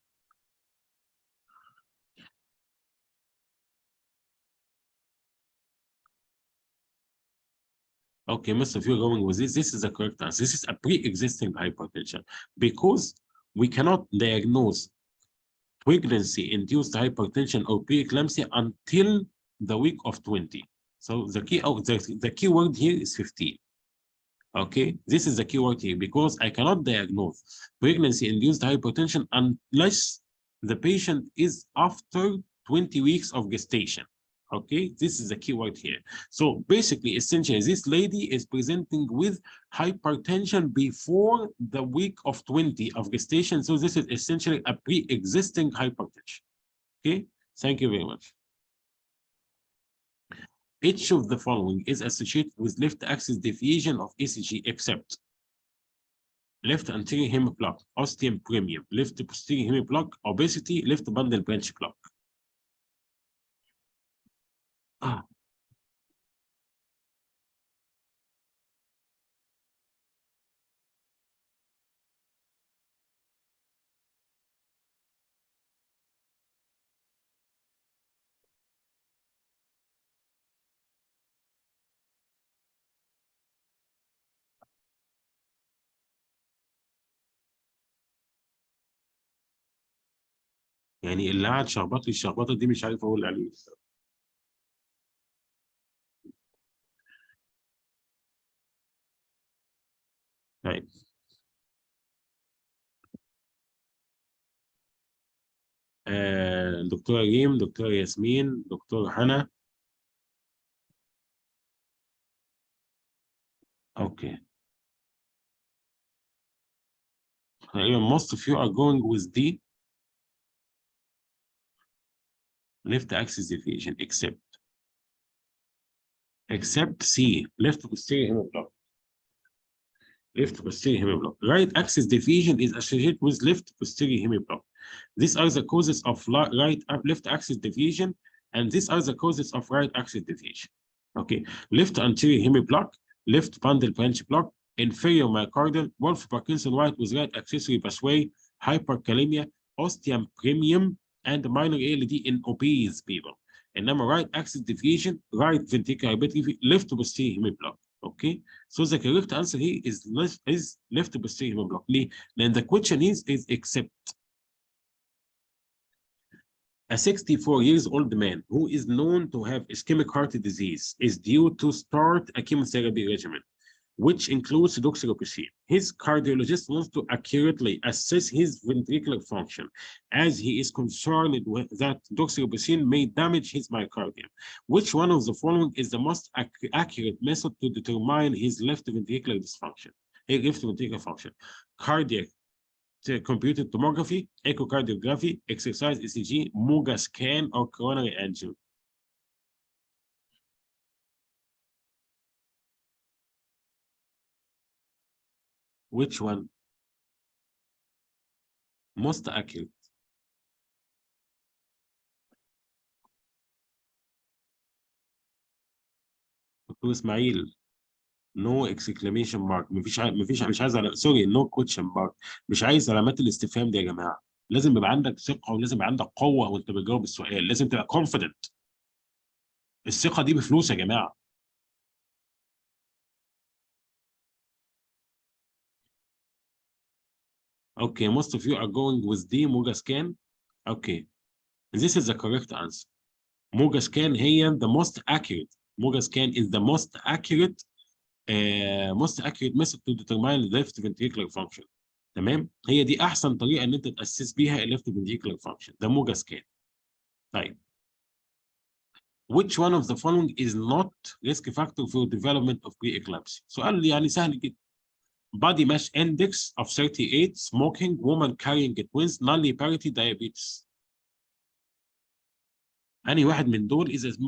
Okay, most of you are going with this. This is the correct answer. This is a pre-existing hypertension because we cannot diagnose pregnancy-induced hypertension or preeclampsia until the week of 20. So the key word here is 15. Okay, this is the key word here because I cannot diagnose pregnancy-induced hypertension unless the patient is after 20 weeks of gestation. Okay, this is the key word here. So basically, essentially, this lady is presenting with hypertension before the week of 20 of gestation. So this is essentially a pre-existing hypertension. Okay, thank you very much. Each of the following is associated with left axis deviation of ECG except left anterior hemiplegic, ostium premium, left posterior hemiplegic, obesity, left bundle branch clock. يعني اللي قاعد شخبط لي الشخبطه دي مش عارف اقول عليه. طيب دكتورة ريم، دكتورة ياسمين، دكتور حنا. Okay. Most of you are going with D. Left axis deviation, except C, left posterior hemiplegic. Left posterior hemiplegic. Right axis deviation is associated with left posterior hemiplegic. These are the causes of left axis deviation, and these are the causes of right axis deviation. Okay, left anterior hemiplegic, left bundle branch block, inferior myocardial, Wolff Parkinson White with right accessory pathway, hyperkalemia, ostium premium, and minor ALD in obese people. انما right axis deviation, right ventricular hypertrophy, left posterior hemiblock. اوكي. So the correct answer here is left posterior hemiblock. ليه؟ لان the question is except a 64 years old man who is known to have ischemic heart disease is due to start a chemotherapy regimen, which includes doxorubicin. His cardiologist wants to accurately assess his ventricular function, as he is concerned that doxorubicin may damage his myocardium. Which one of the following is the most accurate method to determine his left ventricular dysfunction? Left ventricular function. Cardiac computed tomography, echocardiography, exercise ECG, MUGA scan, or coronary angio. Which one? Most accurate. دكتور اسماعيل، نو اكسكليميشن مارك، مفيش مش عايز سوري، نو كوتشن مارك، مش عايز علامات الاستفهام دي يا جماعه. لازم يبقى عندك ثقه ولازم يبقى عندك قوه وانت بتجاوب السؤال، لازم تبقى كونفيدنت. الثقه دي بفلوس يا جماعه. اوكي most of you are going with D موجا سكان. اوكي this is the correct answer. موجا سكان هي the most accurate. موجا سكان is the most accurate method to determine the left ventricular function. تمام، هي دي احسن طريقه ان انت تاسس بيها الليفت ventricular function، ده موجا سكان. طيب which one of the following is not risk factor for development of preeclampsia؟ سؤال يعني سهل جدا. body mass index of 38, smoking, woman carrying twins, non-parity, diabetes. أنهي واحد من دول is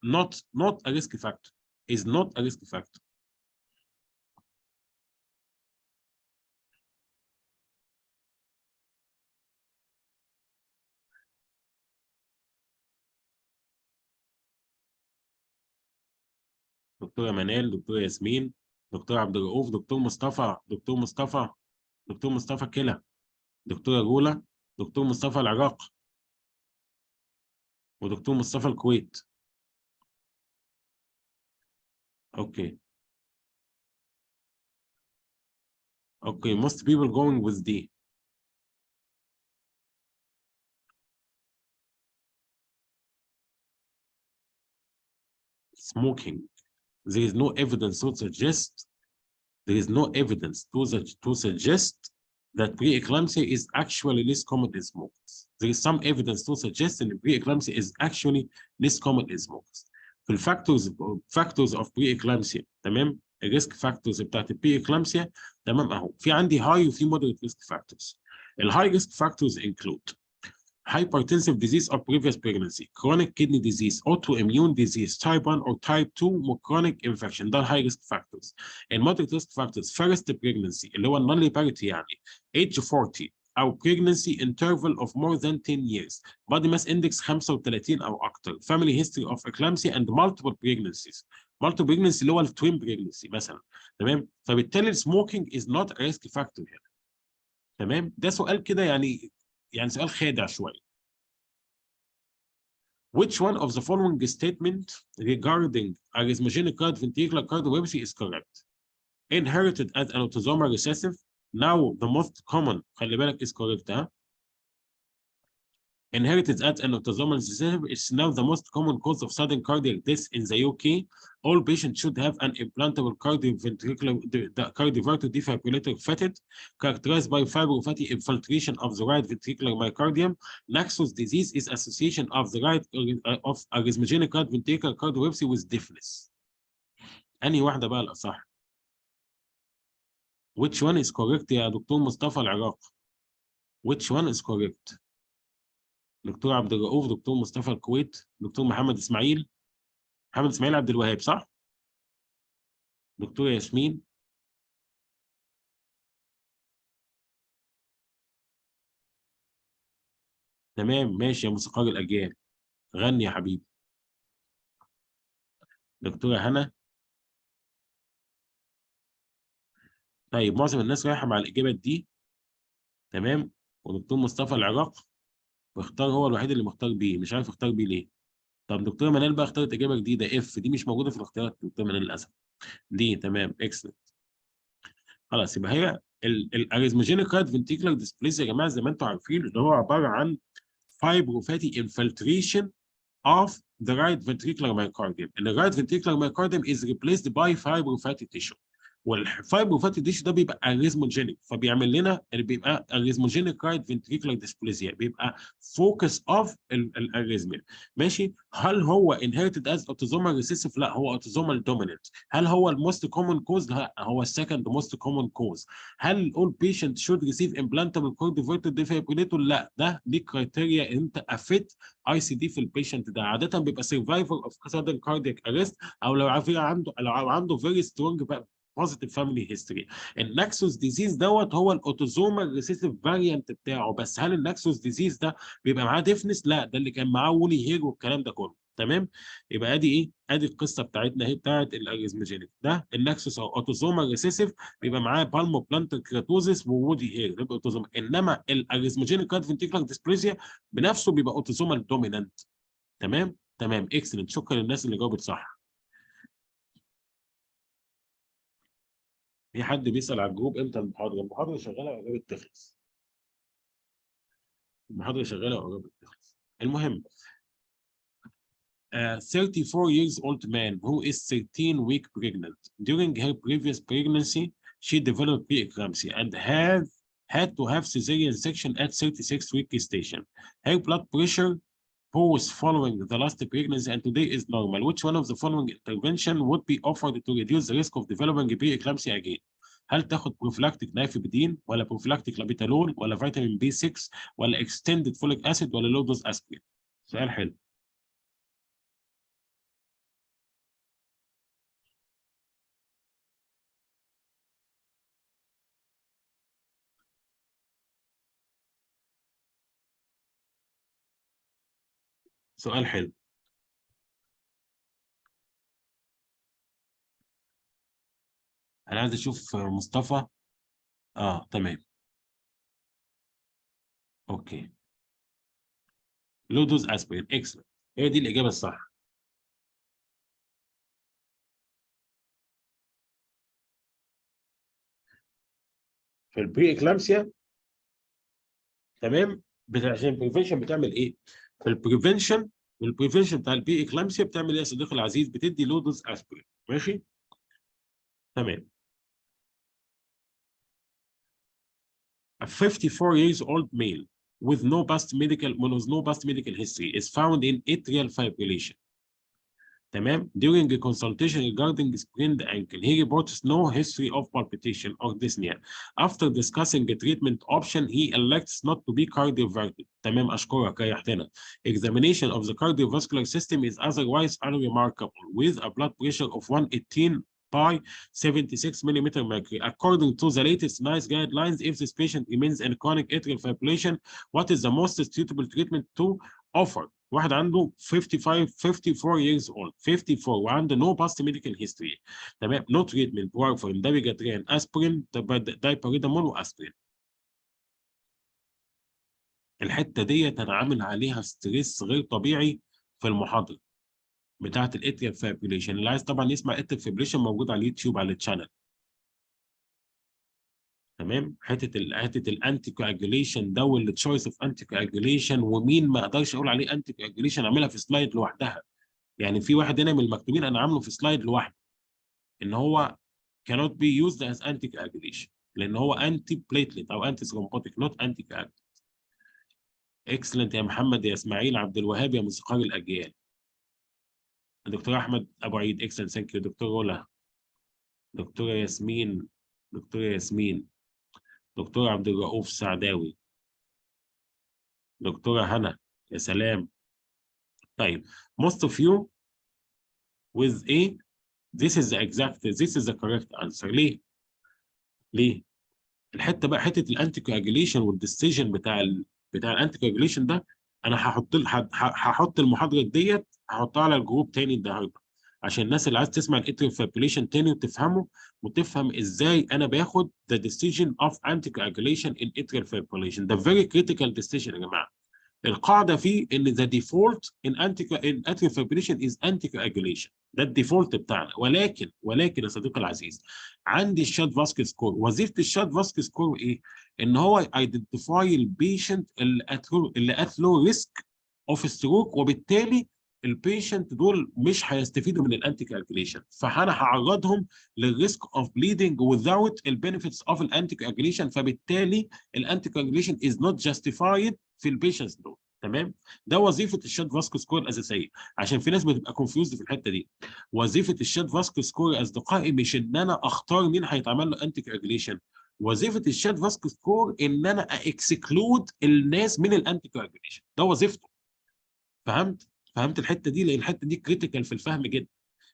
not a risk factor. Is not a risk factor. دكتورة منال، دكتورة ياسمين، دكتور عبد الرؤوف، دكتور مصطفى، دكتور مصطفى كلى، دكتورة جولة، دكتور مصطفى العراق، ودكتور مصطفى الكويت. اوكي اوكي most people going with D. Smoking. There is no evidence to suggest that preeclampsia is actually less common in smokers. There is some evidence to suggest that preeclampsia is actually less common in smokers. في factors of preeclampsia، تمام؟ الريسك فاكتورز بتاعت البريكلامسيا، تمام اهو، في عندي هاي وفي مودريت ريسك فاكتورز. الهاي ريسك فاكتورز include hypertensive disease or previous pregnancy, chronic kidney disease, autoimmune disease, type 1 or type 2 chronic infection. ده high risk factors. moderate risk factors first pregnancy اللي هو non parity يعني age 40 أو pregnancy interval of more than 10 years, body mass index 35 أو أكتر, family history of eclampsia and multiple pregnancies. multiple pregnancy اللي هو التوين pregnancy مثلا، تمام؟ فبالتالي السموكينج is not a risk factor هنا. تمام؟ ده سؤال كده يعني سؤال خادع شويه. Which one of the following statement regarding arrhythmogenic right ventricular cardiomyopathy is correct? Inherited as an autosomal recessive. Now the most common، خلي بالك is correct ها. Inherited as an autosomal recessive is now the most common cause of sudden cardiac death in the UK. All patients should have an implantable cardioverter defibrillator fitted, characterized by fibrofatty infiltration of the right ventricular myocardium. Nexus disease is association of the right of arrhythmogenic right ventricular cardiomyopathy with deafness. أنهي واحدة بقى الأصح؟ Which one is correct يا دكتور مصطفى العراق؟ Which one is correct؟ دكتور عبد الرؤوف، دكتور مصطفى الكويت، دكتور محمد اسماعيل عبد الوهاب، صح؟ دكتور ياسمين. تمام ماشي يا موسيقار الاجيال، غني يا حبيبي. دكتوره هنا. طيب معظم الناس رايحه مع الاجابه دي، تمام، ودكتور مصطفى العراق واختار، هو الوحيد اللي مختار بيه، مش عارف اختار بيه ليه. طب دكتوره منال بقى اختارت اجابه جديده اف، دي مش موجوده في الاختيارات دكتوره منال للاسف. دي تمام اكسلنت. خلاص يبقى هي الاريزموجينيك رايت فنتيكولار ديسبليسيا يا جماعه زي ما انتم عارفين اللي هو عباره عن فايبروفاتي انفلتريشن of the right ventricular myocardium. And the right ventricular myocardium is replaced by fibrofatty tissue. والفايبروفاتي تيشو ده بيبقى اريزموجينيك، فبيعمل لنا اللي بيبقى اريزموجينيك رايت فنتريكولار ديسبليزيا، بيبقى فوكس اوف الاريزميا. ماشي. هل هو انهيرتد از اوتوزومال ريسيسيف؟ لا، هو اوتوزومال دوميننت. هل هو الموست كومن كوز؟ لا، هو السكند موست كومن كوز. هل all patients should receive implantable cord diverted defibrillator؟ لا، دي كرايتيريا انت افيت اي سي دي في البيشنت ده. عاده بيبقى سرفايفر اوف sudden cardiac arrest، او لو عنده فيري سترونج بوزيتيف فاميلي هيستوري. النكسوس ديزيز دوت هو الاوتوزومال ريسيسيف فاريانت بتاعه. بس هل النكسوس ديزيز ده بيبقى معاه ديفنس؟ لا، ده اللي كان معاه وولي هير والكلام ده كله. تمام. يبقى ادي ايه؟ ادي القصه بتاعتنا اهي بتاعت الاريزموجينيك ده النكسوس او اوتوزومال ريسيسيف، بيبقى معاه بالمو بلانتر كراتوزيس ووودي هير، بيبقى اوتوزومال. انما الاريزموجينيك كارد فنتيكولار ديسبليزيا بنفسه بيبقى اوتوزومال دومينانت. تمام تمام اكسلنت. شكرا للناس اللي جاوبت صح. في حد بيسأل على الجروب امتى المحاضرة؟ المحاضرة شغالة وقربت تخلص. المحاضرة شغالة وقربت تخلص. المهم 34 years old man who is 13 week pregnant. During her previous pregnancy, she developed preeclampsia and had to have cesarean section at 36 week gestation. Her blood pressure pause following the last pregnancy and today is normal. Which one of the following intervention would be offered to reduce the risk of developing preeclampsia again؟ هل تاخد بروفلاكتيك نايفيبيدين ولا بروفلاكتيك لابيتالول ولا فيتامين بي 6 ولا اكستندد فوليك اسيد ولا لو دوز اسبرين؟ سؤال حلو. سؤال حلو. انا عايز اشوف مصطفى. اه تمام. اوكي. لو دوز اسبرين اكسلنت. هي دي الاجابه الصح. في البري اكلامسيا تمام. عشان البريفنشن بتعمل ايه؟ في البريفنشن بتاع البري اكلامسيا بتعمل ايه يا صديقي العزيز؟ بتدي لو دوز اسبرين. ماشي. تمام. A 54 years old male with no past medical history is found in atrial fibrillation. تمام. During a consultation regarding sprained ankle, he reports no history of palpitation or dyspnea. After discussing a treatment option, he elects not to be cardioverted. تمام أشكرك ريحتنا. Examination of the cardiovascular system is otherwise unremarkable with a blood pressure of 118 by 76 millimeter mercury. According to the latest NICE guidelines, if this patient remains in chronic atrial fibrillation, what is the most suitable treatment to offer؟ واحد عنده 54 years old 54 وعنده no past medical history. تمام. no treatment warfarin dabigatran اسبرين دايباريدامول واسبرين. الحته ديت انا عامل عليها ستريس غير طبيعي في المحاضره بتاعه الاتريال فابريليشن. اللي عايز طبعا يسمع اتريال فابريليشن موجود على اليوتيوب على الشانل. تمام. حته الانتي كواجوليشن ده والتشويس اوف انتي كواجوليشن ومين ما اقدرش اقول عليه انتي كواجوليشن اعملها في سلايد لوحدها. يعني في واحد هنا من المكتوبين انا عامله في سلايد لوحده ان هو cannot be used as anticoagulation لان هو anti platelet او anti thrombotic not anticoagulant. اكسلنت يا محمد يا اسماعيل عبد الوهاب يا موسيقار الاجيال. دكتور احمد ابو عيد اكسلنت ثانك يو. دكتور رولا. دكتوره ياسمين. دكتوره ياسمين. دكتور عبد الرؤوف سعداوي. دكتوره هنا. يا سلام. طيب most of you with A this is the correct answer. ليه؟ الحته بقى حته الانتي كواجوليشن والديسيجن بتاع الانتي كواجوليشن ده انا هحط المحاضره ديت هحطها على الجروب تاني النهارده عشان الناس اللي عايز تسمع الاتريال فابريليشن تاني وتفهمه وتفهم ازاي انا باخد the decision of anticoagulation in atrial fibrillation. ده very critical decision يا جماعه. القاعده فيه ان the default in atrial fibrillation is anticoagulation. ده الديفولت بتاعنا، ولكن يا صديقي العزيز، عندي الشات فاسك سكور. وظيفه الشات فاسك سكور ايه؟ ان هو ايدنتيفاي البيشنت اللي ات لو ريسك اوف ستروك، وبالتالي البيشنت دول مش هيستفيدوا من الانتي كاجوليشن، فانا هعرضهم للريسك اوف بليدنج without البينفيتس اوف الانتي كاجوليشن، فبالتالي الانتي كاجوليشن از نوت جاستيفايد في البيشنتس دول. تمام؟ ده وظيفه الشات فاسكو سكور الاساسيه، عشان في ناس بتبقى كونفيوزد في الحته دي. وظيفه الشات فاسكو سكور يا اصدقائي مش ان انا اختار مين هيتعمل له انتي كاجوليشن. وظيفه الشات فاسكو سكور ان انا اكسكلود الناس من الانتي كاجوليشن، ده وظيفته. فهمت الحته دي؟ لان الحته دي كريتيكال في الفهم جدا.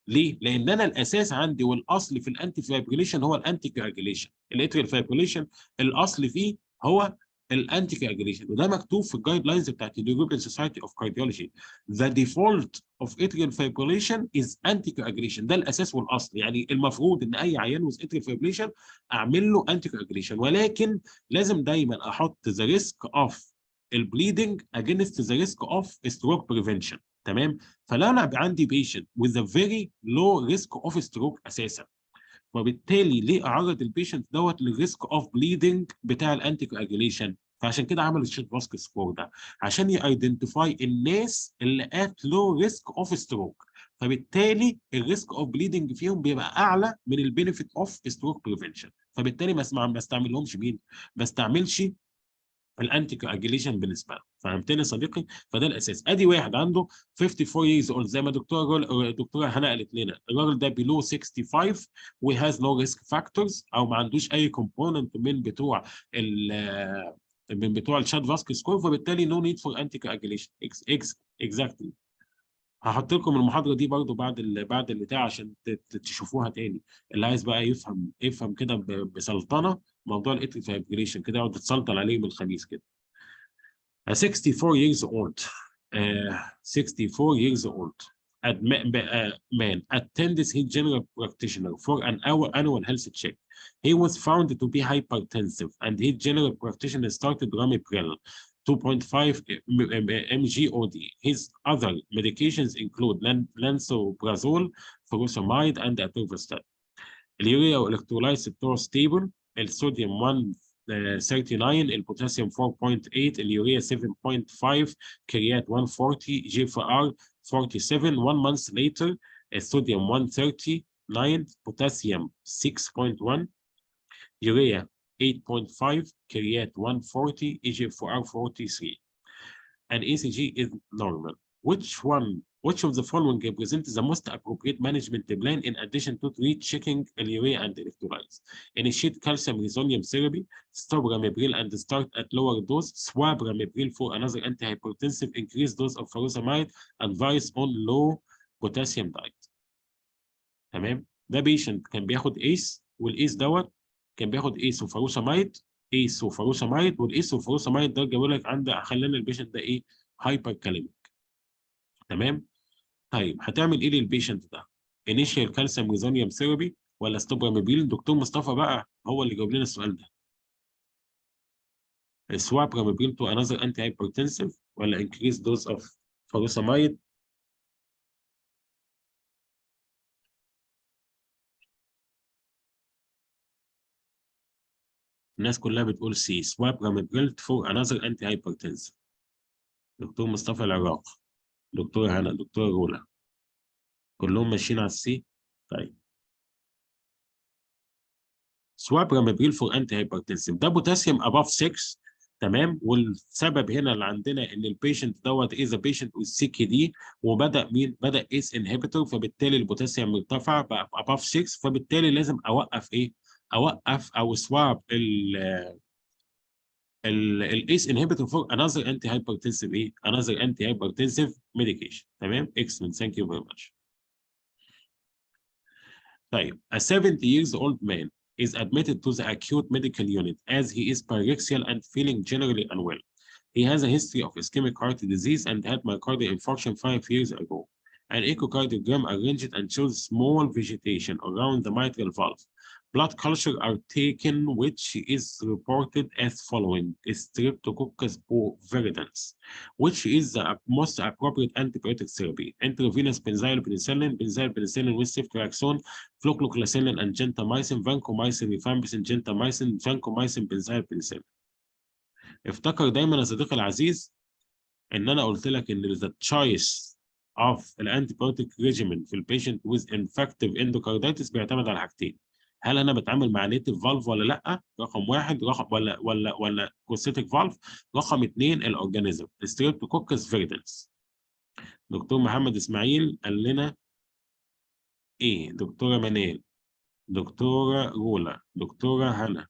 ليه؟ لان انا الاساس عندي والاصل في الانتي فايبريليشن هو الانتي كاجوليشن. الاتريال فايبريليشن الاصل فيه هو الانتي كاجوليشن، وده مكتوب في الجايد لاينز بتاعت اليوروبيان سوسايتي اوف كارديولوجي. ذا ديفولت اوف اتريال فايبريليشن از انتي كاجوليشن. ده الاساس والاصل، يعني المفروض ان اي عيان وذ اتريال فايبريليشن اعمل له انتي كاجوليشن، ولكن لازم دايما احط ذا ريسك اوف البليدنج اجينست ذا ريسك اوف ستروك بريفنشن. تمام؟ فلو انا عندي بيشنت with a very low risk of stroke اساسا، وبالتالي ليه اعرض البيشنت دوت للريسك اوف بليدنج بتاع الانتي كواجوليشن؟ فعشان كده عمل الشيت فاسك سكور ده، عشان يايدنتيفاي الناس اللي ات لو ريسك اوف ستروك، فبالتالي الريسك اوف بليدنج فيهم بيبقى اعلى من البينفيت اوف ستروك بريفنشن، فبالتالي ما استعملهمش مين؟ ما استعملش الانتي كواجيليشن بالنسبه له. فهمتني يا صديقي؟ فده الاساس. ادي واحد عنده 54 years old زي ما دكتوره هنا قالت لنا، الراجل ده below 65 وهاز نو ريسك فاكتورز، او ما عندوش اي كومبوننت من بتوع الشات فاسك سكور، فبالتالي نو نيد فور انتي كواجيليشن. اكزاكتلي. هحط لكم المحاضره دي برضو بعد البتاع عشان تشوفوها تاني. اللي عايز بقى يفهم كده بسلطنه موضوع الاتري فايبريشن كده، يقعد يتسلطن عليه من الخميس كده. A 64 years old 64 years old man attends his general practitioner for an annual health check. He was found to be hypertensive, and his general practitioner started ramipril 2.5 mg OD. His other medications include lansoprazole, furosemide, and atorvastatin. اليوريا والالكترولايتس بتوعه ستيبل، الصوديوم 139، البوتاسيوم 4.8، اليوريا 7.5، كريات 140، جي اف ار 47. 1 month later الصوديوم 139، بوتاسيوم 6.1، يوريا 8.5، كريات 140، اي جي اف ار 43. and ECG is normal. Which of the following represents the most appropriate management plan in addition to checking urea and electrolytes? Initiate calcium resonium therapy, stop ramipril and start at lower dose, swap ramipril for another antihypertensive, increase dose of furosemide, advice on low potassium diet. تمام؟ ده بيشنت كان بياخد ايس، والايس دوت كان بياخد ايس وفاروسامايد، ايس وفاروسامايد، والايس والفاروسامايد ده جابوا لك خلينا البيشنت ده ايه؟ هايبر كاليميك. تمام؟ طيب هتعمل ايه للبيشنت ده؟ انيشال كالسيوم ريزونيوم ثيرابي ولا ستوب راميبريل؟ الدكتور مصطفى بقى هو اللي جاوب لنا السؤال ده. سواب راميبريل تو انذر انتي هايبرتنسيف ولا انكريز دوز اوف فاروسامايد؟ الناس كلها بتقول سي، سواب راميبريل فور انذر انتي هايبرتنسيف. دكتور مصطفى العراق، دكتور هنا، دكتور رولا، كلهم ماشيين على السي. طيب سواب راميبريل فور انتي هايبرتنسيف، ده بوتاسيوم اباف 6. تمام؟ والسبب هنا اللي عندنا ان البيشنت دوت از بيشنت وذ سي كي دي، وبدا مين؟ بدا اس انهبيتور، فبالتالي البوتاسيوم مرتفع بقى اباف 6، فبالتالي لازم اوقف ايه؟ اوقف او سواب الاس انهبيتور فور انذر انتي هايبرتنسيف ايه؟ انذر انتي هايبرتنسيف ميديكيشن. تمام؟ اكسلنت، ثانك يو فيري ماتش. طيب a 70 years old man is admitted to the acute medical unit as he is pyrexial and feeling generally unwell. He has a history of ischemic heart disease and had myocardial infarction 5 years ago. An echocardiogram arranged and shows small vegetation around the mitral valve. Blood culture are taken, which is reported as following: Streptococcus viridans, which is the most appropriate antibiotic therapy: intravenous benzyl penicillin with ceftriaxone, flucloxacillin and gentamicin, vancomycin, rifampicin, gentamicin, vancomycin, benzyl penicillin. افتكر دايما يا صديقي العزيز ان انا قلت لك ان the choice of الانتيبيوتيك ريجيمين في البيشنت with infective endocarditis بيعتمد على حاجتين: هل انا بتعامل مع نيتيف فالف ولا لا؟ رقم واحد. رقم ولا كوستيك فالف. رقم اثنين الاورجانيزم ستريبتوكوكس فيريدنس. دكتور محمد اسماعيل قال لنا ايه؟ دكتوره منال، دكتوره رولا، دكتوره هنا،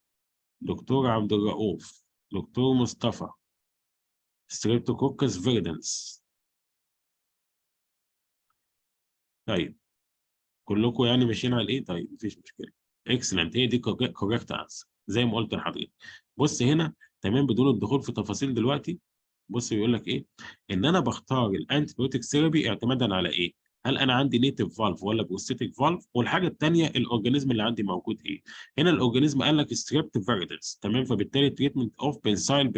دكتور عبد الرؤوف، دكتور مصطفى، ستريبتوكوكس فيريدنس. طيب كلكم يعني ماشيين على ايه؟ طيب مفيش مشكله. اكسلنت، هي دي كوريكت انسر زي ما قلت لحضرتك. بص هنا تمام بدون الدخول في تفاصيل دلوقتي. بص بيقول لك ايه؟ ان انا بختار الانتي بيوتيك ثيرابي اعتمادا على ايه؟ هل انا عندي نيتيف فالف ولا بروستيتيك فالف؟ والحاجه الثانيه الاورجانيزم اللي عندي موجود ايه؟ هنا الاورجانيزم قال لك ستريبت فيريدنس تمام، فبالتالي تريتمنت اوف بنزايل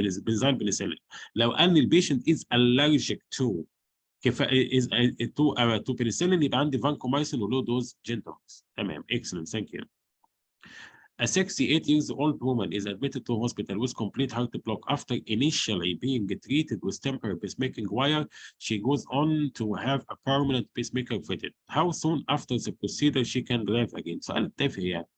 بنسلين. لو ان البيشنت از الرجيك تو تو بنسلين يبقى عندي فانكومايسين ولو دوز جنتامكس. تمام اكسلنت ثانك يو. A 68 years old woman is admitted to hospital with complete heart block after initially being treated with temporary pacemaking wire. She goes on to have a permanent pacemaker fitted. How soon after the procedure she can drive again? سؤال تافه يعني.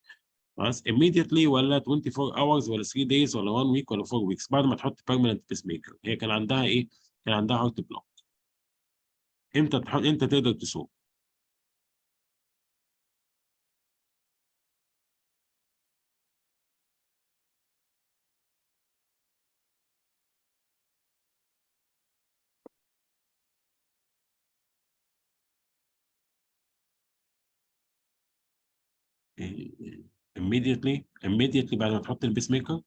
خلاص immediately ولا 24 hours ولا 3 days ولا 1 week ولا 4 weeks بعد ما تحط permanent pacemaker. هي كان عندها ايه؟ كان عندها heart block. امتى تقدر تسوق؟ immediately بعد ما تحط البيس ميكر.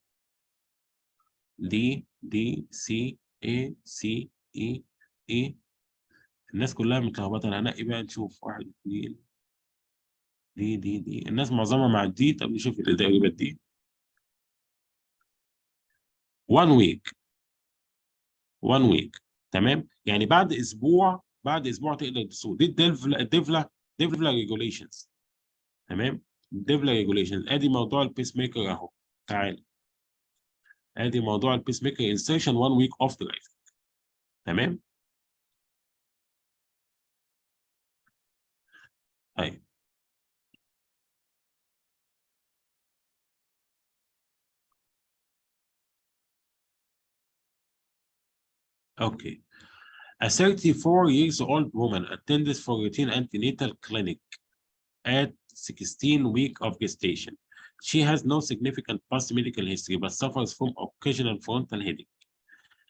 دي سي اي سي اي اي. الناس كلها متلخبطه، انا هنقي بقى نشوف واحد اثنين. دي الناس معظمها مع الدي. طب نشوف الاجابات دي. 1 ويك. 1 ويك تمام، يعني بعد اسبوع تقدر تسوق. دي الديفلا ريجوليشنز. تمام. الديفلا ريجوليشنز. ادي موضوع البيس ميكر اهو. تعال ادي موضوع البيس ميكر انسيرشن 1 ويك اوف درايف. تمام. طيب اوكي. A 34 years old woman attends for routine antenatal clinic at 16 week of gestation. She has no significant past medical history but suffers from occasional frontal headache.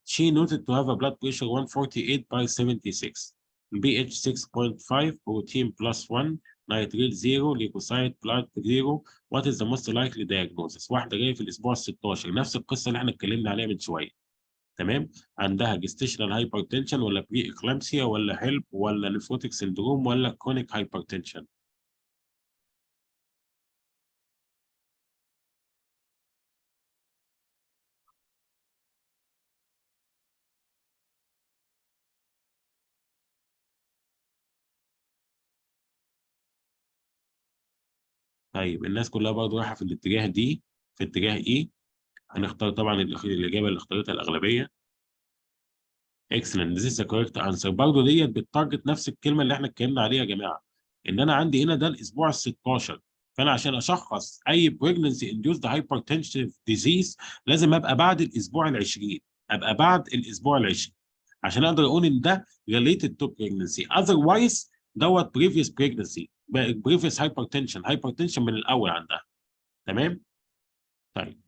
She noted to have a blood pressure 148 by 76, pH 6.5, protein plus 1, nitrate 0, leukocyte blood 0. What is the most likely diagnosis؟ واحدة جاية في الأسبوع ال 16، نفس القصة اللي احنا اتكلمنا عليها من شوية. تمام. عندها جستيشنال هايبرتنشن ولا بري اكلامسيا ولا هيلب ولا نيفروتيك سندروم ولا كرونيك هايبرتنشن؟ طيب الناس كلها برضه رايحه في الاتجاه دي، في اتجاه ايه. هنختار طبعا الاجابه اللي اختارتها الاغلبيه. اكسلنت، ذيس ذا كوريكت انسر. برضه ديت بتارجت نفس الكلمه اللي احنا اتكلمنا عليها يا جماعه، ان انا عندي هنا ده الاسبوع ال 16. فانا عشان اشخص اي بريجنسي انديوسد هايبرتنشن ديزيز لازم ابقى بعد الاسبوع ال 20. ابقى بعد الاسبوع ال 20 عشان اقدر اقول ان ده related to pregnancy. otherwise دوت previous pregnancy، previous hypertension من الاول عندها. تمام. طيب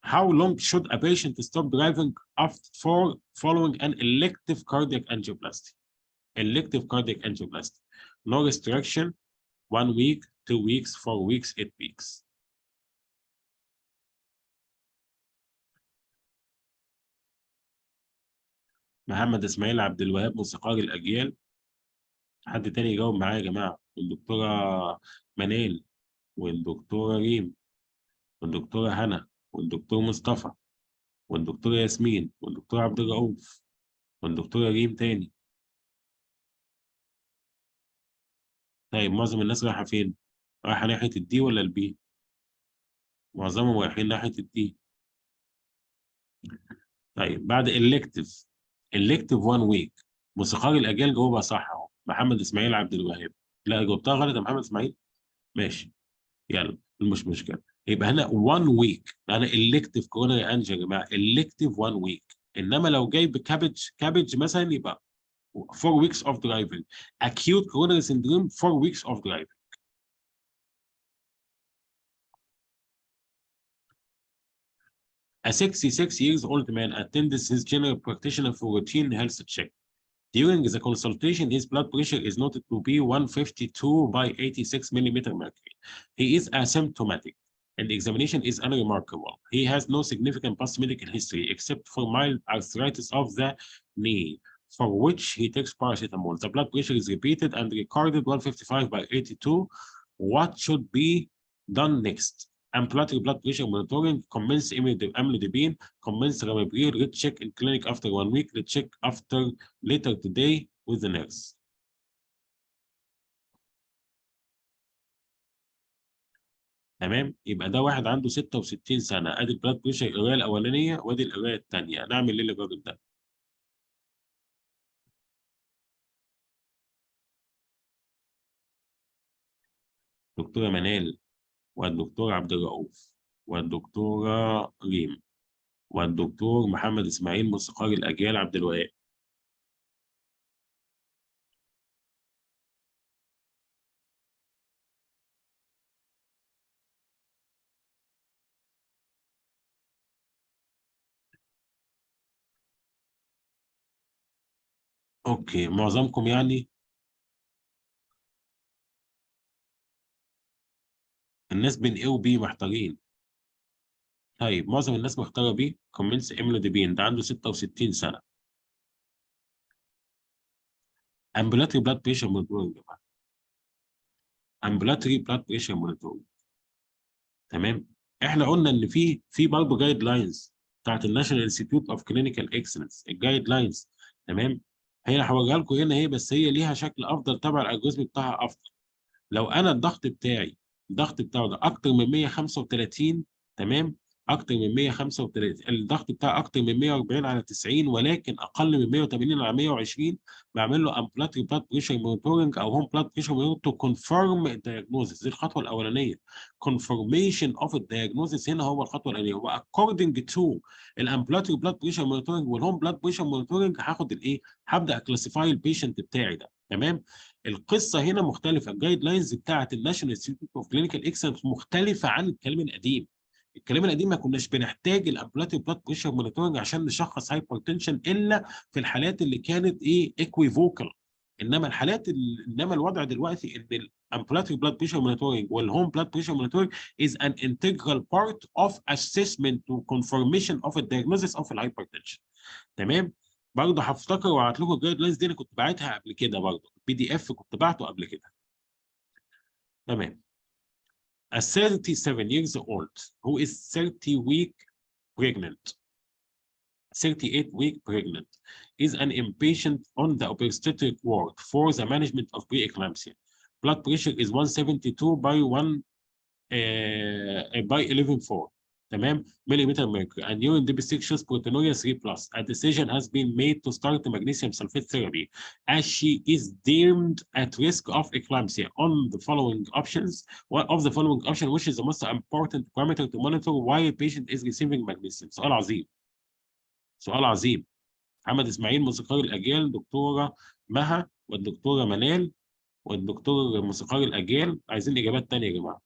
how long should a patient stop driving after for following an elective cardiac angioplasty? Elective cardiac angioplasty. No restriction. 1 week, 2 weeks, 4 weeks, 8 weeks. محمد اسماعيل عبد الوهاب موسيقار الاجيال. حد تاني يجاوب معايا يا جماعه؟ الدكتوره منال. والدكتورة ريم والدكتورة هنا والدكتور مصطفى والدكتورة ياسمين والدكتور عبد الرؤوف والدكتورة ريم تاني. طيب معظم الناس رايحة فين؟ رايحة ناحية الدي ولا البي؟ معظمهم رايحين ناحية الدي. طيب بعد elective 1 week، موسيقار الأجيال جاوبها صح أهو، محمد إسماعيل عبد الوهاب. لا جاوبتها غلط يا محمد إسماعيل. ماشي، يلا مش مشكلة. يبقى هنا 1 week، أنا elective coronary angio يا جماعة، elective 1 week. إنما لو جايب كابج مثلا يبقى 4 weeks of driving. acute coronary syndrome 4 weeks of driving. A 66 years old man attends his general practitioner for routine health check. During the consultation, his blood pressure is noted to be 152 by 86 millimeter mercury. He is asymptomatic, and the examination is unremarkable. He has no significant past medical history except for mild arthritis of the knee, for which he takes paracetamol. The blood pressure is repeated and recorded 155 by 82. What should be done next? Ambulatory blood pressure monitoring, commence amlodipine, commence ramipril, recheck in clinic after 1 week, recheck after later today with the nurse. تمام، يبقى ده واحد عنده 66 سنه، ادي البلاد بريشر القرايه الاولانيه وادي القرايه الثانيه. نعمل ايه للراجل ده؟ دكتوره منال والدكتور عبد الرؤوف والدكتوره ريم والدكتور محمد اسماعيل موسيقار الاجيال عبد الوهاب. اوكي، معظمكم يعني الناس بين ايه وبي محتارين. طيب معظم الناس مختاره بي، كومنتس املوديبين، ده عنده 66 سنه. امبلاتري بلاد بريشر مونيتورنج يا جماعه، امبلاتري بلاد بريشر مونيتورنج. تمام. احنا قلنا ان في برضه جايد لاينز بتاعت الناشونال انستيتيوت اوف كلينيكال اكسلنس، الجايد لاينز. تمام. هي هوريها لكم هنا اهي، بس هي ليها شكل افضل، تبع الالجوريزم بتاعها افضل. لو انا الضغط بتاعي، الضغط بتاعه ده اكتر من 135، تمام، اكتر من 135، الضغط بتاعه اكتر من 140 على 90 ولكن اقل من 180 على 120، بعمل له امبلاتري بلاد بريشر مونيتورنج او هوم بلاد بريشر مونيتورنج تو كونفيرم الدايجنوزس. دي الخطوه الاولانيه. كونفirmation اوف الدايجنوزس هنا هو الخطوه الاولانيه، واكوردنج تو الامبلاتري بلاد بريشر مونيتورنج والهوم بلاد بريشر مونيتورنج هاخد الايه؟ هبدا اكلاسيفاي البيشنت بتاعي ده. تمام. القصه هنا مختلفه، الجايد لاينز بتاعه الناشونال انستيتيوت اوف كلينيكال اكسلنس مختلفه عن الكلام القديم. الكلام القديم ما كناش بنحتاج الامبلاتيف بلاد بريشر مونيتورنج عشان نشخص هايبرتنشن الا في الحالات اللي كانت ايه؟ ايكويفوكال. انما الوضع دلوقتي ان الامبلاتيف بلاد بريشر مونيتورنج والهوم بلاد بريشر مونيتورنج is an integral part of assessment to confirmation of a diagnosis of الهايبرتنشن. تمام. برضه هفتكر وهبعت لكم الجايد لاينز دي، انا كنت باعتها قبل كده برضه، PDF كنت بعته قبل كده. تمام. A 37 years old who is 30 week pregnant 38-week pregnant is an inpatient on the obstetric ward for the management of preeclampsia. Blood pressure is 172 by 1 by 11.4. تمام، millimeter mercury, and urine deficit shows proteinuria 3+. A decision has been made to start the magnesium sulfate therapy as she is deemed at risk of eclampsia. On the following options, one of the following option which is the most important parameter to monitor while patient is receiving magnesium. سؤال عظيم، سؤال عظيم. محمد اسماعيل موسيقار الاجيال، دكتوره مها والدكتوره منال والدكتور موسيقار الاجيال، عايزين اجابات ثانيه يا جماعه.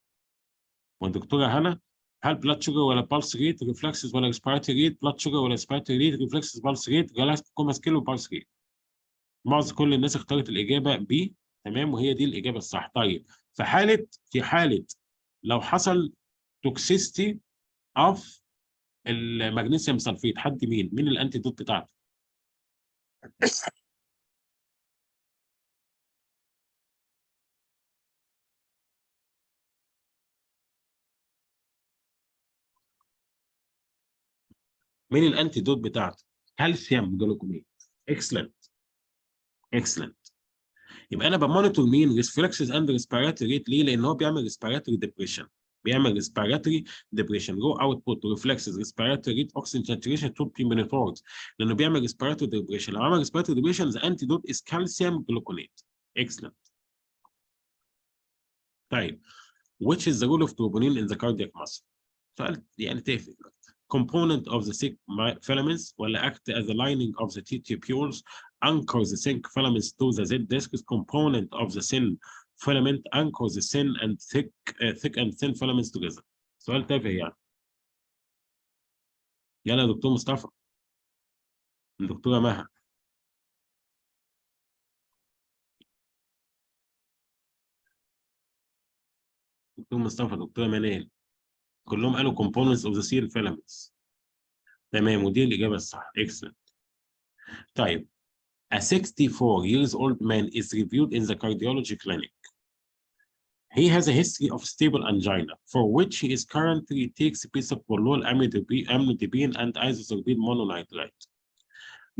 والدكتوره هنا، هل بلاد شوجر ولا بالس ريت، ريفلكسز ولا ريسبيراتوري ريت، بلاد شوجر ولا ريسبيراتوري ريت، ريفلكسز بالس ريت، جلاس كوما سكيل وبالس ريت. معظم كل الناس اختارت الاجابه بي. تمام، وهي دي الاجابه الصح. طيب في حاله لو حصل توكسيستي اوف المغنيسيوم سلفيت، حد مين الانتي دوت بتاعته؟ مين الانتيدوت بتاعته؟ كالسيوم جلوكونات. اكسلنت اكسلنت. يبقى انا بمونيتور مين؟ ريفلكسز اند ريسبيراتوري ريت. ليه؟ لان هو بيعمل ريسبيراتوري ديبريشن. بيعمل ريسبيراتوري ديبريشن. جو اوت بوت ريفلكسز ريسبيراتوري ريت اوكسجين ساتوريشن تو بيمينيتورز. لانه بيعمل ريسبيراتوري ديبريشن. لو عمل ريسبيراتوري ديبريشن ذا انتيدوت از كالسيوم جلوكونات. اكسلنت. طيب which is the role of troponin in the cardiac muscle؟ سؤال يعني تافه. component of the sick filaments ولا act as the lining of the tubules anchor the sick filaments to the Z discs. component of the thin filament anchor the thin and thick and thin filaments together. سؤال تافه يعني. يلا يا دكتور مصطفى. الدكتورة مها. دكتور مصطفى، دكتورة منال. كلهم قالوا components of the thin filaments. تمام، ودي الإجابة الصح. excellent. طيب a 64 years old man is reviewed in the cardiology clinic. He has a history of stable angina, for which he is currently takes bisoprolol, amlodipine, and isosorbide mononitrate.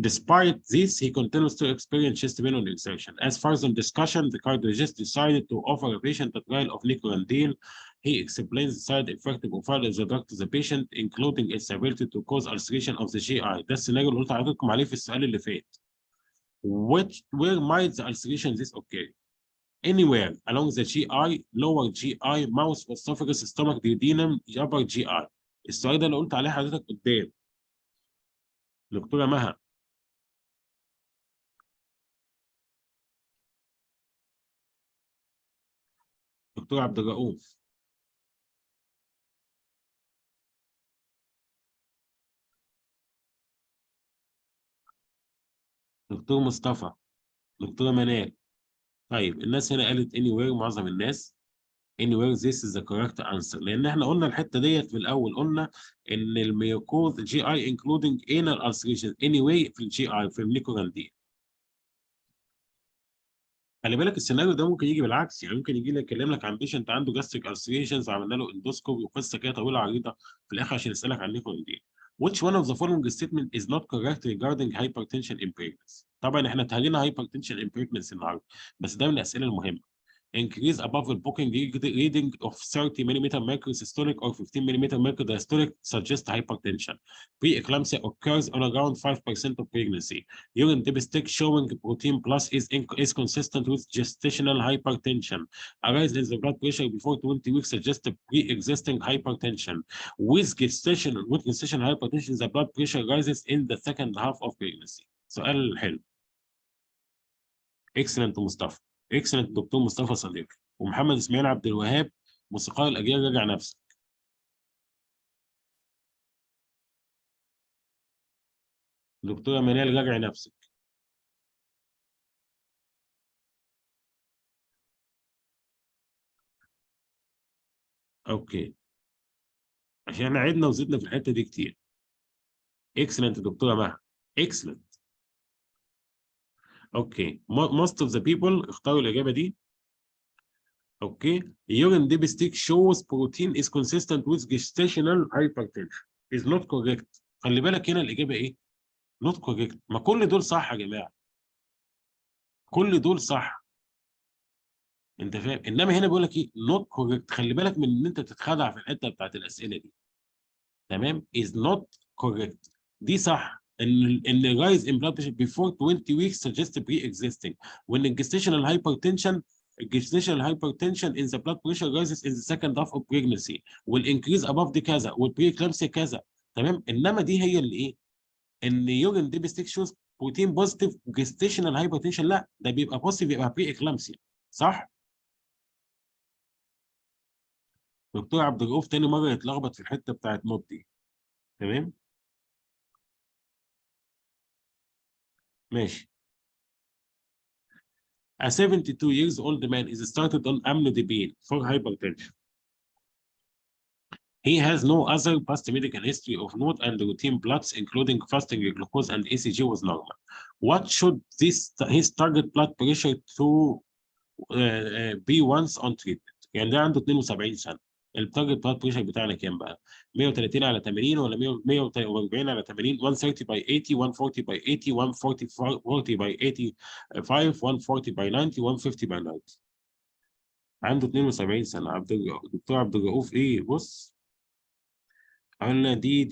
Despite this, he continues to experience chest pain on exertion. As far as the discussion, the cardiologist decided to offer a patient a trial of nicorandil. He explains the side effect profile of the drug to the patient, including its ability to cause ulceration of the GI. ده السيناريو اللي قلت لحضراتكم عليه في السؤال اللي فات. Where might the ulceration this occur? Anywhere along the GI, lower GI, mouth, esophagus, stomach, duodenum, upper GI. السؤال ده اللي قلت عليه حضرتك قدام. دكتورة مها. دكتور عبد الرؤوف. دكتور مصطفى. دكتورة منال. طيب الناس هنا قالت anywhere، معظم الناس anywhere this is the correct answer. لأن احنا قلنا الحتة ديت في الأول، قلنا إن الميوكوز جي اي including anal ulceration anyway في الجي اي في النيكوراندين. خلي بالك السيناريو ده ممكن يجي بالعكس، يعني ممكن يجي لك يكلم لك عن بيشنت عنده جاستريك ulcerations، عملنا له اندوسكوبي وقصه كده طويله عريضه في الاخر عشان يسالك عن نيكوراندين. Which one of the following statement is not correct regarding hypertension in pregnancy؟ طبعا احنا اتهرينا hypertension in pregnancy النهارده، بس ده من الاسئله المهمه. Increase above the booking reading of 30 mm mercury systolic or 15 mm mercury diastolic suggests hypertension. Preeclampsia occurs on around 5% of pregnancy. Urine dipstick showing protein plus is consistent with gestational hypertension. A rise in the blood pressure before 20 weeks suggests pre-existing hypertension. With gestational hypertension, the blood pressure rises in the second half of pregnancy. سؤال حلو. Excellent مصطفى. اكسلنت دكتور مصطفى صديقي. ومحمد اسماعيل عبد الوهاب، موسيقار الاجيال، راجع نفسك. دكتوره منال راجع نفسك. اوكي، عشان احنا عدنا وزدنا في الحته دي كتير. اكسلنت دكتوره مها. اكسلنت. اوكي، most of the people اختاروا الاجابه دي. اوكي، urine dipstick shows protein is consistent with gestational hypertension is not correct. خلي بالك هنا الاجابه ايه؟ not correct. ما كل دول صح يا جماعه، كل دول صح. انت فاهم؟ انما هنا بيقول لك ايه؟ نوت كوريكت. خلي بالك من ان انت تتخدع في الحته بتاعت الاسئله دي. تمام؟ از نوت كوريكت. دي صح. ان rise in blood pressure before 20 weeks suggests pre-existing. وان الجستيشنال hypertension in the blood pressure rises in the second half of pregnancy. والانكريز above دي كذا، والبريكلامسيا كذا. تمام؟ انما دي هي اللي ايه؟ ان يورين ديبستيك شوز بروتين بوزيتيف جستيشنال هايبرتنشن، لا ده بيبقى بوزيتيف، بيبقى بري اكلامسيا. صح؟ دكتور عبد الرؤوف تاني مره يتلخبط في الحته بتاعت نوت دي. تمام؟ ماشي. A 72 years old man is started on amlodipine for hypertension. He has no other past medical history of note and routine bloods, including fasting glucose and ECG was normal. What should his target blood pressure to be once on treatment؟ يعني ده عنده 72 سنه. التارجت بلاد بريشر بتاعنا كام بقى؟ 130 على 80 ولا 140 على 80؟ 130 باي 80، 140 باي 80، 140 باي 85، 140 باي 90، 150 باي 90. عنده 72 سنة. دكتور عبد الرؤوف ايه؟ بص، عملنا دي.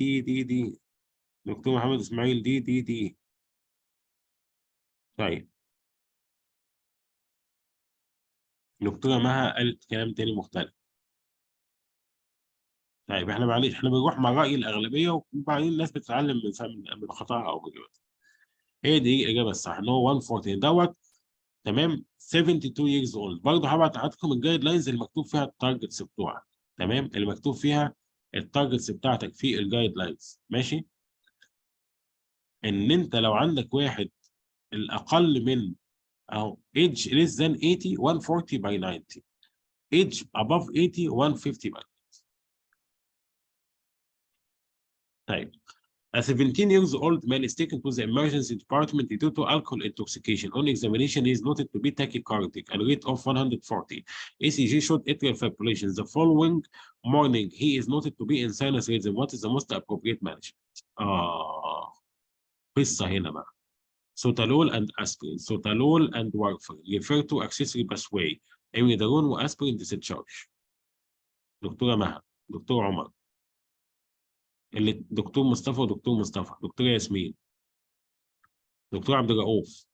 دكتور محمد اسماعيل دي. طيب، دكتورة مها قالت كلام تاني مختلف. طيب احنا معلش، احنا بنروح مع رأي الأغلبية، وبعدين الناس بتتعلم من خطأها أو بإجابتها. هي دي الإجابة الصح، إن هو 140 دوت. تمام، 72 years old. برضه هبعت لحضراتكم الجايد لاينز اللي مكتوب فيها التارجتس بتوعك. تمام، اللي مكتوب فيها التارجتس بتاعتك في الجايد لاينز. ماشي. ان انت لو عندك واحد الاقل من اهو age less than 80 140 by 90، age above 80 150 by 90. طيب، a 17 years old man is taken to the emergency department due to alcohol intoxication. On examination, he is noted to be tachycardic at a rate of 140. ECG showed atrial fibrillation. The following morning, he is noted to be in sinus rhythm. What is the most appropriate management? قصة هنا بقى. Sotalol and aspirin. Sotalol and warfarin refer to accessory pathway. Imidazole واسبرين discharge. دكتورة مها، دكتور عمر، اللي دكتور مصطفى ودكتور مصطفى، دكتورة ياسمين، دكتور عبد الرؤوف،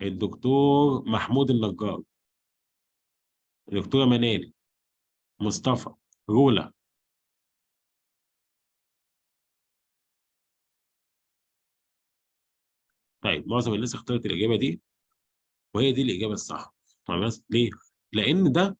الدكتور محمود النجار، الدكتورة منال، مصطفى، رولا. طيب، معظم الناس اختارت الإجابة دي، وهي دي الإجابة الصح. خلاص، ليه؟ لأن ده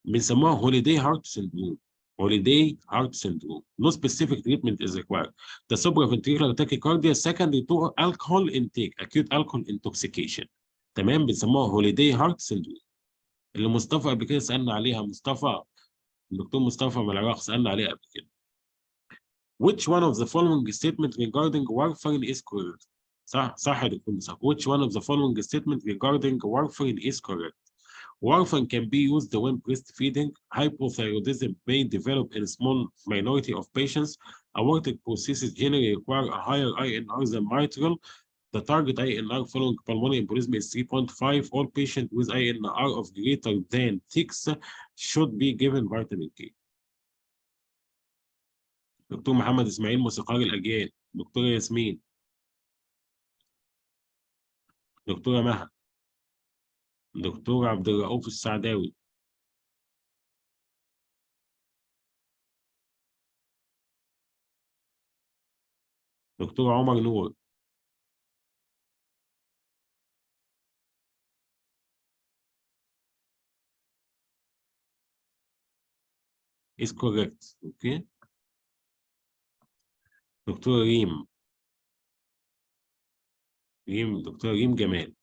بنسموها هوليداي هارت سندروم. هوليداي هارت سندروم. No specific treatment is required. The supraventricular tachycardia secondary to alcohol intake, acute alcohol intoxication. تمام، بنسموها هوليداي هارت سندروم. اللي مصطفى قبل كده سألنا عليها، مصطفى، الدكتور مصطفى من العراق سألنا عليها قبل كده. Which one of the following statement regarding warfarin is correct؟ صح يا دكتور مصطفى. Which one of the following statement regarding warfarin is correct؟ Warfarin can be used when breastfeeding. Hypothyroidism may develop in a small minority of patients. Aortic processes generally require a higher INR than mitral. The target INR following pulmonary embolism is 3.5. All patients with INR of greater than 6 should be given vitamin K. دكتور محمد اسماعيل، موسيقار الأجيال، دكتورة ياسمين، دكتورة مها، دكتور عبد الرؤوف السعداوي، دكتور عمر نور. is correct. اوكي. دكتور ريم، دكتور ريم جمال.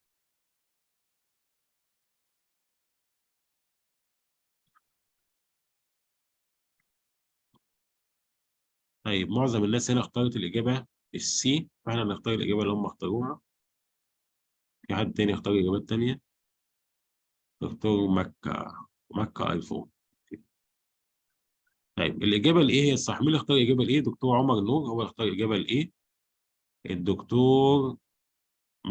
طيب، معظم الناس هنا اختارت الإجابة السي، فاحنا نختار الإجابة اللي هم اختاروها. في حد تاني اختار إجابات تانية؟ دكتور مكة ايفون. طيب، الإجابة الإيه هي الصح؟ مين اللي اختار الإجابة الإيه؟ دكتور عمر نور هو اللي اختار الإجابة الإيه. الدكتور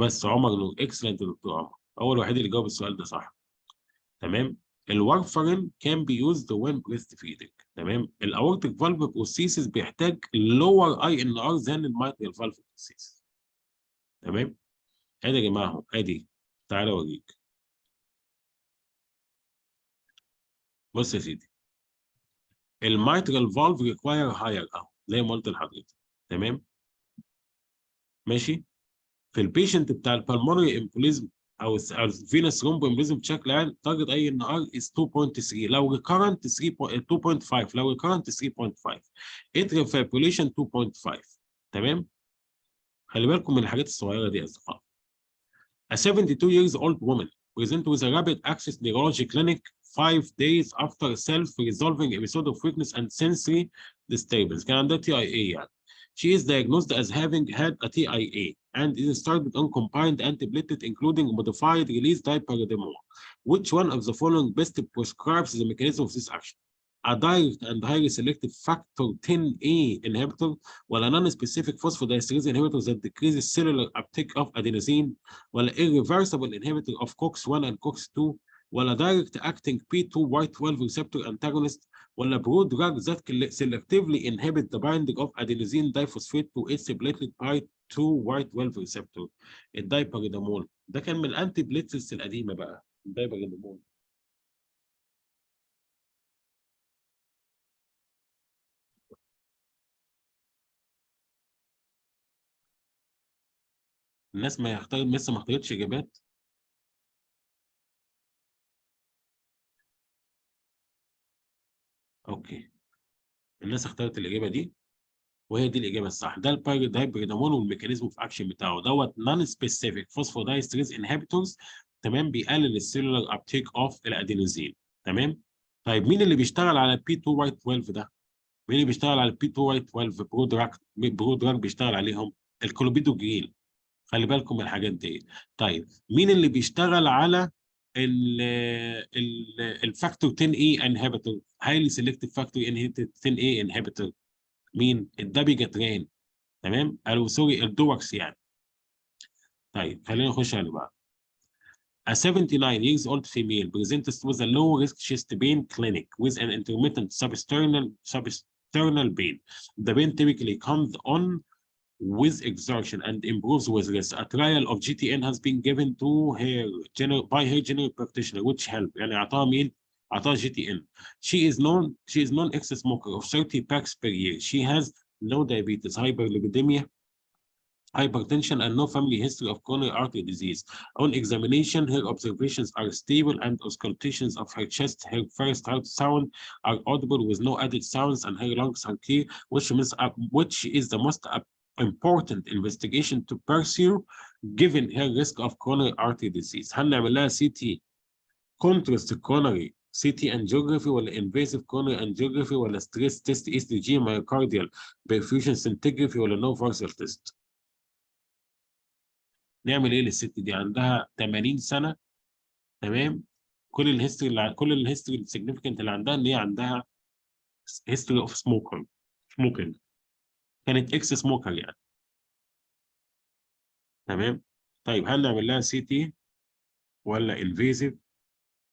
بس عمر نور، اكسلنت دكتور عمر، هو الوحيد اللي جاوب السؤال ده صح. تمام. الوارفرين كان بي يوزد وين بريست فيدنج. تمام. الاورتيك فالف بروسيسس بيحتاج لور اي ان ار ذان المايترال فالف بروسيسس. تمام. ادي يا جماعه اهو، ادي، تعالى اوريك. بص يا سيدي، المايترال فالف ريكواير هاير اهو زي ما قلت لحضرتك. تمام. ماشي. في البيشنت بتاع البلمونري امبوليزم او الفينس رومبو امبوليزم بشكل عام، تارجت اي ان ار از 2.3، لو ريكارنت 2.5، لو ريكارنت 3.5، اتريال فايبريليشن 2.5. تمام. خلي بالكم من الحاجات الصغيره دي يا اصدقائي. A 72 years old woman present with a rapid access neurology clinic 5 days after self-resolving episode of weakness and sensory disturbance. كان عندها TIA يعني. She is diagnosed as having had a TIA and is started on combined antiplatelet including modified release dipyridamole. Which one of the following best prescribes the mechanism of this action? A direct and highly selective factor 10A inhibitor ولا non-specific phosphodiesterase inhibitor that decreases cellular uptake of adenosine ولا irreversible inhibitor of COX-1 and COX-2 ولا direct acting P2Y12 receptor antagonist ولا drug that selectively inhibit the binding of adenosine diphosphate to its platelet P2Y12 receptor. الدايبريدامول ده كان من الانتي بليتس القديمه بقى الدايبريدامول. الناس ما يختار لسه ما اختارتش اجابات. اوكي الناس اختارت الاجابه دي وهي دي الاجابه الصح. ده الدايبريدامول والميكانيزم اوف اكشن بتاعه دوت نون سبيسيفيك فوسفودايستريز انهبيتورز. تمام بيقلل السيلولار ابتيك اوف الادينوزين. تمام. طيب مين اللي بيشتغل على البي 2 واي 12 ده؟ مين اللي بيشتغل على البي 2 واي 12 برو دراج بيشتغل عليهم؟ الكلوبيدوجريل. خلي بالكم من الحاجات دي. طيب مين اللي بيشتغل على الفاكتور 10 اي انهبيتور هايلي سيلكتيف فاكتور 10 اي انهبيتور؟ مين؟ الدابيجاترين. تمام او سوري الدوكس يعني. طيب خلينا نخش على اللي بعده. A 79 years old female presents with a low risk chest pain clinic with an intermittent substernal pain. The pain typically comes on with exertion and improves with rest. A trial of GTN has been given to her by her general practitioner which help. يعني اعطاها مين؟ اعطاها GTN. She is non ex-smoker of 30 packs per year. She has no diabetes, hyperlipidemia, hypertension, and no family history of coronary artery disease. On examination, her observations are stable and auscultations of her chest, her first heart sound are audible with no added sounds, and her lungs are clear, which is the most important investigation to pursue given her risk of coronary artery disease. هل نعمل لها CT contrast coronary CT angiography ولا invasive coronary angiography ولا stress test ECG myocardial perfusion scintigraphy ولا no varsal test؟ نعمل ايه للست دي؟ عندها 80 سنه. تمام. كل الهيستوري السيجنفيكانت اللي عندها ان هي عندها هيستوري اوف سموكينج. كانت اكس سموكر يعني. تمام. طيب هل نعمل لها سي تي ولا انفيزيف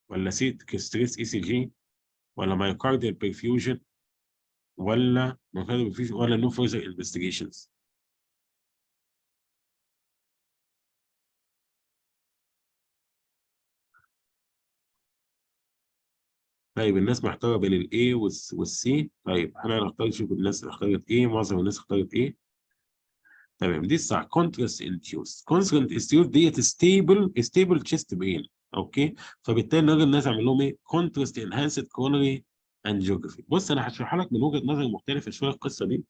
ولا سيت ستريس اي سي جي ولا مايوكارديال برفيوجن ولا نو فيرذر انفستيجيشنز؟ طيب الناس محتاره بين الاي والسي. طيب احنا هنختار نشوف الناس اللي اختارت ايه. معظم الناس اختارت ايه. تمام دي الصح. كونتراست انديوس. كونتراست انديوس ديت ستيبل تشيست بين. اوكي. فبالتالي نقدر الناس اعمل لهم ايه؟ كونتراست انهانسد كورونري انجيوجرافي. بص انا هشرح لك من وجهه نظر مختلفه شويه القصه دي.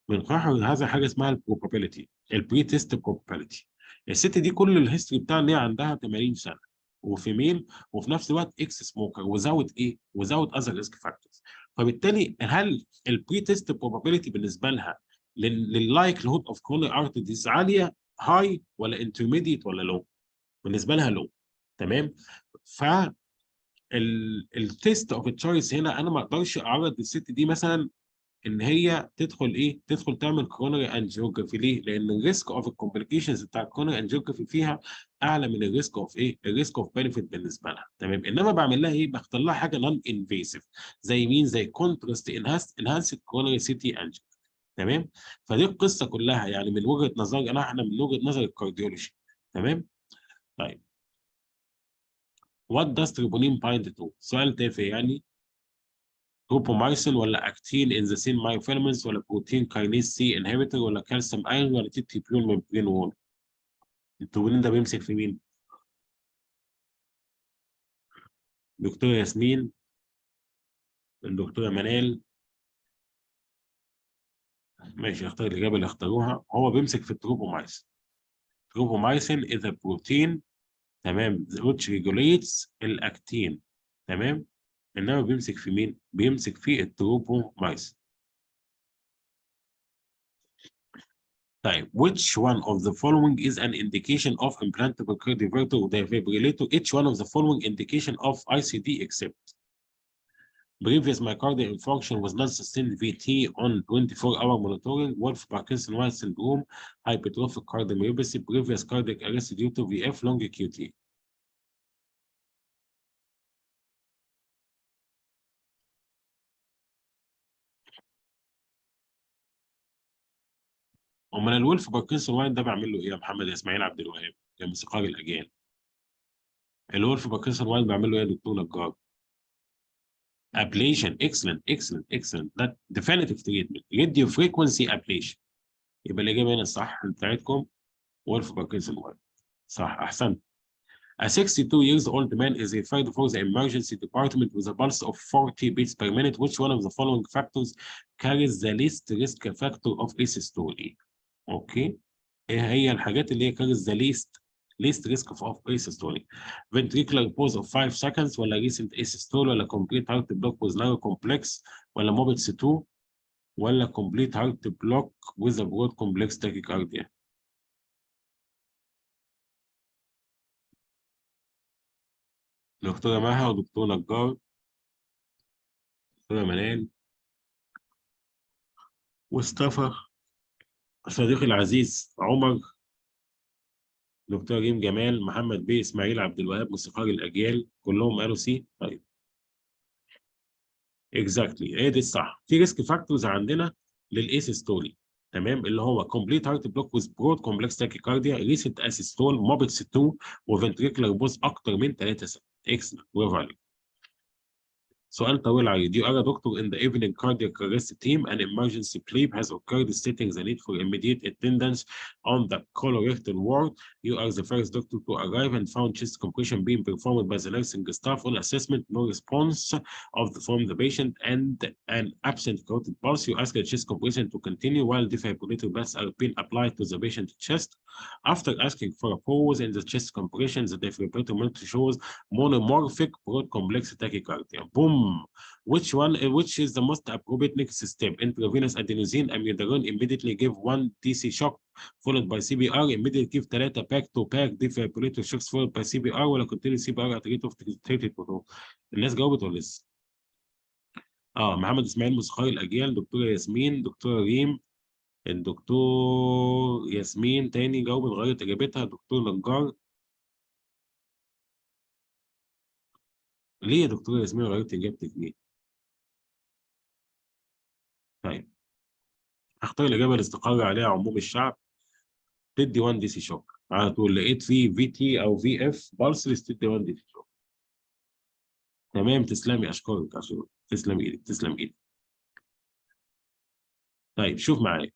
بنقرر هذا حاجه اسمها البروبابيلتي البري تيست بروبابيلتي. الست دي كل الهيستوري بتاعها ان هي عندها 80 سنه وفيميل وفي نفس الوقت اكس سموكر وزود ايه؟ وزود اذر ريسك فاكتورز. فبالتالي هل البري تيست بروبابيلتي بالنسبه لها لللايكلهود اوف كورونري ارتري ديز عاليه هاي ولا انترميديت ولا لو؟ بالنسبه لها لو. تمام. ف التيست اوف تشويس هنا انا ما اقدرش اعرض الست دي مثلا ان هي تدخل ايه؟ تدخل تعمل كورونري انجيوجرافي. ليه؟ لان الريسك اوف الكومبليكيشنز بتاع الكورونري انجيوجرافي فيها اعلى من الريسك اوف ايه؟ الريسك اوف بنفيت بالنسبه لها. تمام. انما بعمل لها ايه؟ بختار لها حاجه نون انفيسيف زي مين؟ زي كونتراست انهانسد كورونري سيتي انجيوجرافي. تمام. فدي القصه كلها يعني من وجهه نظري احنا من وجهه نظر الكارديولوجي. تمام. طيب وات داز تريبونين بايند تو؟ سؤال تافه يعني. تروبومايسين ولا اكتين انزيم مايوفيلمنتس ولا بروتين كاينيز سي انهبيتور ولا كالسيوم ايون ولا تي بيون ممبرين وول؟ التوبولين ده بيمسك في مين؟ دكتوره ياسمين، الدكتوره منال. ماشي اختار الاجابه اللي اختاروها. هو بيمسك في التروبومايسين. تروبومايسين اذا بروتين. تمام. which regulates الاكتين. تمام. انما بيمسك في مين؟ بيمسك في التروبومايسين. طيب which one of the following is an indication of implantable cardioverter or defibrillator? Each one of the following indication of ICD except previous myocardial infarction was non-sustained VT on 24-hour monitoring, Wolff-Parkinson-White syndrome, hypertrophic cardiomyopathy, previous cardiac arrest due to VF, long QT. امال الولف باركنسون واين ده بعمل له ايه يا محمد يا اسماعيل عبد الوهاب يا موسيقار الاجيال؟ الولف باركنسون واين بعمل له ايه يا دكتور نجار؟ ابليشن. اكسلنت ده ديفينيتيف تريتمنت، راديو فريكونسي ابليشن. يبقى الاجابه هنا الصح بتاعتكم وولف باركنسون واين. صح، احسنت. A 62 years old man is referred for the emergency department with a pulse of 40 beats per minute. Which one of the following factors carries the least risk factor of asystole? اوكي، ايه هي الحاجات اللي هي carries the least risk of asystole؟ ventricular pause of 5 seconds ولا recent asystole ولا complete heart block with narrow complex ولا موبتس 2 ولا complete heart block with a broad complex tachycardia؟ دكتورة مها ودكتور نجار، دكتورة منال، مصطفى، صديقي العزيز عمر، دكتور ريم جمال، محمد بيه، اسماعيل عبد الوهاب، موسيقار الاجيال، كلهم قالوا سي. طيب اكزاكتلي هي دي الصح. في ريسك فاكتورز عندنا للاسيستولي، تمام، اللي هو كومبليت هارت بلوك ويز برود كومبلكس تاكيكارديا، ريسنت اسيستول، موبتس 2، وفنتريكولار بوز اكتر من 3 سنين. اكسلنت، برافو عليك. سؤال طويل عريض. You are a doctor in the evening cardiac arrest team. An emergency bleep has occurred, stating the need for immediate attendance on the colorectal ward. You are the first doctor to arrive and found chest compression being performed by the nursing staff. On assessment, no response from the patient and an absent carotid pulse. You ask the chest compression to continue while defibrillator baths are being applied to the patient's chest. After asking for a pause in the chest compression, the defibrillator monitor shows monomorphic broad complex tachycardia. Boom. Which is the most appropriate next step? Intravenous adenosine, amiodarone, immediately give 1 DC shock followed by CPR, immediately give 3 back to back defibrillator shocks followed by CPR ولا continue CPR at rate of treated protocol؟ الناس جاوبت ولا لسه؟ محمد اسماعيل، موسيقار الاجيال، دكتوره ياسمين، دكتوره ريم، الدكتور ياسمين تاني جاوبت غيرت اجابتها، دكتور نجار. ليه يا دكتوره ياسمين غيرت اجابتك ليه؟ طيب اختار الاجابه اللي استقر عليها عموم الشعب. تدي 1 دي سي شوك على طول. لقيت فيه في تي او في اف بالسلس تدي 1 دي سي شوك. تمام، تسلمي، اشكرك اشكرك، تسلم ايدك تسلم ايدك. طيب شوف معايا.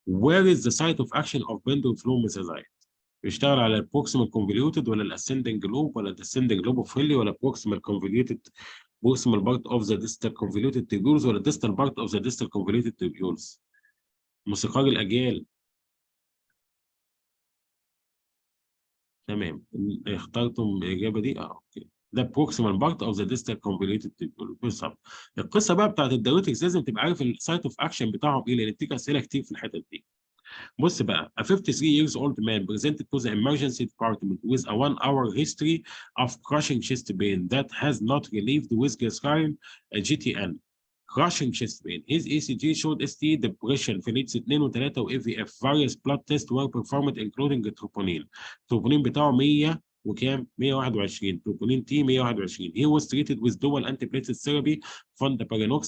Where is the site of action of pendulum flow methazide؟ بيشتغل على البروكسيمال كونفوليوتد ولا الاسcending لوب ولا الديسندنج لوب اوف هيلي ولا بروكسيمال كونفوليوتد بروكسيمال بارت اوف ذا ديستال كونفوليوتد تيبيولز ولا ديستال بارت اوف ذا ديستال كونفوليوتد تيبيولز؟ موسيقار الاجيال. تمام، اخترتم الاجابه دي. اوكي، ده بروكسيمال بارت اوف ذا ديستال كونفوليوتد تيبيول بالظبط. القصه بقى بتاعت الدايوريتكس لازم تبقى عارف السايت اوف اكشن بتاعهم ايه، لان بتيجي اسئله كتير في الحتت دي. بص بقى. A 53 years old man presented to the emergency department with a 1-hour history of crushing chest pain that has not relieved with glycerin GTN. Crushing chest pain. His ECG showed ST depression في ليدز 2 و3 و AVF. Various blood tests were performed including troponin. التروبونين بتاعه 100 وكام؟ 121. تروبونين تي 121. He was treated with dual antiplatelet therapy fondaparinux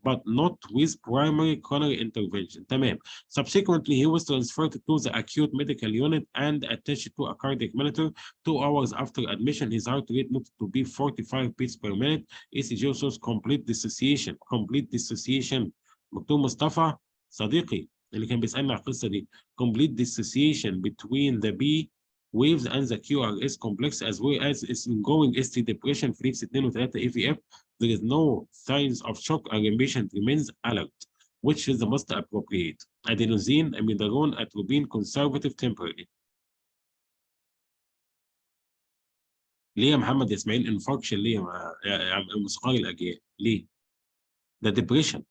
but not with primary coronary intervention. تمام. Subsequently, he was transferred to the acute medical unit and attached to a cardiac monitor. 2 hours after admission, his heart rate noted to be 45 beats per minute. ECG shows complete dissociation. Complete dissociation. دكتور مصطفى صديقي اللي كان بيسألني على القصة دي. Complete dissociation between the B waves and the QRS complex as well as its ongoing ST depression في 2 و 3 AVF. There is no signs of shock and the patient remains alert. Which is the most appropriate? Adenosine, amiodarone, atropine, conservative, temporary. ليه يا محمد يا اسماعيل انفاركشن؟ ليه يا موسيقار الاجيال؟ ليه؟ ده ديبريشن.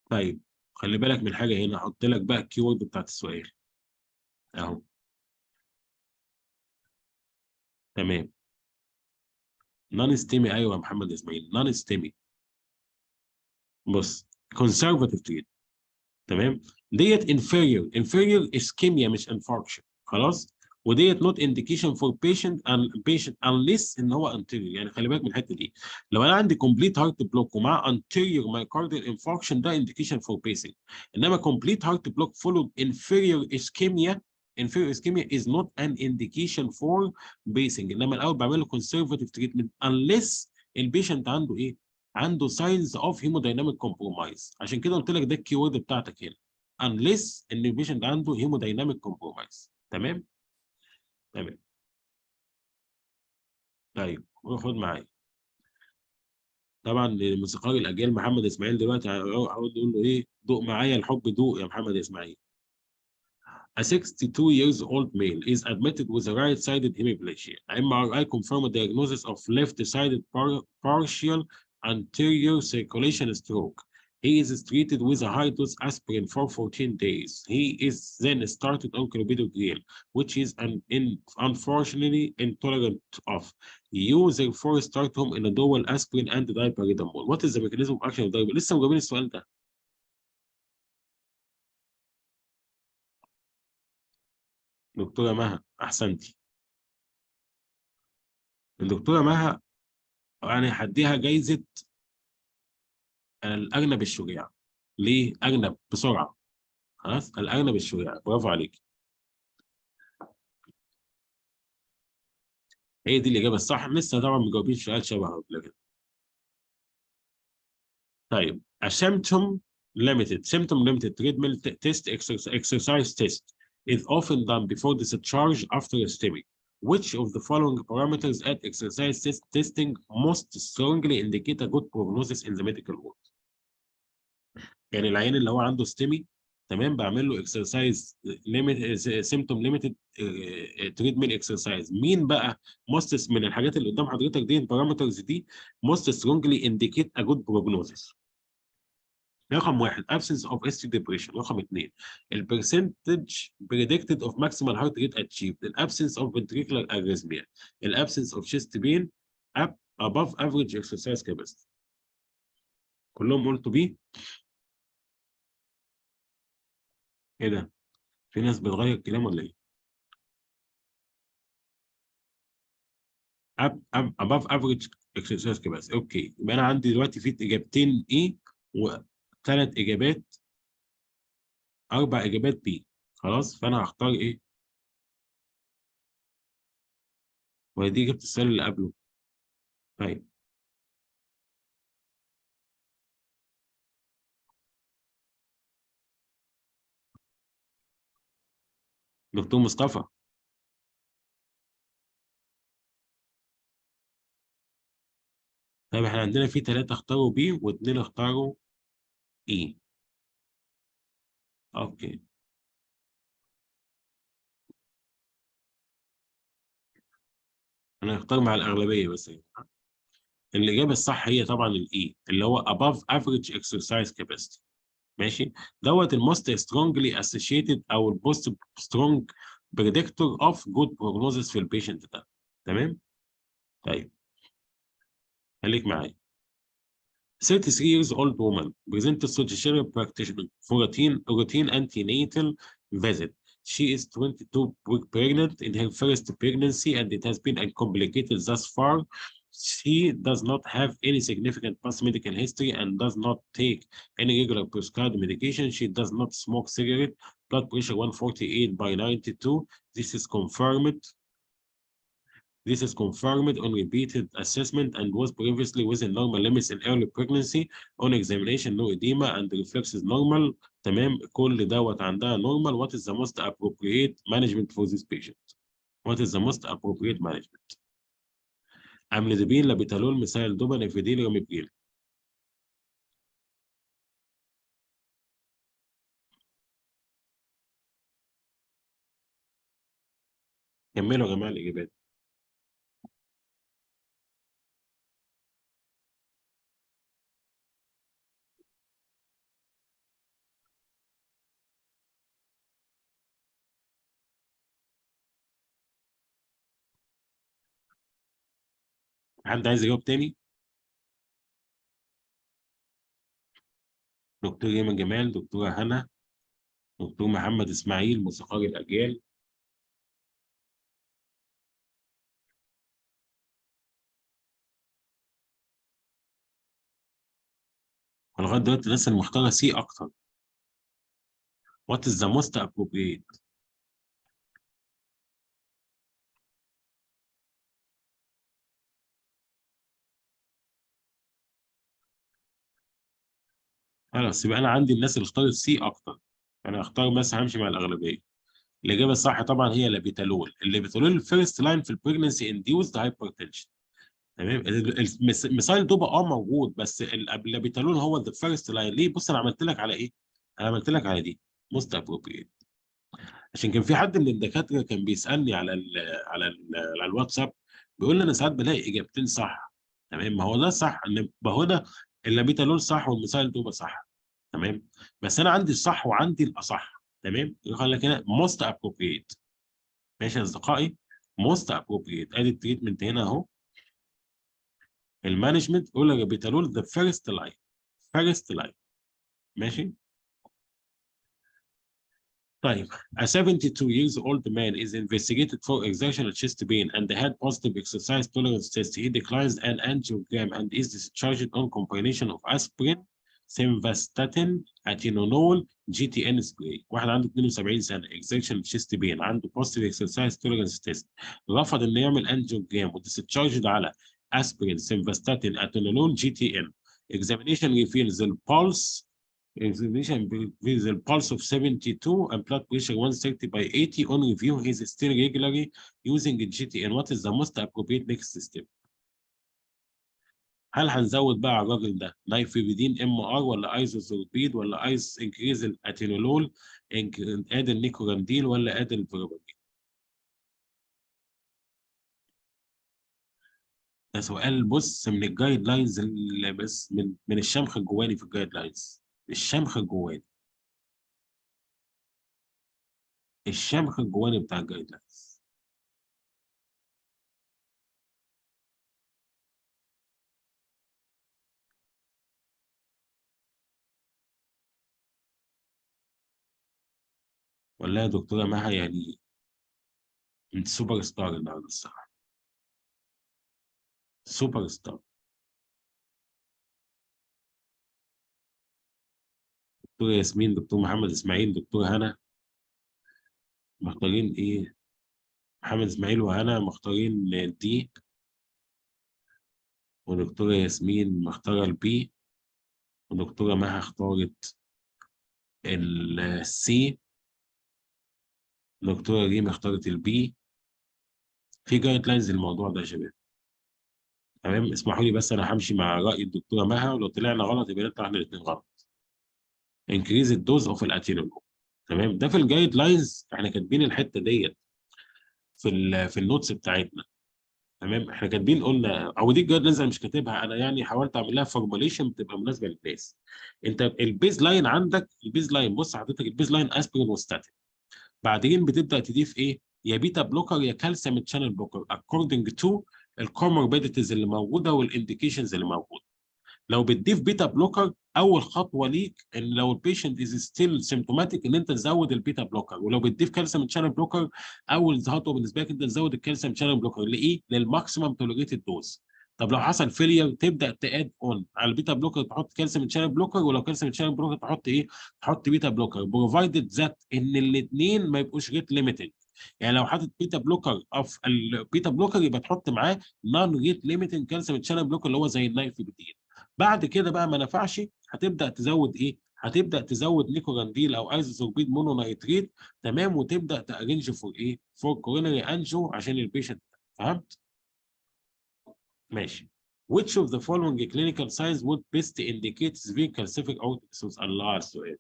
طيب خلي بالك من حاجه هنا، احط لك بقى الكيورد بتاعت السؤال اهو. تمام. نون ستيمي، ايوه يا محمد اسماعيل، نون ستيمي. بص، كونسرفاتيف تريت، تمام. ديت انفيريور اسكيميا مش انفاركشن، خلاص. وديت نوت انديكيشن فور بيشنت انليس ان هو انتيريور. يعني خلي بالك من الحته دي، لو انا عندي كومبليت هارت بلوك ومع انتيريور مايكارديال انفاركشن ده انديكيشن فور بيسنج. انما كومبليت هارت بلوك فولود انفيريور اسكيميا، inferior ischemia is not an indication for basing. انما الاول بعمل له conservative treatment unless البيشنت عنده ايه؟ عنده ساينز اوف هيمودايناميك كومبرومايز. عشان كده قلت لك ده الكيورد بتاعتك هنا، unless ان البيشنت عنده هيمودايناميك كومبرومايز. تمام. تمام. طيب خد معايا. طبعا موسيقار الاجيال محمد اسماعيل دلوقتي هقعد اقول له ايه؟ دوق معايا الحب، دوق يا محمد اسماعيل. A 62 years old male is admitted with a right-sided hemiplegia. MRI confirmed diagnosis of left-sided partial anterior circulation stroke. He is treated with a high-dose aspirin for 14 days. He is then started on clopidogrel, which is unfortunately intolerant of. You therefore start him in a dual aspirin and dipyridamole. What is the mechanism of action of dipyridamole؟ لسه مجاوبين السؤال ده. دكتورة مها أحسنتي. الدكتورة مها يعني هديها جايزة الأرنب الشجاع. ليه؟ أرنب بسرعة. خلاص، الأرنب الشجاع، برافو عليك. هي دي الإجابة الصح. لسه طبعا مجاوبين سؤال شبهه قبل كده. طيب a symptom limited treatment test exercise test is often done before discharge after a STEMI. Which of the following parameters at exercise testing most strongly indicate a good prognosis in the medical world؟ يعني العيان اللي هو عنده ستيمي، تمام، بعمل له اكسرسايز ليميت، سيمتوم ليميتد تريتمنت اكسرسايز. مين بقى موست من الحاجات اللي قدام حضرتك دي، البارامترز دي، موست سترونجلي انديكيت ا جود بروجنوزيس؟ رقم واحد absence of ST depression. رقم اثنين البرسنتج predicted of maximal heart rate achieved. الابسنس of ventricular arrhythmia. الابسنس of chest pain above average exercise capacity. كلهم قلتوا بيه؟ ايه ده؟ في ناس بتغير كلام ولا ايه؟ above average exercise capacity. اوكي، يبقى انا عندي دلوقتي في اجابتين ايه وثلاث اجابات، اربع اجابات بي. خلاص، فانا هختار ايه؟ وهي دي اجابه السؤال اللي قبله. طيب دكتور مصطفى. طيب احنا عندنا في ثلاثه اختاروا بي واثنين اختاروا اي. اوكي، انا هختار مع الاغلبيه بس يعني. الاجابه الصح هي طبعا الاي، اللي هو above average exercise capacity. ماشي. دوت الموست سترونجلي اسوشيتد او البوست سترونج بريدكتور اوف جود بروجنوزس في البيشنت ده. تمام. طيب خليك معايا. 33 years old woman presented to the practitioner for routine antenatal visit. She is 22 weeks pregnant in her first pregnancy and it has been uncomplicated thus far. She does not have any significant past medical history and does not take any regular prescribed medication. She does not smoke cigarette. Blood pressure 148 by 92. This is confirmed. This is confirmed on repeated assessment and was previously within normal limits in early pregnancy. On examination, no edema and reflexes normal. تمام، كل دوت عندها normal. What is the most appropriate management for this patient? What is the most appropriate management? املodipine, لابيتالول، مثال دوبا، نيفيديل، راميبريل. كملوا يا جماعه الاجابات. حد عايز يجاوب تاني؟ دكتور ايمن جمال، دكتوره هنا، دكتور محمد اسماعيل موسيقار الاجيال. ولغايه دلوقتي الناس المختاره سي اكتر. وات از ذا موست ابروبريت. خلاص يبقى انا عندي الناس اللي اختارت سي اكتر. انا هختار مثلا، همشي مع الاغلبيه. الاجابه الصح طبعا هي لابيتالول. اللابيتالول الفيرست لاين في البريجنسي انديوزد هايبرتنشن. تمام. الميثايل دوبا موجود، بس اللابيتالول هو ذا فيرست لاين. ليه؟ بص انا عملت لك على ايه؟ انا عملت لك على دي موست ابروبريت. عشان كان في حد من الدكاتره كان بيسالني على الواتساب، بيقول لي انا ساعات بلاقي اجابتين صح. تمام، ما هو ده صح، ما هو ده اللابيتالول صح والميثايل دوبا صح. تمام. بس انا عندي الصح وعندي الاصح. تمام، يقول لك هنا موست ابروبريت. ماشي يا اصدقائي. موست ابروبريت ادي التريتمنت هنا اهو. المانجمنت يقول لك بيتالول ذا فيرست لاين. فيرست لاين. ماشي. طيب. A 72 years old man is investigated for exertional chest pain and had positive exercise tolerance test. He declines an angiogram and is discharged on combination of aspirin, simvastatin, atenolol, GTN spray. واحد عنده 72 سنة exertional chest pain عنده positive exercise tolerance test. رفض انه يعمل angiogram وديسشارجد على aspirin, simvastatin, atenolol, GTN. Examination reveals the pulse. Examination with a pulse of 72 and blood pressure 130 by 80. On review, he is still regularly using GTN. What is the most appropriate next step? هل هنزود بقى على الراجل ده نايفيبيدين ام ار ولا ايزوزوربيد ولا ايز انكريز الاتينولول، اد النيكورانديل ولا اد الفيروبامين؟ ده سؤال بص من الجايد لاينز، اللي بس من الشمخ الجواني في الجايد لاينز. الشمخ الجواني. الشمخ الجواني بتاع الجايد لاينز. ولا يا دكتوره مها يعني انت سوبر ستار النهارده الصراحه. سوبر ستار. دكتور ياسمين، دكتور محمد اسماعيل، دكتور هنا. مختارين ايه؟ محمد اسماعيل وهنا مختارين دي، ودكتورة ياسمين مختارة البي، ودكتورة مها اختارت السي، دكتورة ريم اختارت البي. في جايد لاينز للموضوع ده يا شباب. تمام، اسمحوا لي بس انا همشي مع رأي الدكتورة مها، ولو طلعنا غلط يبقى نطلع احنا الاثنين غلط. انكريز الدوز اوف الاتينول. تمام، ده في الجايد لاينز احنا كاتبين الحته ديت في النوتس بتاعتنا. تمام، احنا كاتبين قلنا، او دي الجايد لاينز انا مش كاتبها، انا يعني حاولت اعمل لها فورموليشن تبقى مناسبه للناس. انت البيز لاين عندك، البيز لاين بص حضرتك، البيز لاين اسبرين وستاتين. بعدين بتبدا تضيف ايه؟ يا بيتا بلوكر يا كالسيوم تشانل بلوكر اكوردنج تو الكوموربيديتيز اللي موجوده والانديكيشنز اللي موجوده. لو بتضيف بيتا بلوكر، اول خطوه ليك ان لو البيشنت از ستيل سيمتوماتيك ان انت تزود البيتا بلوكر. ولو بتضيف كالسيوم شانل بلوكر، اول خطوه بالنسبه لك انت تزود الكالسيوم شانل بلوكر لايه؟ للماكسيمم توليريتد دوز. طب لو حصل فيلير تبدا تاد اون على البيتا بلوكر، تحط كالسيوم شانل بلوكر، ولو كالسيوم شانل بلوكر تحط ايه؟ تحط بيتا بلوكر، بروفايدد ذات ان الاثنين ما يبقوش ريت ليميتد. يعني لو حاطط بيتا بلوكر اوف البيتا بلوكر يبقى تحط معاه نون ريت ليميتنج كالسيوم شانل بلوكر اللي هو زي النايفيبيدين. بعد كده بقى ما نفعش، هتبدا تزود ايه؟ هتبدا تزود نيكورانديل او ايزوسوربيد مونونايتريت. تمام، وتبدا تارنج فور ايه؟ فور كورونري انجو عشان البيشنت. فهمت؟ ماشي. Which of the following clinical signs would best indicate severe calcific aortic الله على السؤال.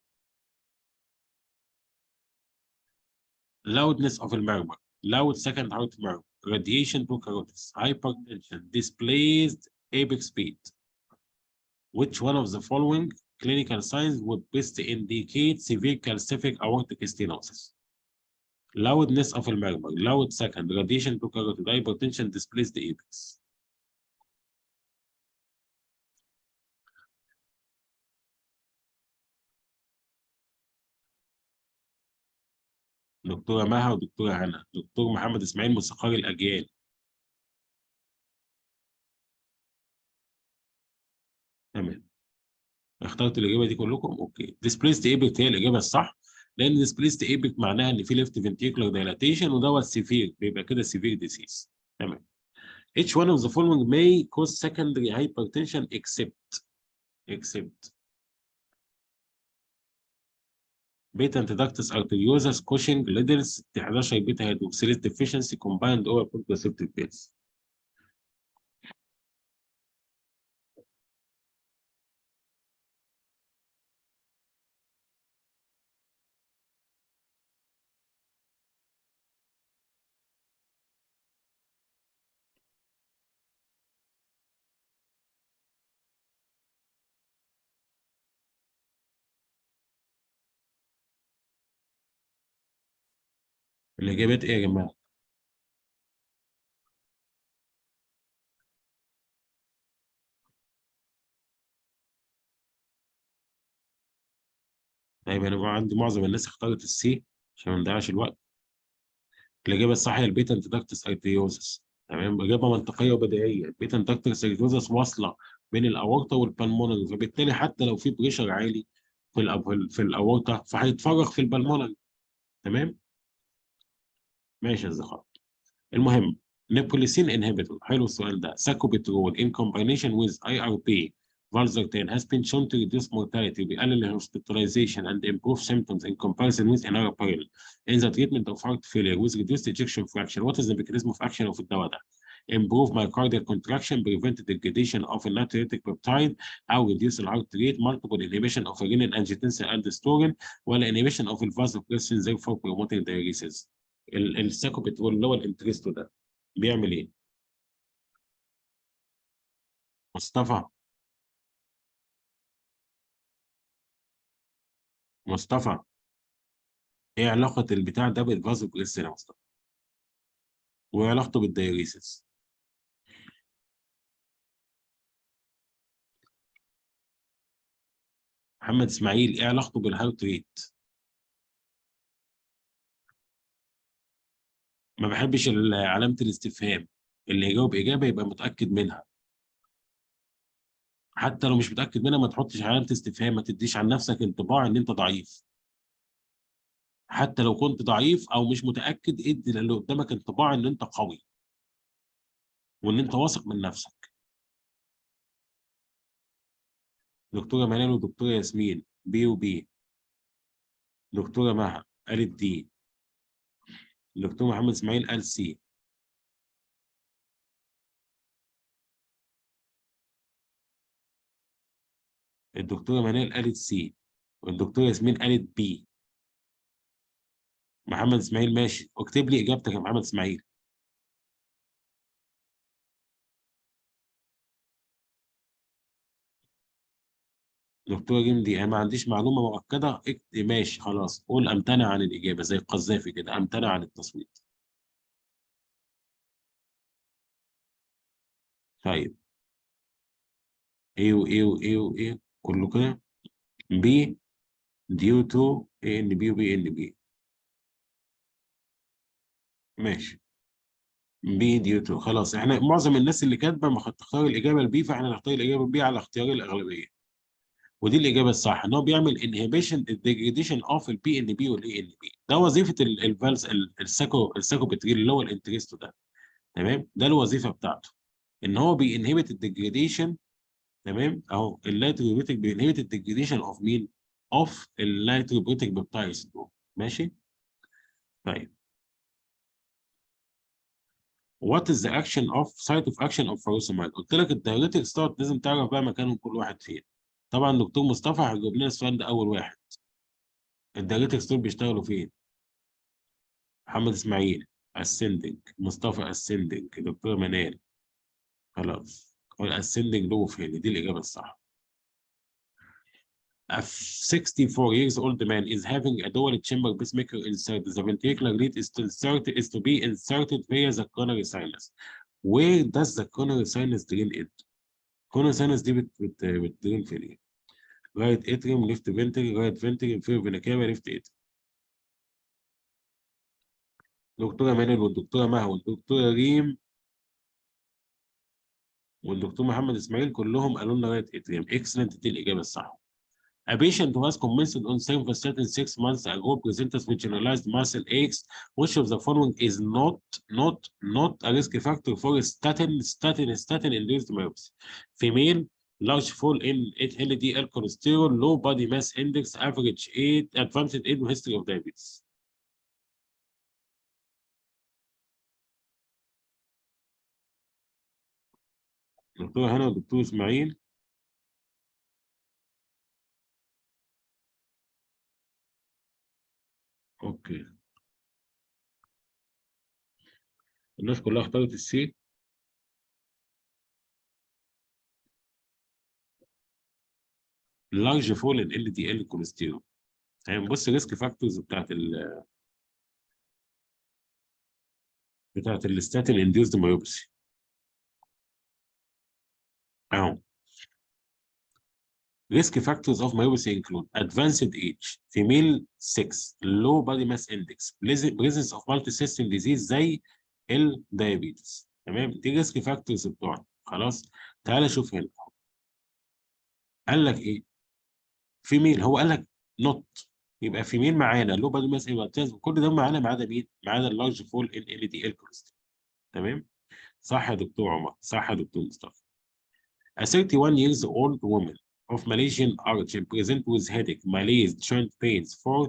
Loudness of المرمى. Loud second heart murmur. Radiation to carotids. Hypertension. Displaced apex beat. Which one of the following clinical signs would best indicate severe calcific aortic stenosis? Loudness of المرمى. Loud second. Radiation to carotid. Hypertension. Displaced apex. دكتورة مها ودكتورة هنا. دكتور محمد إسماعيل موسيقار الأجيال. تمام. اخترت الإجابة دي كلكم؟ أوكي. displaced epic هي الإجابة الصح، لأن displaced epic معناها إن في left ventricular dilatation ودوت سيفير، بيبقى كده سيفير disease. تمام. each one of the following may cause secondary hypertension except بيتا ductus arteriosus Cushing Liddles T 11 بيتا hydroxylase deficiency combined over contraceptive pills. الإجابات إيه يا جماعة؟ طيب أنا بقى عندي معظم الناس اختارت السي عشان ما نضيعش الوقت. الإجابة الصح هي البيتا ductus arteriosus. تمام، إجابة منطقية وبديهية. البيتا ductus arteriosus واصلة بين الأورطة والبلمونري، فبالتالي حتى لو في بريشر عالي في الأورطة فهيتفرغ في البلمونري. تمام؟ ماشي يا زخار. المهم، نيبوليسين انهبيتور، حلو السؤال ده. ساكوبيترول in combination with IRP valsartan has been shown to reduce mortality وبيقلل الهوسبيتاليزيشن and improve symptoms in comparison with enalapril in the treatment of heart failure with reduced ejection fraction. What is the mechanism of action of الدواء ده؟ improve myocardial contraction, prevent degradation of a natriuretic peptide أو reduce the heart rate, multiple inhibition of renin angiotensin aldosterone ولا inhibition of the vasopressin therefore promoting diuresis. الساكوبيترول اللي هو الانتريستو ده بيعمل ايه؟ مصطفى. مصطفى، ايه علاقة البتاع ده بالفازو بريسين يا مصطفى؟ وايه علاقته بالدايوريسيس؟ محمد اسماعيل، ايه علاقته بالهارت ريت؟ ما بحبش علامة الاستفهام، اللي يجاوب إجابة يبقى متأكد منها. حتى لو مش متأكد منها ما تحطش علامة استفهام، ما تديش عن نفسك انطباع إن أنت ضعيف. حتى لو كنت ضعيف أو مش متأكد ادي للي قدامك انطباع إن أنت قوي وإن أنت واثق من نفسك. دكتورة منال ودكتورة ياسمين بي وبي. دكتورة مها قالت دي. الدكتور محمد اسماعيل قال سي. الدكتوره منال قالت سي. والدكتوره ياسمين قالت بي. محمد اسماعيل ماشي، اكتب لي اجابتك يا محمد اسماعيل. دكتوره جندي، انا ما عنديش معلومه مؤكده ماشي خلاص، قول امتنع عن الاجابه زي القذافي كده، امتنع عن التصويت. طيب، ايه وايه وايه وايه كله كده. بي ديو تو اي ان بي وبي ان بي. ماشي. بي ديو تو، خلاص احنا معظم الناس اللي كاتبه ما تختار الاجابه البي، فاحنا نختار الاجابه البي على اختيار الاغلبيه. ودي الاجابه الصح، ان هو بيعمل انهبيشن الديجريديشن اوف البي ان بي والاي ان بي. ده وظيفه الفالس الساكوبتريل اللي هو الانتريستو ده. تمام، ده الوظيفه بتاعته، ان هو بينهبت الديجريديشن. تمام، اهو اللايتروبيتيك بينهبت الديجريديشن اوف مين؟ اوف اللايتروبيتيك بيبتايدز. ماشي. طيب، وات از ذا اكشن اوف سايت اوف اكشن اوف فاروسمايد؟ قلت لك الدايوريتكس دوت لازم تعرف بقى مكانهم كل واحد فين. طبعا دكتور مصطفى هيجيب لنا السؤال ده اول واحد. الدايوريتكس دول بيشتغلوا فين؟ محمد اسماعيل اسندنج، مصطفى اسندنج، دكتور منال. خلاص، والاسندنج له فين؟ دي الاجابه الصح. A 64 years old man is having a dual chamber pacemaker insert. The ventricular lead is to be inserted via the coronary sinus. Where does the coronary sinus drain it? coronary sinus دي بتدرين فين ايه؟ right atrium, left ventricle, right ventricle, inferior vena cava, left atrium. دكتوره مانل والدكتوره مها والدكتوره ريم والدكتور محمد اسماعيل كلهم قالوا لنا رايت اتريم. اكسلنت، دي الاجابه الصح. A patient who has commenced on simvastatin 6 months ago presented with generalized muscle aches. Which of the following is not a risk factor for statin induced myopathy? Female, large fall in LDL cholesterol, low body mass index, average age, advanced age, history of diabetes. دكتور هنا ودكتور اسماعيل. اوكي، الناس كلها اختارت السي. large fall in LDL cholesterol. يعني بص الريسك فاكتورز بتاعت الستاتين انديوزد مايوبسي اهو. Risk factors of myopathy include advanced age, female sex, low body mass index, presence of multi-system disease زي الدايابيتس. تمام، دي ريسك فاكتورز بتوعنا. خلاص، تعالى شوف هنا. قال لك ايه؟ فيميل، هو قال لك نوت، يبقى فيميل معانا، لو بادي ماس انdex، كل ده معانا ما عدا مين؟ ما عدا اللارج فول ان ال دي ال كوليسترول. تمام؟ صح يا دكتور عمر، صح يا دكتور مصطفى. A 31 years old woman of Malaysian origin present with headache, malaise, joint pains for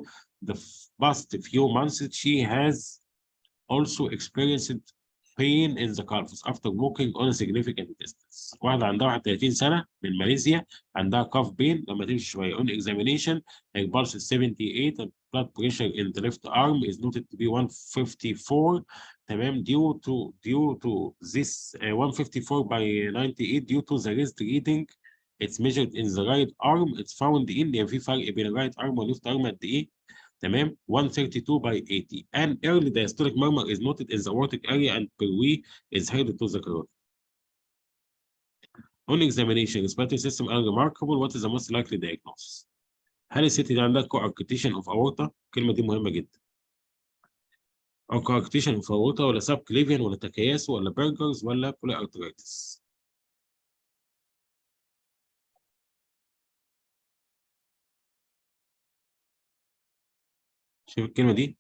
the past few months. She has also experienced pain in the calves after walking on a significant distance. واحدة عندها 31 سنة من ماليزيا، عندها كاف بين لما تمشي شوية. On examination, her pulse is 78 and blood pressure in the left arm is noted to be 154. تمام. due to this 154 by 98 due to the wrist reading it's measured in the right arm. It's found in يعني في فرق بين الرايت arm والليفت arm قد ايه؟ تمام. 132 by 80. An early diastolic murmur is noted in the aortic area and PRV is headed to the carotid. On examination, respiratory system unremarkable. What is the most likely diagnosis? هل الست دي عندها coarctation of aorta؟ الكلمة دي مهمة جدا. أو coarctation of aorta ولا subclavian ولا تكياس ولا برجرز ولا polyarteritis؟ شوف الكلمة دي.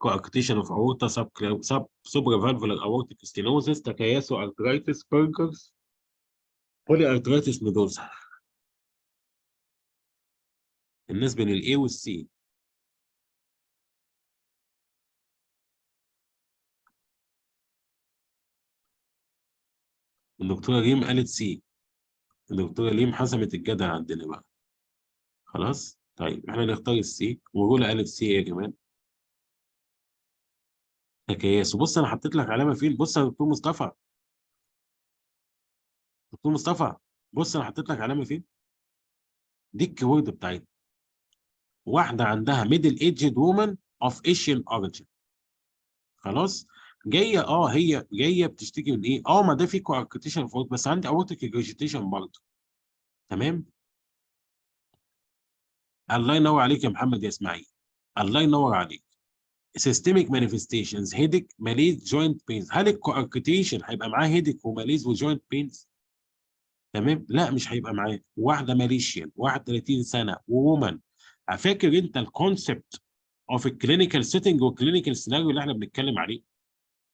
coarctation of aorta, supravalvular aortic stenosis, تكياس arteritis, برجرز، polyarteritis nodosa. بالنسبة للA والC. الدكتورة ريم قالت سي. الدكتورة ريم حسمت الجدل عندنا بقى. خلاص؟ طيب احنا نختار السي، ورولة قالت سي ايه كمان؟ تكياس. وبص انا حطيت لك علامة فين؟ بص يا دكتور مصطفى. دكتور مصطفى، بص انا حطيت لك علامة فين؟ دي الكيورد بتاعتنا. واحدة عندها ميدل ايجد وومن اوف ايشيان اوريجن. خلاص؟ جاية هي جاية بتشتكي من ايه؟ ما ده في كواركتيشن فوق، بس عندي اورتيك ريجيتيشن برضه. تمام؟ الله ينور عليك يا محمد يا اسماعيل. الله ينور عليك. سيستميك مانيفستيشنز، هيدك، ماليز، جوينت بينز. هل الكواركتيشن هيبقى معاه هيدك وماليز وجوينت بينز؟ تمام؟ لا مش هيبقى معاه. واحده ماليشيان 31 سنه وومن. فاكر انت الكونسبت اوف الكلينيكال سيتنج والكلينيكال سيناريو اللي احنا بنتكلم عليه؟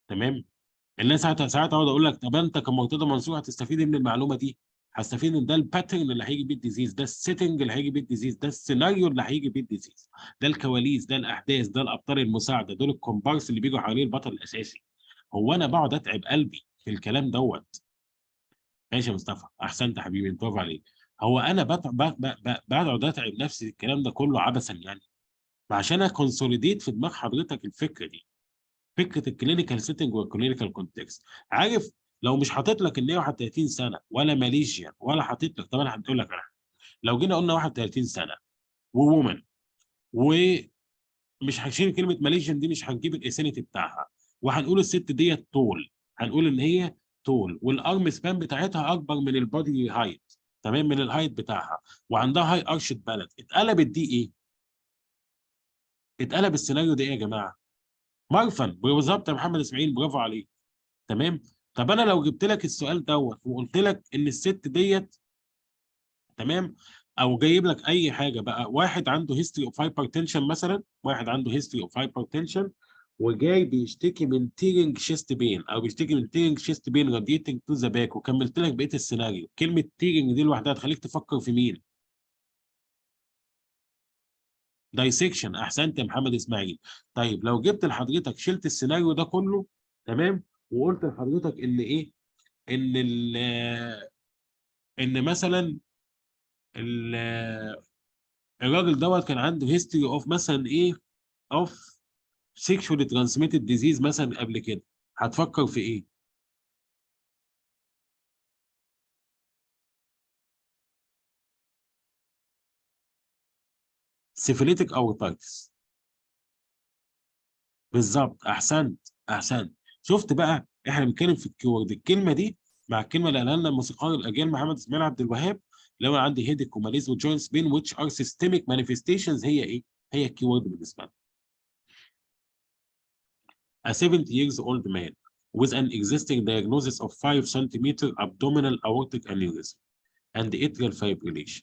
تمام؟ الناس ساعات اقعد اقول لك طب انت كمرتضى منصور هتستفيد من المعلومه دي؟ هستفيد ان ده الباترن اللي هيجي بيه الديزيز، ده السيتنج اللي هيجي بيه الديزيز، ده السيناريو اللي هيجي بيه الديزيز، ده الكواليس، ده الاحداث، ده الابطال المساعده، دول الكومبارس اللي بيجوا حوالين البطل الاساسي. هو انا بقعد اتعب قلبي في الكلام دوت؟ ماشي يا مصطفى، احسنت يا حبيبي، برافو عليك. هو انا بقعد اتعب نفسي الكلام ده كله عبثا يعني؟ عشان اكونسوليديت في دماغ حضرتك الفكره دي، فكره الكلينيكال سيتنج والكلينيكال كونتكست. عارف، لو مش حاطط لك ان هي 31 سنه ولا ماليزيا ولا حاطط لك، طب انا هقول لك على حاجه. لو جينا قلنا 31 سنه وومن، ومش هنشيل كلمه ماليزيان دي، مش هنجيب الاسينيتي بتاعها، وهنقول الست ديت طول، هنقول ان هي طول، والارم سبان بتاعتها اكبر من البادي هايت، تمام، من الهايت بتاعها، وعندها هاي ارشد بالانس. اتقلبت دي ايه؟ اتقلب السيناريو ده ايه يا جماعه؟ مرفن. بالظبط يا محمد اسماعيل، برافو عليك. تمام. طب انا لو جبت لك السؤال دوت وقلت لك ان الست ديت، تمام، او جايب لك اي حاجه بقى، واحد عنده هيستوري اوف هايبرتنشن مثلا، واحد عنده هيستوري اوف هايبرتنشن وجاي بيشتكي من تيرنج شيست بين، او بيشتكي من تيرنج شيست بين راديتنج تو ذا باك، وكملت لك بقيه السيناريو، كلمه تيرنج دي لوحدها تخليك تفكر في مين؟ دايسكشن. احسنت يا محمد اسماعيل. طيب لو جبت لحضرتك شلت السيناريو ده كله، تمام، وقلت لحضرتك ان ايه؟ ان ان مثلا ال- الراجل دوت كان عنده هيستوري اوف مثلا ايه؟ اوف سيكشوالي ترانسميتد ديزيز مثلا قبل كده، هتفكر في ايه؟ سيفيليتك او اوتايتس. بالظبط، احسنت. احسنت. شفت بقى، احنا بنتكلم في الكيورد، الكلمه دي مع الكلمه اللي قالها لنا الموسيقار الاجيال محمد اسماعيل عبد الوهاب، لو انا عندي هيدك وماليز وجوينتس بين which are systemic manifestations، هي ايه؟ هي الكيورد بالنسبه لنا. A 70 years old man with an existing diagnosis of 5 centimeter abdominal aortic aneurysm and atrial fibrillation.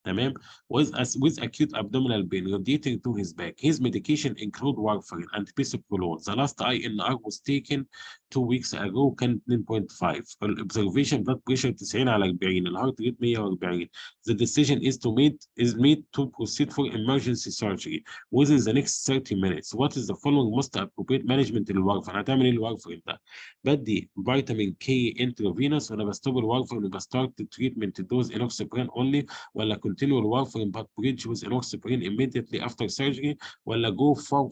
تمام. with acute abdominal pain radiating to his back. His medication include warfarin and bisoprolol. The last INR was taken 2 weeks ago كان 2.5. Observation blood pressure 90 على 40. الهارت ريت 140. The decision is made to proceed for emergency surgery within the next 30 minutes. What is the following most appropriate management للورفرين؟ هتعمل ايه الورفرين ده؟ بدي فيتامين كي انترافينوس، ولا بستوب الورفرين وبستارت تريتمنت دوز انوكسيبرين اونلي، ولا continue warfarin but bridge with enoxaparin immediately after surgery، ولا go for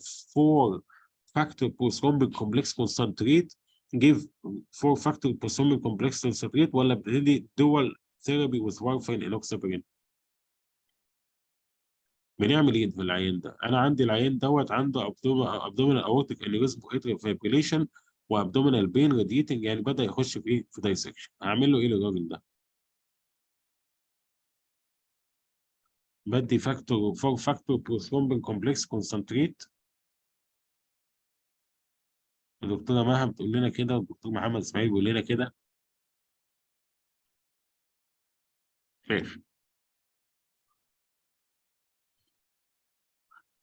factor prothrombin complex concentrate give 4 factor prothrombin complex concentrate، ولا ابتدي dual therapy with warfarin enoxaparin؟ بنعمل ايه في العيان ده؟ انا عندي العيان دوت عنده abdominal aortic aneurysm atrial fibrillation وابدومينال بين راديتنج، يعني بدا يخش في ايه؟ في دايسكشن. هعمل له ايه للراجل ده؟ بدي فاكتور 4 فاكتور بروثرومبين كومبلكس كونسنتريت. الدكتوره مها بتقول لنا كده، والدكتور محمد اسماعيل بيقول لنا كده. ماشي.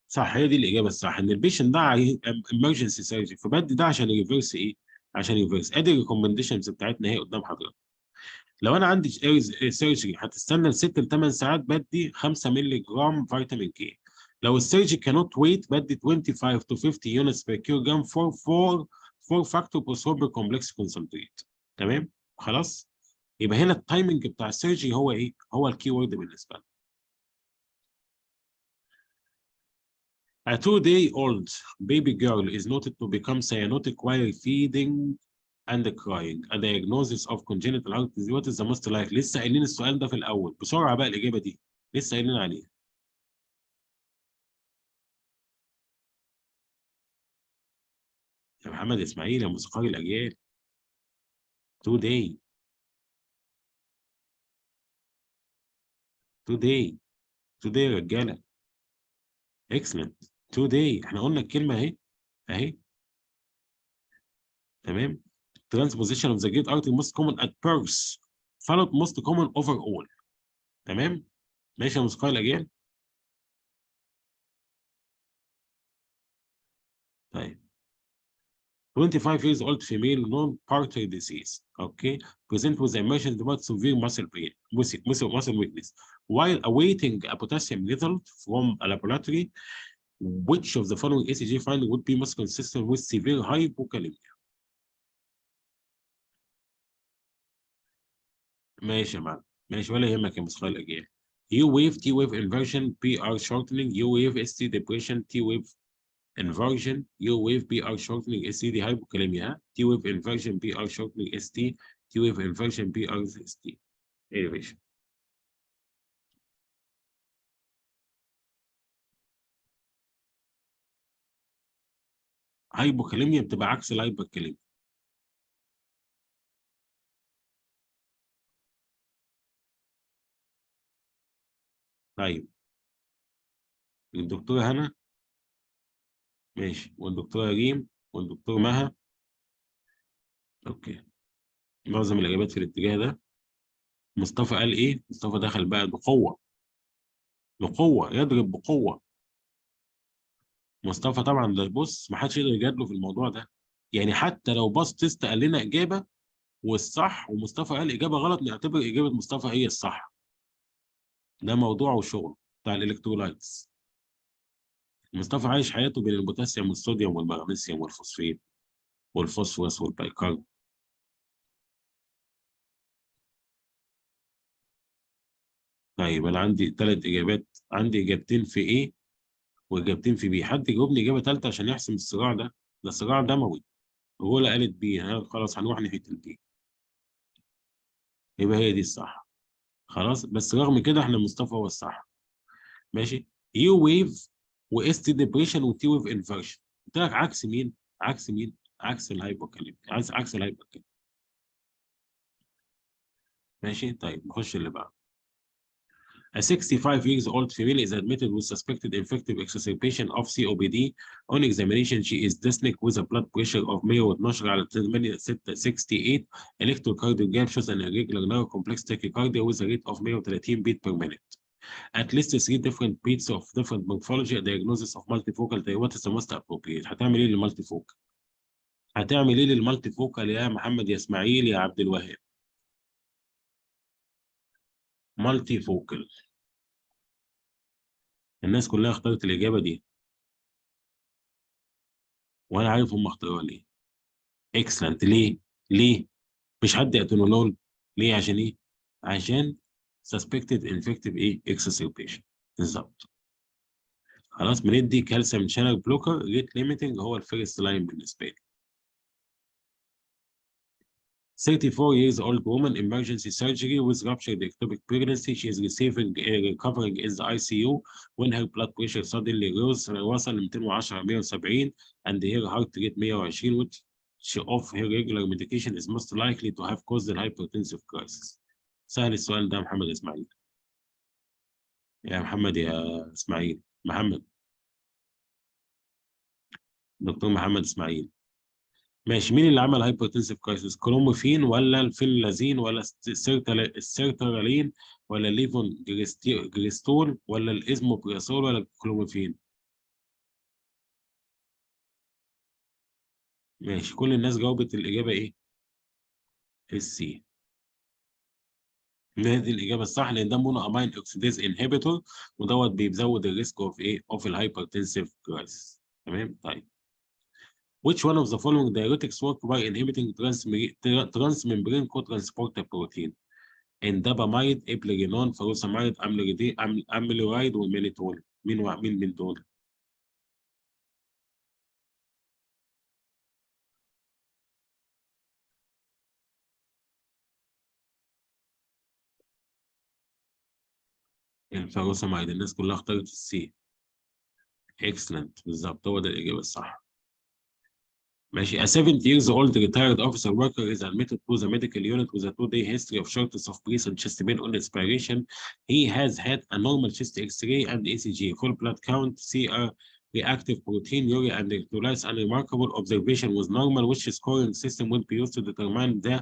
صح، هي دي الاجابه الصح، ان البيشنت ده عليه امرجنسي سيرجري، فبدي ده عشان يريفرس ايه؟ عشان يريفرس. ادي الريكومنديشنز بتاعتنا اهي قدام حضرتك. لو انا عندي سيرجري هتستنى ل 6 ل 8 ساعات، بدي 5 مللي جرام فيتامين كي. لو السيرجري كانوت ويت، بدي 25 to 50 units per kilogram for 4 factor بروثرومبين كومبلكس كونسنتريت. تمام؟ خلاص؟ يبقى هنا التايمنج بتاع السيرجري هو ايه؟ هو الكي وورد بالنسبه لنا. A 2-day-old baby girl is noted to become cyanotic while feeding and crying. A diagnosis of congenital heart disease. What is the most likely؟ لسه قايلين السؤال ده في الأول، بسرعة بقى الإجابة دي. لسه قايلين عليه. يا محمد إسماعيل يا موسيقار الأجيال. 2 day. 2 day. 2 day يا رجالة. excellent. 2 day. احنا قلنا الكلمة أهي. أهي. تمام. Transposition of the great artery most common at birth followed most common overall. تمام. ماشي يا موسيقار الأجيال. طيب. 25 years old female non-partner disease, okay, present with emergent but severe muscle pain, muscle weakness, while awaiting a potassium result from a laboratory. Which of the following ECG finding would be most consistent with severe hypokalemia؟ ماشي يا معلم، ماشي، ولا يهمك يا مصطفى الأجيال. U wave T wave inversion PR shortening U wave ST depression T wave inversion U wave PR shortening ST دي hypokalemia. T wave inversion PR shortening ST T wave inversion PR ST. ايه يا باشا؟ هايبوكاليميا بتبقى عكس الهايبركاليميا. طيب الدكتورة هنا ماشي، والدكتورة ريم، والدكتور مها. اوكي، معظم الإجابات في الاتجاه ده. مصطفى قال إيه؟ مصطفى دخل بقى بقوة، بقوة يضرب بقوة. مصطفى طبعا ده بص ما حدش يقدر يجادله في الموضوع ده. يعني حتى لو باص تيست قال لنا إجابة والصح ومصطفى قال إجابة غلط، نعتبر إجابة مصطفى هي الصح. ده موضوع وشغل بتاع الإلكترولايتس. مصطفى عايش حياته بين البوتاسيوم والصوديوم والمغنيسيوم والفوسفين والفوسفورس والبيكارب. طيب انا عندي ثلاث اجابات، عندي اجابتين في ايه واجابتين في بي. حد يجاوبني اجابه ثالثه عشان يحسم الصراع ده. ده صراع دموي. الأولى قالت بي، ها خلاص هنروح ناحيه البي، يبقى هي دي الصح. خلاص، بس رغم كده احنا مصطفى هو الصح. ماشي. يو ويف واس تي ديبريشن وتي ويف انفرشن. قلت لك عكس مين؟ عكس مين؟ عكس الهايبوكاليميك، عكس الهايبوكاليميك. ماشي. طيب نخش اللي بعده. A 65 years old female is admitted with suspected infective exacerbation of COPD. On examination, she is dyspneic with a blood pressure of 112 على 868. Electrocardiogram shows an irregular narrow complex tachycardia with a rate of 130 beat per minute. At least three different beats of different morphology. A diagnosis of multifocal. What is the most appropriate? هتعمل ايه للمالتيفوكال؟ هتعمل ايه للمالتيفوكال يا محمد يا اسماعيل يا عبد الوهاب؟ مالتيفوكال. الناس كلها اختارت الإجابة دي، وأنا عارف هم اختاروها ليه. اكسلنت. ليه؟ ليه؟ مش حد اتنولول. ليه؟ عشان ايه؟ عشان suspected infective ايه؟ exacerbation. بالظبط. خلاص بندي كالسيوم شانل بلوكر ريت ليميتنج هو الفيرست لاين بالنسبه لي. 34 years old woman emergency surgery with ruptured ectopic pregnancy. She is receiving recovering in the ICU when her blood pressure suddenly rose وصل ل 210 170 and her heart rate 120 which of her regular medication is most likely to have caused the hypertensive crisis. سهل السؤال ده محمد اسماعيل. يا محمد يا اسماعيل. محمد. دكتور محمد اسماعيل. ماشي. مين اللي عمل هايبرتنسيف كرايسيس؟ كلوموفين ولا الفينلازين ولا السيرتالين ولا الليفون جريستول ولا الازموبريسول ولا الكلوموفين؟ ماشي، كل الناس جاوبت الإجابة إيه؟ السي. دي الإجابة الصح لأن ده مونو أمين أوكسيديز انهبيتور، ودوت بيزود الريسك أوف إيه؟ أوف الهايبرتنسيف كرايسيس. تمام؟ طيب. Which one of the following diuretics work by inhibiting transmembrane co-transporter protein؟ اندابامايد، ابليجينون، فوسامايد، اميلورايد وميليتول. مين من دول؟ الفوسامايد. الناس كلها اختارت السي. اكسلنت، بالظبط هو ده الاجابه الصح. ماشي. A 70 years old retired officer worker is admitted to the medical unit with a 2-day history of shortness of breath and chest pain on expiration. He has had a normal chest X-ray and ECG, full blood count, CR, reactive protein, urea, and electrolytes. Unremarkable observation was normal. Which scoring system would be used to determine the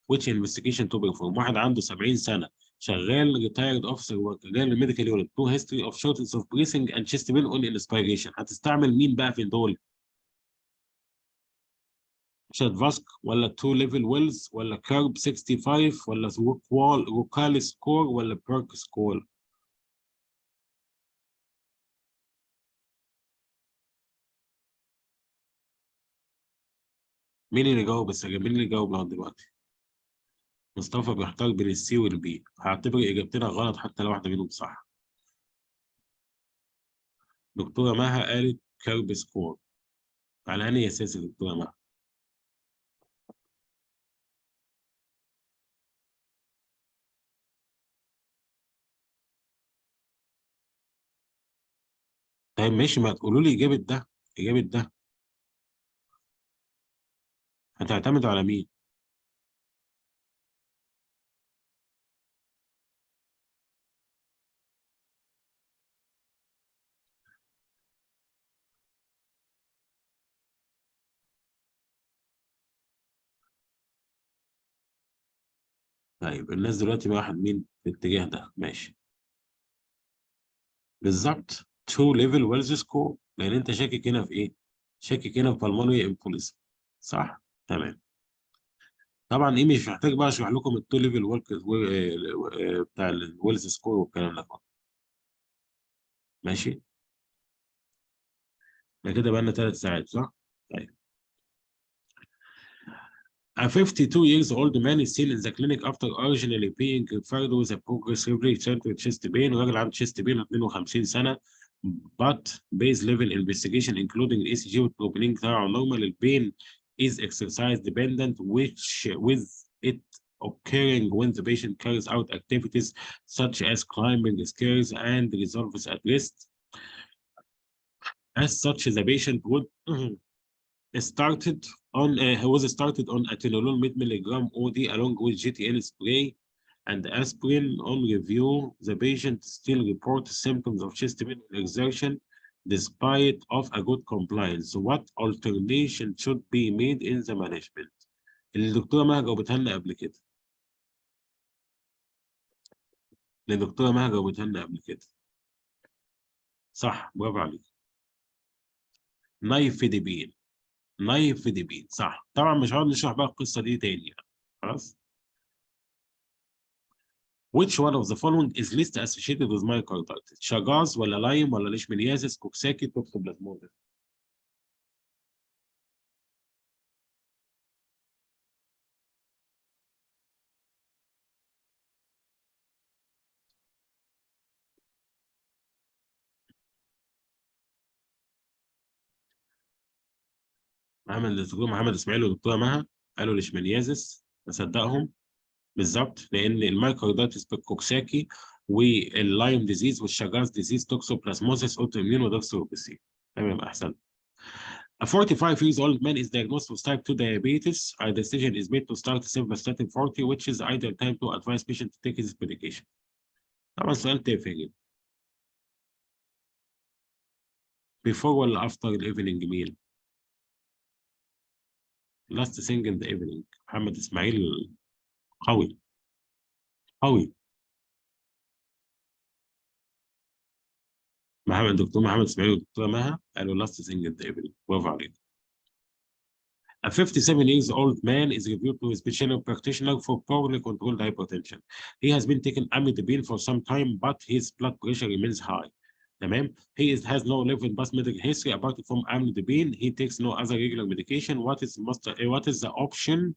which investigation to perform؟ واحد عنده 70 سنة شغال retired officer worker جاي للميديكال يونت to history of shortness of breathing and chest pain on inspiration. هتستعمل مين بقى في دول؟ شاد فاسك ولا تو ليفل ويلز ولا كارب 65 ولا روكال سكور ولا بيرك سكور؟ مين اللي جاوب بس يا جماعة؟ مين اللي جاوب لغايه دلوقتي؟ مصطفى بيحتار بين السي والبي. هعتبر اجابتنا غلط حتى لو واحده منهم صح. دكتوره مها قالت كارب سكور. على انهي اساس يا دكتوره مها؟ طيب ماشي، ما تقولوا لي اجابه ده، اجابه ده. هتعتمد على مين؟ طيب الناس دلوقتي واحد مين في الاتجاه ده؟ ماشي. بالظبط. تو ليفل ويلز سكور، لان انت شاكك هنا في ايه؟ شاكك هنا في بالمونري امبوليزم. صح؟ تمام. طبعا ايه، مش محتاج بقى اشرح لكم التو ليفل ورك بتاع الويلز سكور والكلام ده كله. ماشي. ده كده بقى لنا 3 ساعات صح؟ طيب. A 52 years old man is seen in the clinic after originally being referred with a progressively centered chest pain. راجل عنده chest pain 52 سنة. But base level investigation including ECG والبروبلين بتاعه normal. البين is exercise dependent which with it occurring when the patient carries out activities such as climbing stairs and resolves at rest. As such, the patient would started on was started on atenolol mid-milligram OD along with GTN spray and aspirin. On review, the patient still reports symptoms of chest pain and exertion despite of a good compliance. What alternation should be made in the management? الدكتورة مها جاوبتها لنا قبل كده. الدكتورة مها جاوبتها لنا قبل كده. صح، برافو عليك. نايفيديبين. نايفيديبين صح. طبعا مش هقعد نشرح بقى القصة دي تاني يعني. خلاص. Which one of the following is least associated with myocarditis? شاجاز ولا لايم ولا ليشمانيازيس كوكساكي توكسوبلازموزيس؟ محمد اسماعيل ودكتوره مها قالوا ليشمانيازيس، اصدقهم. بالظبط، لان المايكاردايتس بالكوكساكي واللايم ديزيز والشاجاز ديزيز توكسوبلازموزيس اوتو اميون ودوكسوبيسي. تمام، احسن. A 45 years old man is diagnosed with type 2 diabetes. A decision is made to start simvastatin 40, which is the ideal time to advise patient to take his medication. طبعا سؤال تافه جدا. Before ولا after الايفنينج ميل؟ لاست thing in the evening. محمد اسماعيل قوي. قوي. دكتور محمد اسماعيل والدكتوره مها قالوا لاست thing in the evening. برافو عليك. A 57 years old man is reviewed to a specialist practitioner for poorly controlled hypertension. He has been taking amlodipine for some time, but his blood pressure remains high. تمام. Has no relevant past medical history apart from amlodipine. He takes no other regular medication. What is the option?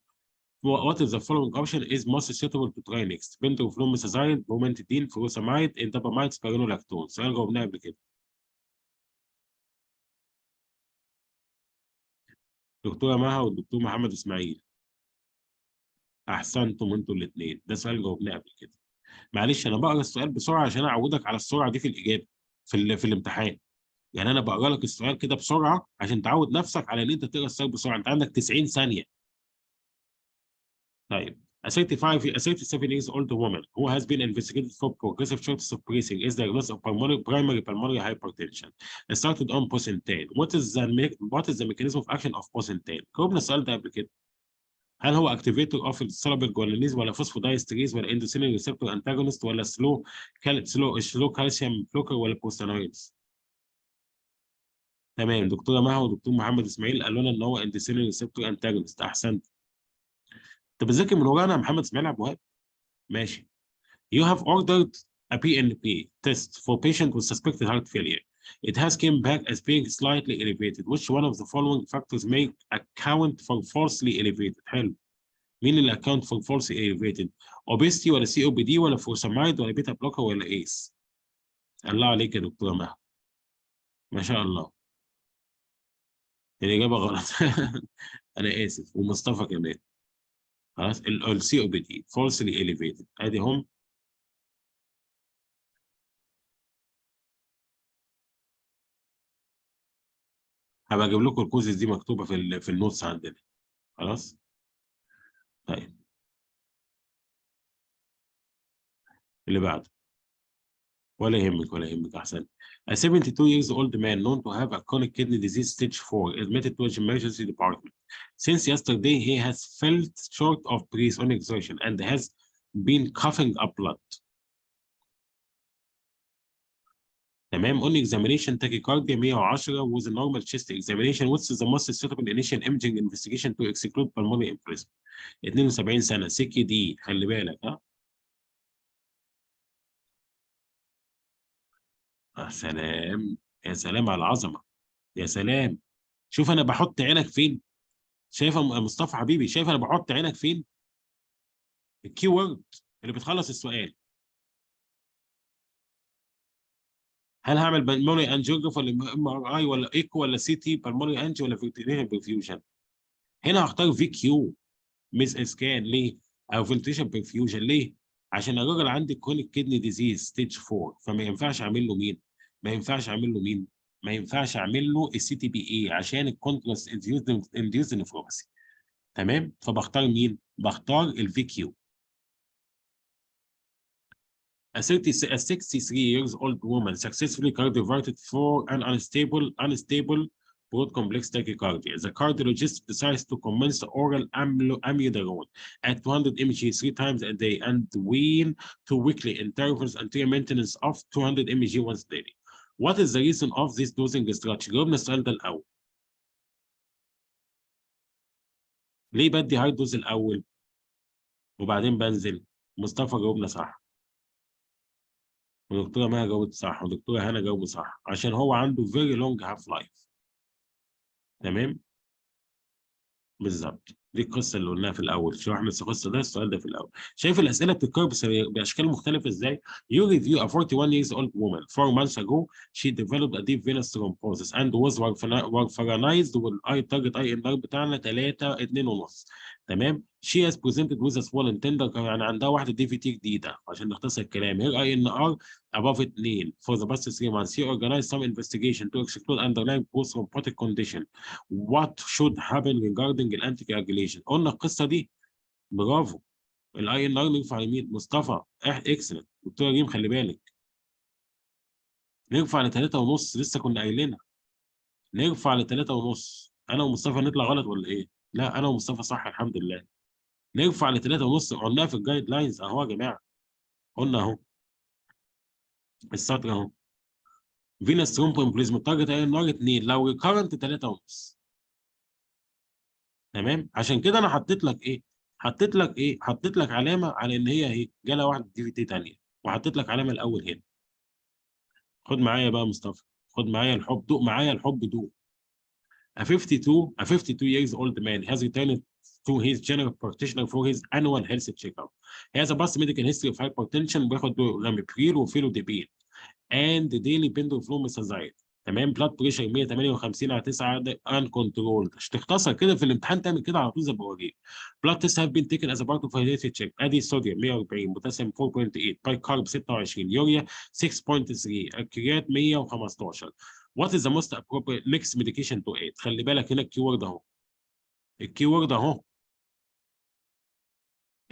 What is the following option is most suitable to try next? بنتوفلوميسازايد، بومنتدين، فروسامايد، اندابامايد، سبيرونولاكتون. سؤال جاوبناه قبل كده. دكتوره مها والدكتور محمد اسماعيل. احسنتم انتوا الاثنين، ده سؤال جاوبناه قبل كده. معلش انا بقرا السؤال بسرعه عشان اعودك على السرعه دي في الاجابه في الامتحان. يعني انا بقرا لك السؤال كده بسرعه عشان تعود نفسك على ان انت تقرا السؤال بسرعه. انت عندك 90 ثانيه. طيب. A 37 years old woman who has been investigated for progressive shortness of breathing is diagnosed of primary pulmonary hypertension. Started on Bosentan. What is the mechanism of action of Bosentan? جاوبنا السؤال ده قبل كده. هل هو اكتيفيتور اوف السيرابيل ولا فوسفودايستريز ولا اندوثيلين ريسبتور انتاجونست ولا سلو كالسيوم بلوكر ولا بوستانويدز؟ تمام. دكتوره مها ودكتور محمد اسماعيل قالوا لنا ان هو اندوثيلين ريسبتور انتاجونست. احسنت. انت بتذاكر من ورانا يا محمد اسماعيل عبد الوهاب. ماشي. You have ordered a PNP test for patient with suspected heart failure. It has came back as being slightly elevated. Which one of the following factors may account for falsely elevated؟ حلو. مين اللي account for falsely elevated؟ obesity ولا سي او بي دي ولا فورسامايد ولا بيتا بلوكر ولا ايس؟ الله عليك يا دكتوره مها. ما شاء الله. الاجابه غلط. انا اسف، ومصطفى كمان. خلاص. السي او بي دي falsely elevated ادي هم. هبقى اجيب لكم الكوزز دي مكتوبه في النوتس عندنا. خلاص؟ طيب اللي بعده. ولا يهمك ولا يهمك، أحسن. A 72 years old man known to have a chronic kidney disease stage 4 admitted to an emergency department. Since yesterday, he has felt short of breath on exertion and has been coughing up blood. تمام. On examination tachycardia 110 with a normal chest examination, which is the most suitable initial imaging investigation to exclude pulmonary embolism. 72 سنة، سكي دي، خلي بالك ها. سلام. يا سلام على العظمة. يا سلام. شوف انا بحط عينك فين. شايف يا مصطفى حبيبي، شايف انا بحط عينك فين؟ الكي وورد اللي بتخلص السؤال. هل هعمل بالمونري انجيوجراف ولا ام ار اي ولا ايكو ولا سي تي بالمونري انجي ولا فينتيليشن برفيوجن؟ هنا هختار في كيو ميس اسكان. ليه؟ او فينتيليشن برفيوجن. ليه؟ عشان الراجل عندي كرونيك كيدني ديزيز ستيج 4، فما ينفعش اعمل له مين؟ ما ينفعش اعمل له مين؟ ما ينفعش اعمل له السي تي بي اي عشان الكونتراست انديوزد نفروباثي. تمام؟ فبختار مين؟ بختار الفي كيو. A 63 years old woman successfully cardioverted for an unstable broad complex tachycardia. The cardiologist decides to commence oral amiodarone at 200 mg 3 times a day and wean to weekly intervals until maintenance of 200 mg once daily. What is the reason of this dosing strategy؟ جاوبنا السؤال ده الأول. ليه بدي هاي دوز الأول وبعدين بنزل؟ مصطفى جاوبنا صح، ودكتوره مها جاوبت صح، ودكتوره هنا جاوبت صح، عشان هو عنده فيري لونج هاف لايف. تمام. بالظبط، دي القصه اللي قلناها في الاول، شرحنا القصه ده، السؤال ده في الاول. شايف الاسئله بتتكرر باشكال مختلفه ازاي؟ You review a 41 years old woman 4 months ago. She developed a deep venous thrombosis and was warfarinized والاي تارجت اي ان ار بتاعنا 3 2.5. تمام. She has presented with a swollen tender، يعني عندها واحده دي في تي جديده عشان نختصر الكلام. هير اي ان ار above 2 for the past 3 months. She organized some investigation to exclude underlying post-thrombotic condition. What should happen regarding الانتي كاجوليشن؟ قلنا القصه دي. برافو. الاي ان ار نرفع يمين. مصطفى اكسلنت. دكتوره ريم خلي بالك. نرفع ل 3 ونص، لسه كنا قايلينها. نرفع ل 3 ونص. انا ومصطفى نطلع غلط ولا ايه؟ لا انا ومصطفى صح الحمد لله. نرفع ل 3 ونص، قلناها في الجايد لاينز اهو يا جماعه. قلنا اهو السطر اهو. فينس ثرومبو امبليزم تارجت اي ان ار 2 لو ريكارنت 3 ونص. تمام. عشان كده انا حطيت لك ايه؟ حطيت لك ايه؟ حطيت لك علامه على ان هي اهي جالها واحده دي في تي ثانيه، وحطيت لك علامه الاول هنا. خد معايا بقى مصطفى، خد معايا الحب، دوق معايا الحب، دوق. A 52 years old man has returned to his general practitioner for his annual health checkup. He has a past medical history of hypertension، بياخد رامبريل وفيلوديبين and daily bendoflumetazide. تمام. بلاد بريشر 158 على 9 ان كنترول. مش تختصر كده في الامتحان تعمل كده على طول زي ما بوريك. بلاد تيست هاف بين تيكن از بارت اوف هيلث تشيك. ادي الصوديوم 140، بوتاسيوم 4.8، باي كارب 26، يوريا 6.3، الكريات 115. وات از ذا موست appropriate mixed medication to aid؟ خلي بالك هنا الكيورد اهو. الكيورد اهو.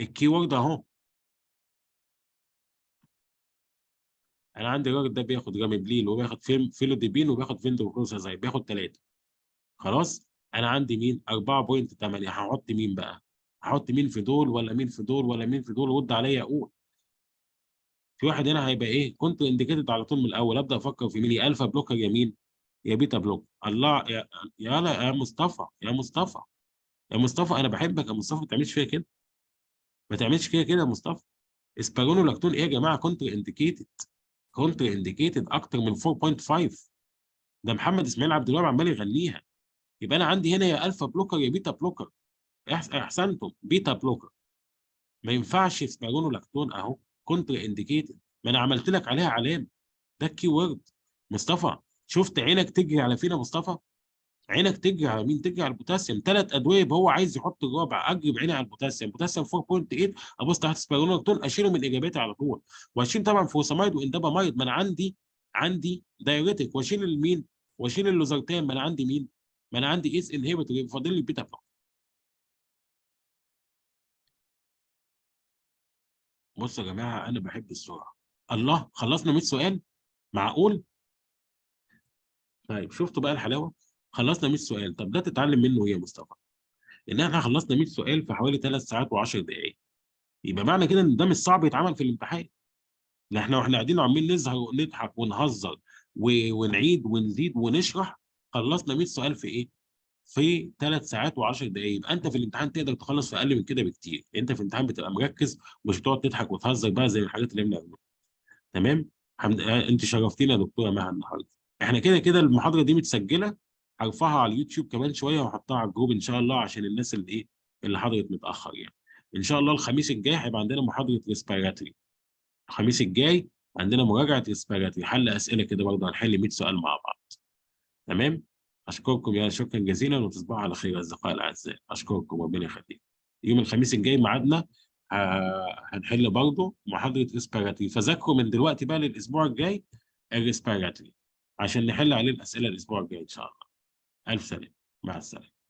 الكيورد اهو. انا عندي الراجل ده بياخد رامبلين وبياخد فيلوديبين وبياخد فيندوكلوزازايد، بياخد 3. خلاص. انا عندي مين 4.8. هحط مين بقى؟ هحط مين في دول ولا مين في دول ولا مين في دول؟ رد عليا اقول. في واحد هنا هيبقى ايه؟ كنت انديكيتد على طول من الاول، ابدا افكر في مين؟ يا الفا بلوكر يا مين؟ يا بيتا بلوكر. الله يا لا يا مصطفى، يا مصطفى، يا مصطفى انا بحبك يا مصطفى، ما تعملش فيا كده. ما تعملش فيا كده يا مصطفى. اسبرونولاكتون ايه يا جماعه؟ كنت انديكيتد. كنت انديكيتد اكتر من 4.5. ده محمد اسماعيل عبد الوهاب عمال يغنيها. يبقى انا عندي هنا يا الفا بلوكر يا بيتا بلوكر. احسنتم، بيتا بلوكر. ما ينفعش سباجونولاكتون اهو كونتر انديكيتد. ما انا عملت لك عليها علامه. ده الكي وورد. مصطفى شفت عينك تجري على فين يا مصطفى؟ عينك تجري على مين؟ تجري على البوتاسيوم. 3 ادويه هو عايز يحط الرابع، اجري بعيني على البوتاسيوم. بوتاسيوم 4.8، ابص تحت سباجونولاكتون اشيله من اجاباتي على طول. واشيل طبعا فوسامايد واندابامايد، ما انا عندي دايوريتك. واشيل المين؟ واشيل اللوزرتان، ما انا عندي مين؟ ما انا عندي اس انهبيتور، فاضل لي بيتا بلوك. بصوا يا جماعه انا بحب السرعه. الله، خلصنا 100 سؤال؟ معقول؟ طيب شفتوا بقى الحلاوه؟ خلصنا 100 سؤال. طب ده تتعلم منه ايه يا مصطفى؟ ان احنا خلصنا 100 سؤال في حوالي 3 ساعات و10 دقائق. يبقى معنى كده ان ده مش صعب يتعمل في الامتحان. لا احنا واحنا قاعدين عمالين نزهق ونضحك ونهزر ونعيد ونزيد ونشرح. خلصنا 100 سؤال في ايه؟ في 3 ساعات و10 دقائق. يبقى انت في الامتحان تقدر تخلص في اقل من كده بكتير. انت في الامتحان بتبقى مركز، ومش بتقعد تضحك وتهزر بقى زي الحاجات اللي بنعملها. تمام. انت شرفتينا يا دكتوره مها النهارده. احنا كده كده المحاضره دي متسجله. هرفعها على اليوتيوب كمان شويه واحطها على الجروب ان شاء الله، عشان الناس اللي ايه، اللي حضرت متاخر يعني. ان شاء الله الخميس الجاي هيبقى عندنا محاضره ريسبيراتوري. الخميس الجاي عندنا مراجعه ريسبيراتوري، حل اسئله كده برضه، هنحل 100 سؤال مع بعض. تمام. اشكركم يا شكرا جزيلا، وتصبحوا على خير يا اصدقائي الاعزاء. اشكركم، ربنا يخليك. يوم الخميس الجاي ميعادنا. هنحل برضه محاضره ريسبيراتوري، فذاكروا من دلوقتي بقى للاسبوع الجاي الريسبيراتوري، عشان نحل عليه الاسئله الاسبوع الجاي ان شاء الله. الف سلامه، مع السلامه.